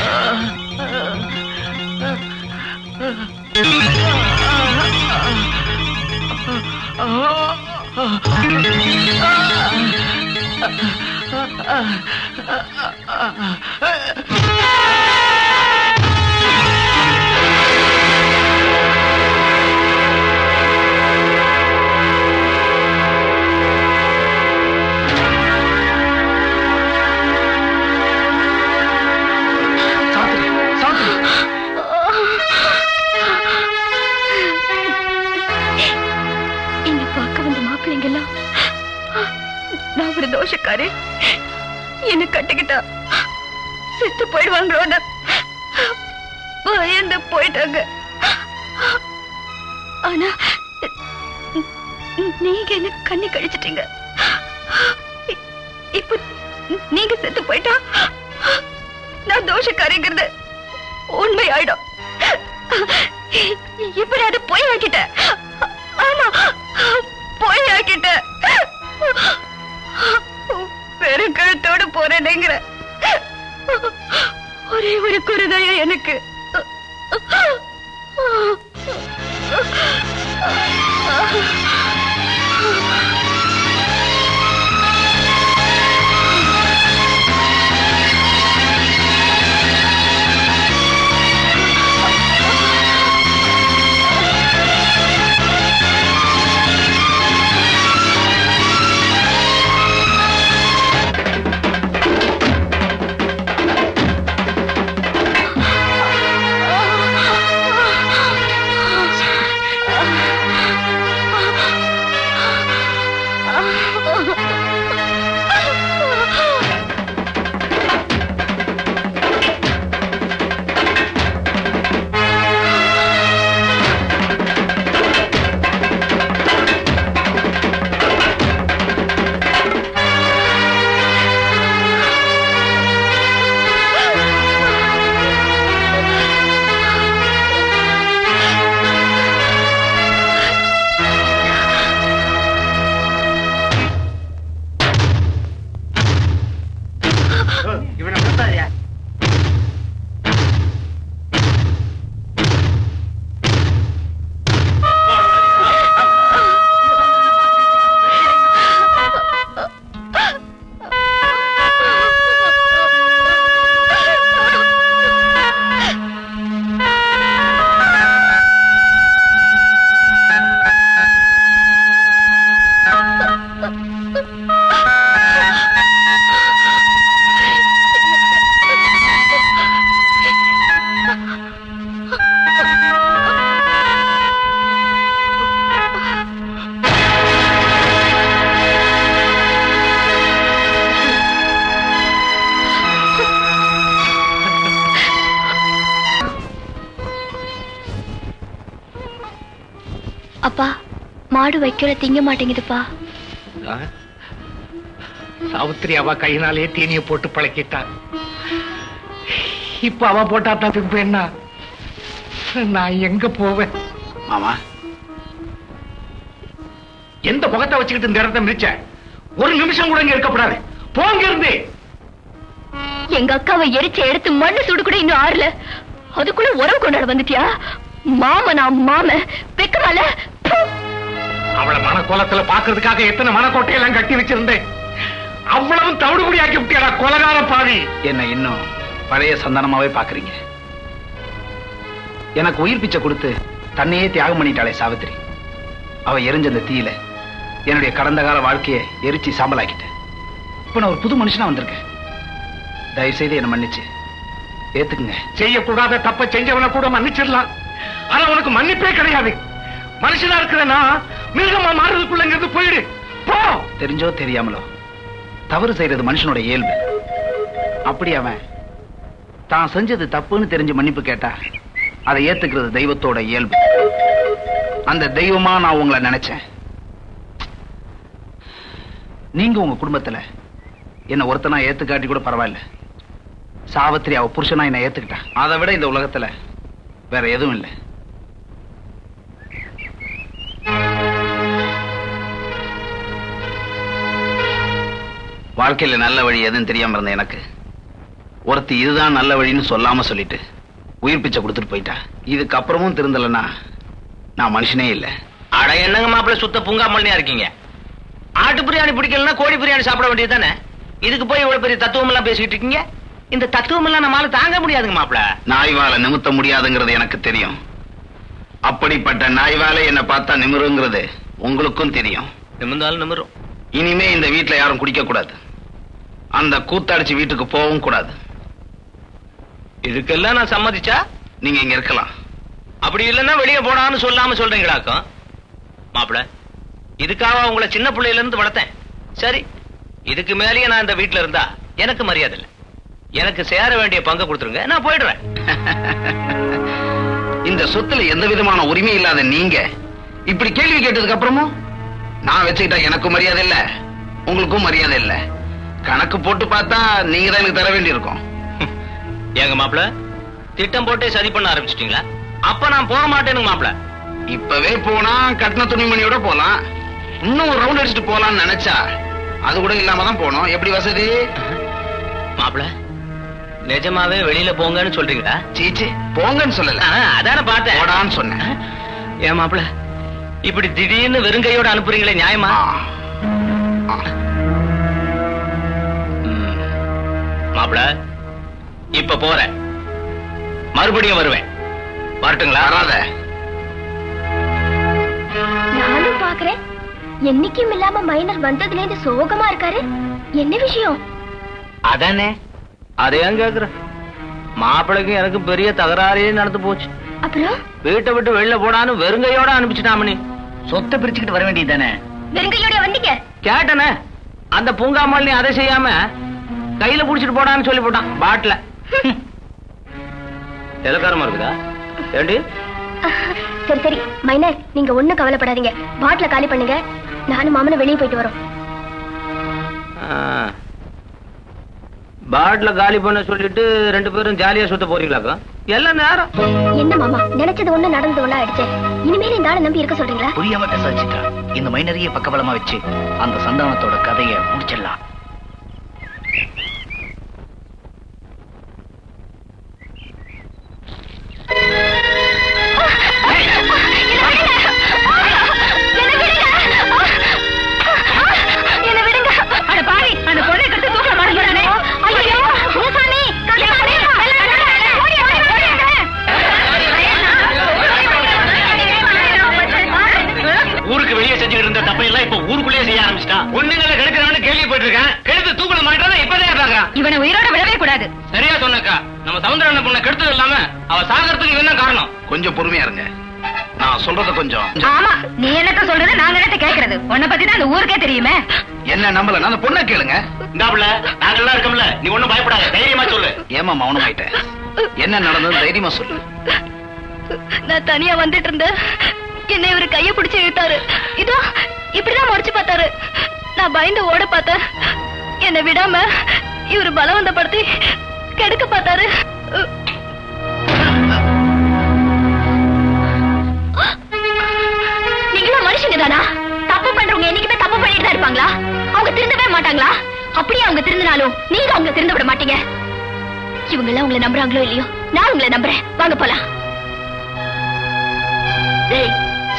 தோஷக்காரே என்ன கட்டிக்கிட்டா செத்து போயிடுவாங்களோன்னு பயந்து போயிட்டாங்க. ஆனா நீங்க என்ன கண்ணி கழிச்சிட்டீங்க. இப்ப நீங்க செத்து போயிட்டா நான் தோஷக்காரிங்கிறது உண்மை ஆயிடும். இப்ப அது போய் ஆக்கிட்டேன். ஆமா போய் ஆக்கிட்டேன். பெருக்கழுத்தோடு போறேங்கிற ஒரே ஒரு குருதயா எனக்கு. அப்பா மாடு வைக்கிற திங்க மாட்டேங்குதுப்பா. சாவித்திரி அவ கையினாலே தீனிய போட்டு பழக்கிட்டான். இப்ப அவ போட்டாத்தான் திம்பேன்னா நான் எங்க போவேன்? மாமா, எந்த முகத்தை வச்சுக்கிட்டு இந்த இடத்தை மிதிச்ச? ஒரு நிமிஷம் கூட இங்க இருக்கப்படாது. போங்க இருந்து. எங்க அக்காவை எரிச்ச எடுத்து மண்ணு சுடு கூட இன்னும் ஆறல, அதுக்குள்ள உறவு கொண்டாட வந்துட்டியா? மாமனா மாம வெக்கமால. அவளை மனக்கோலத்துல பாக்குறதுக்காக எத்தனை மனக்கோட்டையெல்லாம் கட்டி வச்சிருந்தேன். அவ்வளவும் தவிடுபடி ஆக்கி விட்டியாடா கொலகார பாவி. என்ன இன்னும் பழைய சந்தானமாவே பாக்குறீங்க? எனக்கு உயிர் பிச்சை கொடுத்து தன்னையே தியாகம் பண்ணிட்டாளே சாவித்திரி. அவ எரிஞ்ச அந்த தீயில என்னுடைய கடந்த கால வாழ்க்கையை எரிச்சு சாம்பலாக்கிட்டேன். இப்ப நான் ஒரு புது மனுஷனா வந்திருக்கேன். தயவு செய்து என்ன மன்னிச்சு ஏத்துக்குங்க. செய்யக்கூடாத தப்ப செஞ்சவனை கூட மன்னிச்சிடலாம். ஆனா உனக்கு மன்னிப்பே கிடையாது. மனுஷனா இருக்கிறனா மிருகமா மாறுறதுக்குள்ள இங்கிருந்து போயிடு. போ. தெரிஞ்சோ தெரியாமலோ தவறு செய்யறது மனுஷனோட இயல்பு. அப்படி அவன் தான் செஞ்சது தப்புன்னு தெரிஞ்சு மன்னிப்பு கேட்டா அதை ஏத்துக்கிறது தெய்வத்தோட இயல்பு. அந்த தெய்வமா நான் உங்களை நினைச்சேன். நீங்க உங்க குடும்பத்துல என்ன ஒருத்தனா ஏத்துக்காட்டி கூட பரவாயில்ல. சாவித்திரி அவ புருஷனா என்ன ஏத்துக்கிட்டா. அதை விட இந்த உலகத்துல வேற எதுவும் இல்லை. வாழ்க்கையில நல்ல வழி எதுன்னு தெரியாம இருந்த எனக்கு ஒருத்தி இதுதான் நல்ல வழின்னு சொல்லாம சொல்லிட்டு உயிர் பிச்சை கொடுத்துட்டு போயிட்டா. இதுக்கப்புறமும் திருந்தலன்னா நான் மனுஷனே இல்லை. அட என்னங்க மாப்பிள்ள சுத்த பூங்கா மல்லியா இருக்கீங்க. ஆட்டு பிரியாணி பிடிக்கலன்னா கோழி பிரியாணி சாப்பிட வேண்டியது தானே. இதுக்கு போய் இவ்வளவு பெரிய தத்துவம் எல்லாம் பேசிக்கிட்டு இருக்கீங்க. இந்த தத்துவம் எல்லாம் நம்மளால தாங்க முடியாதுங்க மாப்பிள்ள. நாய்வாலை நிமித்த முடியாதுங்கிறது எனக்கு தெரியும். அப்படிப்பட்ட நாய்வாலை என்ன பார்த்தா நிமிருங்கிறது உங்களுக்கும் தெரியும். நிமிர்ந்தாலும் நிமிரும். இனிமே இந்த வீட்டுல யாரும் குடிக்க கூடாது. அந்த கூத்தாடிச்சு வீட்டுக்கு போகவும் கூடாது. இதுக்கெல்லாம் நான் சம்மதிச்சா நீங்க இங்க இருக்கலாம். அப்படி இல்லைன்னா வெளியே போனான்னு சொல்லாம சொல்றீங்களாக்கும். மாப்பிள்ள இதுக்காக உங்களை சின்ன பிள்ளையில இருந்து வளர்த்தேன். சரி, இதுக்கு மேலேயே நான் இந்த வீட்டுல இருந்தா எனக்கு மரியாதை இல்லை. எனக்கு சேர வேண்டிய பங்கு கொடுத்துருங்க, நான் போயிடுறேன். இந்த சொத்துல எந்த விதமான உரிமை இல்லாத நீங்க இப்படி கேள்வி கேட்டதுக்கு அப்புறமும் நான் வச்சுக்கிட்டா எனக்கும் மரியாதை இல்ல, உங்களுக்கும் மரியாதை இல்ல. கணக்கு போட்டு பார்த்தா நீங்க தான் எனக்கு தர வேண்டி இருக்கும். ஏங்க மாப்பிள்ள திட்டம் போட்டே சதி பண்ண ஆரம்பிச்சிட்டீங்களா? அப்ப நான் போக மாட்டேனுங்க மாப்பிள்ள. இப்பவே போனா கட்டின துணிமணியோட போலாம். இன்னும் ஒரு ரவுண்ட் அடிச்சுட்டு போலாம்னு நினைச்சா அது கூட இல்லாம தான் போனோம். எப்படி வசதி? மாப்பிள்ள நிஜமாவே வெளியில போங்கன்னு சொல்றீங்களா? சீச்சி, போங்கன்னு சொல்லல, அதான பார்த்தேன். போடான்னு சொன்னேன். ஏன் மாப்பிள்ள இப்படி திடீர்னு வெறுங்கையோட அனுப்புறீங்களே, நியாயமா? மாப்பிள்ள இப்ப போறேன், மறுபடியும் வருவேன். வரட்டுங்களா? வராத. நானும் பாக்குறேன். என்னைக்கும் இல்லாம மைனர் வந்ததுல இருந்து சோகமா இருக்காரு. என்ன விஷயம்? அதானே அதையும் கேக்குறேன். மாப்பிளைக்கும் எனக்கு பெரிய தகராறே நடந்து போச்சு. அப்புறம் வீட்டை விட்டு வெளில போடான்னு வெறுங்கையோட அனுப்பிச்சுட்டாமணி. சொத்தை பிரிச்சுக்கிட்டு வர வேண்டியது தானே? வெறுங்கையோட வந்தீங்க? கேட்டனே, அந்த பூங்காமல்லி அதை செய்யாம கையில புடிச்சிட்டு போடான்னு சொல்லி போட்டான் பாட்டில. இலக்காரமா இருக்குதா ஏண்டி? சரி சரி மைனர், நீங்க ஒண்ணும் கவலைப்படாதீங்க. பாட்டில காலி பண்ணுங்க, நானும் மாமனும் வெளியே போயிட்டு வரோம். பாட்டில காலி பண்ண சொல்லிட்டு ரெண்டு பேரும் ஜாலியா சுத்த போறீங்களாக்கா? எல்லாம் நேரம். என்ன மாமா, நினைச்சது ஒண்ணு நடந்தது ஒண்ணா ஆயிடுச்சு. இனிமேல் இந்த ஆளை நம்பி இருக்க சொல்றீங்களா? புரியாம பேசிட்டா. இந்த மைனரையே பக்கபலமா வச்சு அந்த சந்தானத்தோட கதையை முடிச்சிடலாம். ஊருக்கு வெளியே செஞ்சுக்கிட்டு இருந்த தப்பையெல்லாம் இப்ப ஊருக்குள்ளேயே செய்ய ஆரம்பிச்சிட்டான். ஒண்ணுங்களை கெடுக்கிறவனு கேள்வி போயிட்டு இருக்கான். கெடுத்து தூக்கல மாட்டான். இப்பதான் பாக்குறான். இவனை உயிரோட விடவே கூடாது. சரியா சொன்னக்கா. நம்ம சமுத்திரன பொண்ணை கெடுத்தது இல்லாம அவ சாகறதுக்கு இவன் தான் காரணம். கொஞ்சம் பொறுமையா இருங்க, நான் சொல்றத கொஞ்சம். ஆமா, நீ என்னத்த சொல்றது, நாங்க என்னத்த கேக்குறது? உன்னை பத்தி தான் அந்த ஊருக்கே தெரியுமே. என்ன நம்பல, அந்த பொண்ணை கேளுங்க. இந்தாப்புல நாங்கெல்லாம் இருக்கோம்ல, நீ ஒண்ணும் பயப்படாத, தைரியமா சொல்லு. ஏமா மௌனமாயிட்ட? என்ன நடந்தது தைரியமா சொல்லு. நான் தனியா வந்துட்டு இருந்தேன். என்ன இவரு கைய பிடிச்சு இழுத்தாரு. இதோ இப்படிதான் முடிச்சு பார்த்தாரு. நான் பயந்து ஓட பார்த்தேன். என்னை விடாம இவரு பலவந்தப்படுத்தி கெடுக்க பார்த்தாரு. நீங்களும் மனுஷங்க தானா? தப்பு பண்றவங்க என்னைக்குமே தப்பு பண்ணிட்டு தான் இருப்பாங்களா? அவங்க திருந்தவே மாட்டாங்களா? அப்படியே அவங்க திருந்தினாலும் நீங்க அவங்க திருந்த விட மாட்டீங்க. இவங்க எல்லாம் உங்களை நம்புறாங்களோ இல்லையோ, நான் உங்களை நம்புறேன். வாங்க போலாம்.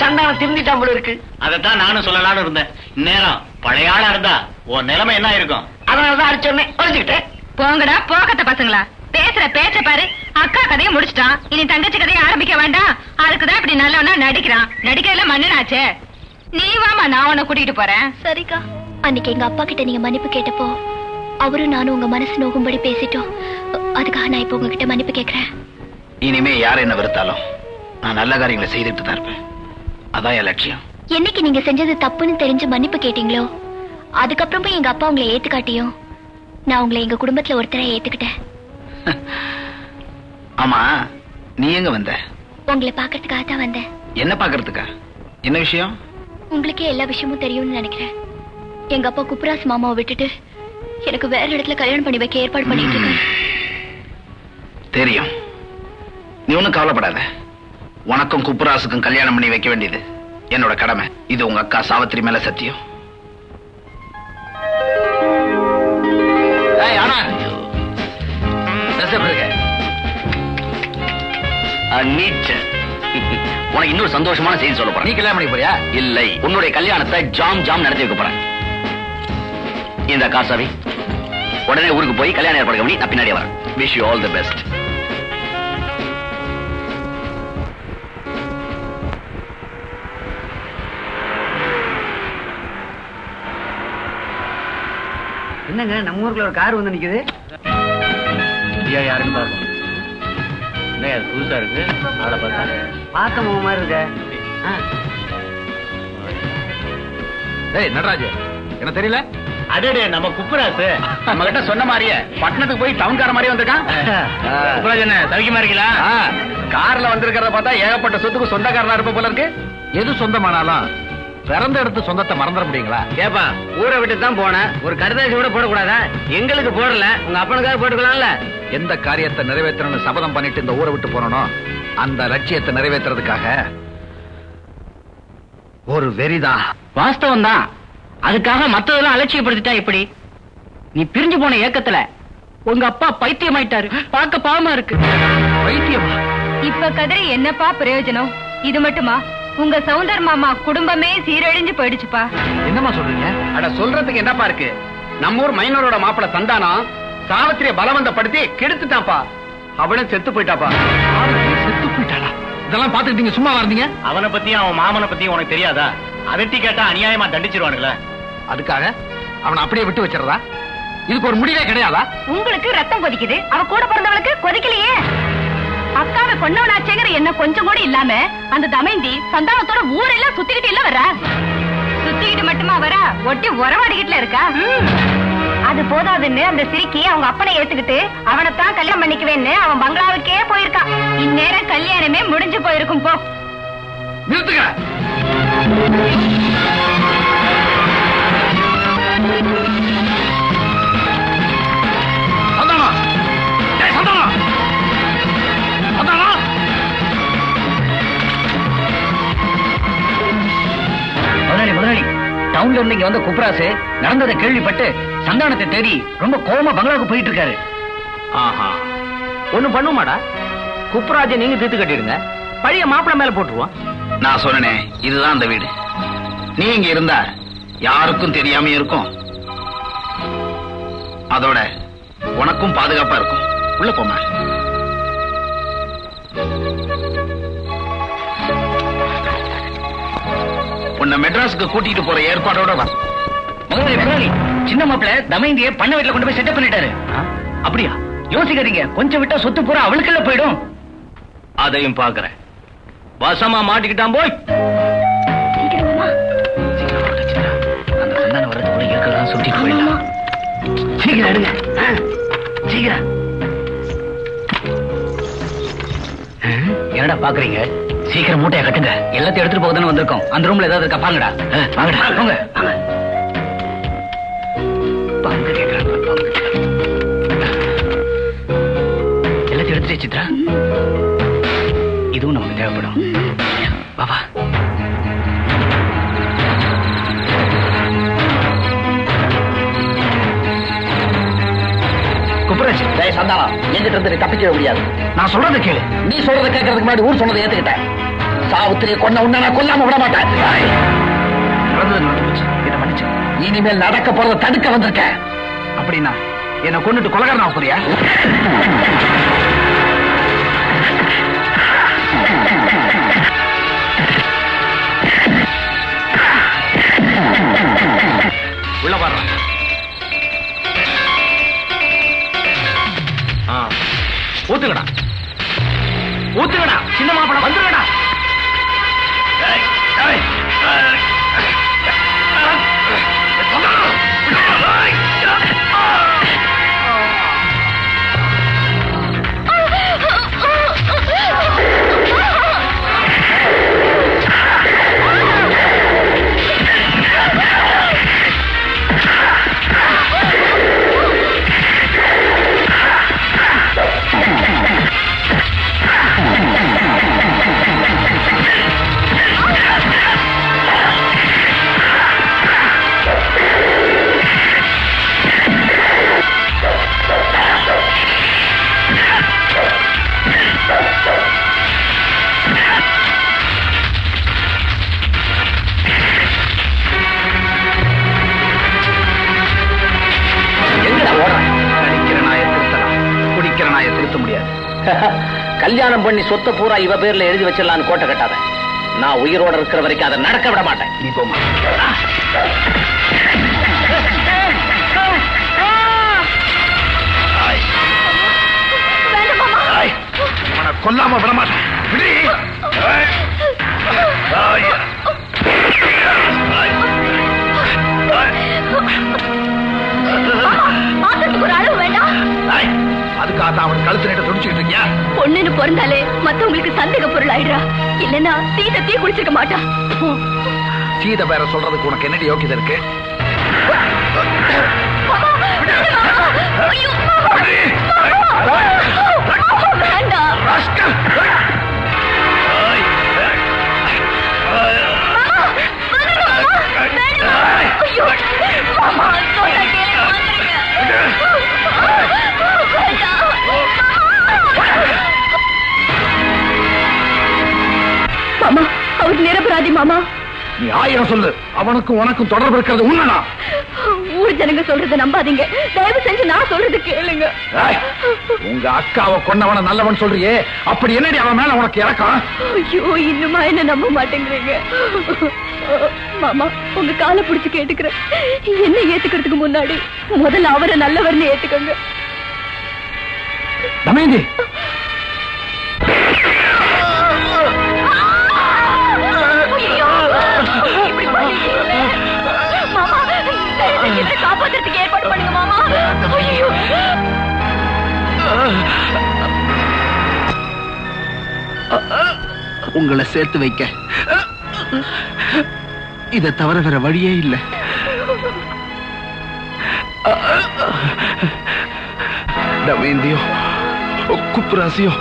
சந்தானம் திருந்திட்டான் போல இருக்கு. அதைத்தான் நானும் சொல்லலாம்னு இருந்தேன். இந்நேரம் பழைய ஆளா இருந்தா உன் நிலைமை என்ன இருக்கும்? அதனாலதான் அடிச்சோன்னே ஒழிச்சுக்கிட்டேன். போங்கடா போகத்த பசங்களா, பேசுற பேச்ச பாரு. அக்கா கதையை முடிச்சிட்டான், இனி தங்கச்சி கதையை ஆரம்பிக்க வேண்டாம். அதுக்குதான் இப்படி நல்லவனா நடிக்கிறான். நடிக்கிறதுல மண்ணுனாச்சே. நீ வாமா, நான் உன்னை கூட்டிட்டு போறேன். சரிக்கா. அன்னைக்கு எங்க அப்பா கிட்ட நீங்க மன்னிப்பு கேட்டப்போ அவரும் நானும் உங்க மனசு நோகும்படி பேசிட்டோம். அதுக்காக நான் இப்ப உங்ககிட்ட மன்னிப்பு கேட்கிறேன். இனிமே யார் என்ன வெறுத்தாலும் நான் நல்ல காரியங்களை செய்துட்டு தான் இருப்பேன். அதான் என் லட்சியம். என்னைக்கு நீங்க செஞ்சது தப்புன்னு தெரிஞ்சு மன்னிப்பு கேட்டீங்களோ, அதுக்கப்புறமா எங்க அப்பா உங்களை ஏத்துக்காட்டியும் நான் உங்களை எங்க குடும்பத்துல ஒருத்தரை ஏத்துக்கிட்டேன். ஆமா, நீ எங்க வந்த? உங்களை பாக்கிறதுக்காக தான் வந்தேன். என்ன பாக்குறதுக்கா? என்ன விஷயம்? உங்களுக்கே எல்லா விஷயமும் தெரியும்னு நினைக்கிறேன். எங்க அப்பா குப்புராஸ் மாமாவை விட்டுட்டு எனக்கு வேற இடத்துல கல்யாணம் பண்ணி வைக்க ஏற்பாடு பண்ணிட்டு இருக்கேன். தெரியும். நீ ஒண்ணும் கவலைப்படாத. உனக்கும் குப்புராசுக்கும் கல்யாணம் பண்ணி வைக்க வேண்டியது என்னோட கடமை. இது உங்க அக்கா சாவித்திரி மேல சத்தியம். உனக்கு இன்னொரு சந்தோஷமான செய்தி சொல்ல போறேன். நீ கல்யாணம் பண்ணி போறியா? இல்லை, உன்னுடைய கல்யாணத்தை ஜாம் ஜாம் நடத்தி வைக்க போறேன். இந்த காசாவி உடனே ஊருக்கு போய் கல்யாணம் ஏற்பாடு பண்ணி நான் பின்னாடியே வரேன். Wish you all the best. என்னங்க நம்ம ஊருக்குள்ள ஒரு கார் வந்து நிக்குது. யாருன்னு பாருங்க. என்ன அது புதுசா இருக்கு? ஆளை பார்த்தா பார்க்க முக மாதிரி இருக்கு. டேய் நடராஜ், என்ன தெரியல? அடடே, நம்ம குப்புராசு நம்ம கிட்ட சொன்ன மாதிரியே பட்டணத்துக்கு போய் டவுன்கார மாதிரியே வந்திருக்கான். குப்புராஜ் என்ன சௌக்கியமா இருக்கீங்களா? கார்ல வந்திருக்கிறத பார்த்தா ஏகப்பட்ட சொத்துக்கு சொந்தக்காரனா இருப்ப போல இருக்கு. எது சொந்தமானாலும் பிறந்த இடத்து சொந்தத்தை மறந்துட முடியுங்களா? ஏப்பா, ஊரை விட்டு தான் போனேன், ஒரு கடுதாசி கூட போடக்கூடாதா? எங்களுக்கு போடல, உங்க அப்பனுக்காக போட்டுக்கலாம்ல. எந்த காரியத்தை நிறைவேற்றணும்னு சபதம் பண்ணிட்டு இந்த ஊரை விட்டு போறனோ அந்த லட்சியத்தை நிறைவேற்றுறதுக்காக ஒரு வெறிதான். வாஸ்தவம் தான். அதுக்காக மத்ததெல்லாம் அலட்சியப்படுத்திட்டா எப்படி? நீ பிரிஞ்சு போன ஏக்கத்துல உங்க அப்பா பைத்தியமாயிட்டாரு. பார்க்க பாவமா இருக்கு. பைத்தியமா? இப்ப கதிரை என்னப்பா பிரயோஜனம்? இது மட்டுமா? உங்க சௌந்தர் மாமா குடும்பமே சீரழிஞ்சு போயிடுச்சுப்பா. என்னமா சொல்றீங்க? அட சொல்றதுக்கு என்னப்பா இருக்கு? நம்ம ஊர் மைனரோட மாப்பிள சந்தானம் சாவித்திரிய பலவந்தப்படுத்தி கெடுத்துட்டாப்பா. அவளும் செத்து போயிட்டாப்பா. செத்து போயிட்டாளா? இதெல்லாம் பாத்துக்கிட்டீங்க சும்மா இருந்தீங்க? அவனை பத்தியும் அவன் மாமனை பத்தியும் உனக்கு தெரியாதா? அதட்டி கேட்டா அநியாயமா தண்டிச்சிருவானுங்களே. அதுக்காக அவனை அப்படியே விட்டு வச்சிடறதா? இதுக்கு ஒரு முடிவே கிடையாதா? உங்களுக்கு ரத்தம் கொதிக்குது, அவ கூட பிறந்தவளுக்கு கொதிக்கலையே. அக்காவை கொன்னவனாச்சேங்கிற என்ன கொஞ்சம் கூட இல்லாம அந்த தமைந்தி சந்தானத்தோட ஊரெல்லாம் சுத்திக்கிட்டு இல்ல வர்றா. சுத்திக்கிட்டு மட்டுமா வரா, ஒட்டி உறவாடிக்கிட்டுல இருக்கா. அது போதாதுன்னு அந்த சிரிக்கி அவங்க அப்பனை ஏத்துக்கிட்டு அவனைத்தான் கல்யாணம் பண்ணிக்குவேன்னு அவன் பங்களாவுக்கே போயிருக்கான். இந்நேரம் கல்யாணமே முடிஞ்சு போயிருக்கும். போ நிறுத்துங்க. முதலாளி, டவுன்ல இருந்து இங்க வந்த குப்புராசு நடந்ததை கேள்விப்பட்டு சந்தானத்தை தேடி ரொம்ப கோவமா பங்களாவுக்கு போயிட்டு இருக்காரு. ஆஹா, ஒண்ணும் பண்ணுமாடா. குப்புராஜை நீங்க தீர்த்து கட்டிடுங்க, பழைய மாப்பிள மேல போட்டுருவோம். நான் சொன்னேனே, இதுதான் அந்த வீடு. நீ இங்க இருந்தா யாருக்கும் தெரியாம இருக்கும். அதோட உனக்கும் பாதுகாப்பா இருக்கும். உள்ள போமா. உன்னை மெட்ராஸுக்கு கூட்டிட்டு போற ஏற்பாடோட வா. முதலாளி, சின்ன மாப்பிள தமைந்திய பண்ண வீட்டுல கொண்டு போய் செட்டப் பண்ணிட்டாரு. அப்படியா? யோசிக்காதீங்க, கொஞ்சம் விட்டா சொத்து பூரா அவளுக்குள்ள போயிடும். அதையும் பாக்குறேன். வசமா மாட்டிக்கிட்டான் போய். அந்த சந்தானம் வர்றது கூட இருக்கிறதா சுட்டிட்டு போயிடலாம். சீக்கிரம் எடுங்க, சீக்கிரம். என்னடா பாக்குறீங்க? சீக்கிரம் மூட்டையை கட்டுங்க. எல்லாத்தையும் எடுத்துட்டு போகுதுன்னு வந்திருக்கோம். அந்த ரூம்ல ஏதாவது இருக்கா பாருங்கடா. வாங்கடா போங்க. பங்கு கேட்கறாங்க. எல்லாத்தையும் எடுத்துட்டு சித்ரா. இதுவும் நமக்கு தேவைப்படும். பாபா குப்பராஜ், சந்தானம் எங்கிட்ட இருந்து தப்பிக்க முடியாது. நான் சொல்றதை கேளு. நீ சொல்றதை கேட்கறதுக்கு முன்னாடி ஊர் சொன்னதை ஏத்துக்கிட்டேன். சாவுத்திரியை கொன்ன உன்ன நான் கொல்லாம விட மாட்டேன். நடந்தது நடந்து போச்சு. இதை மன்னிச்சு. இனிமேல் நடக்க போறதை தடுக்க வந்திருக்கேன். அப்படின்னா என்னை கொண்டுட்டு கொலகாரன் ஆக போறியா? உள்ள வர்றான். ஊத்துக்கடா ஊத்துக்கடா. சின்ன மாப்பிள வந்துருக்கடா. கல்யாணம் பண்ணி சொத்த பூரா இவ பேர்ல எழுதி வச்சிடலான்னு கோட்டை கட்டாத. நான் உயிரோட இருக்கிற வரைக்கும் அதை நடக்க விட மாட்டேன். நீ போமா. கொல்லாம விட மாட்டேன். ஒரு அளவு வேண்டாம். அதுக்காக அவன் கழுத்து நேட்ட துடிச்சுக்கிட்டு இருக்கியா? பொண்ணுன்னு பிறந்தாலே மத்தவங்களுக்கு சந்தேக பொருள் ஆயிடுறா. இல்லன்னா சீதத்தையே குடிச்சிருக்க மாட்டா. சீத பேர சொல்றதுக்கு உனக்கு என்னடி யோக்கியதை இருக்கு? மாமா, அவர் நிரபராதி மாமா. நீ 1000 சொல்லு, அவனுக்கும் உனக்கும் தொடர்பு இருக்கிறது உண்மைனா? ஊர் ஜனங்க சொல்றத நம்பாதீங்க. தயவு செஞ்சு நான் சொல்றது கேளுங்க. உங்க அக்காவை கொன்னவன நல்லவன் சொல்றியே, அப்படி என்னடி அவன் மேல உனக்கு இறக்கம்? ஐயோ, இன்னுமா என்ன நம்ப மாட்டேங்கிறீங்க? மாமா, உங்க காலை பிடிச்சு கேட்டுக்கிறேன். என்ன ஏத்துக்கிறதுக்கு முன்னாடி முதல்ல அவரை நல்லவர்னு ஏத்துக்கோங்க. தமயந்தி, காப்பாத்துறதுக்கு ஏற்பாடு பண்ணுங்க மாமா. உங்களை சேர்த்து வைக்க இதை தவிர வேற வழியே இல்லை. தமயந்தியோ குப்ராசியோ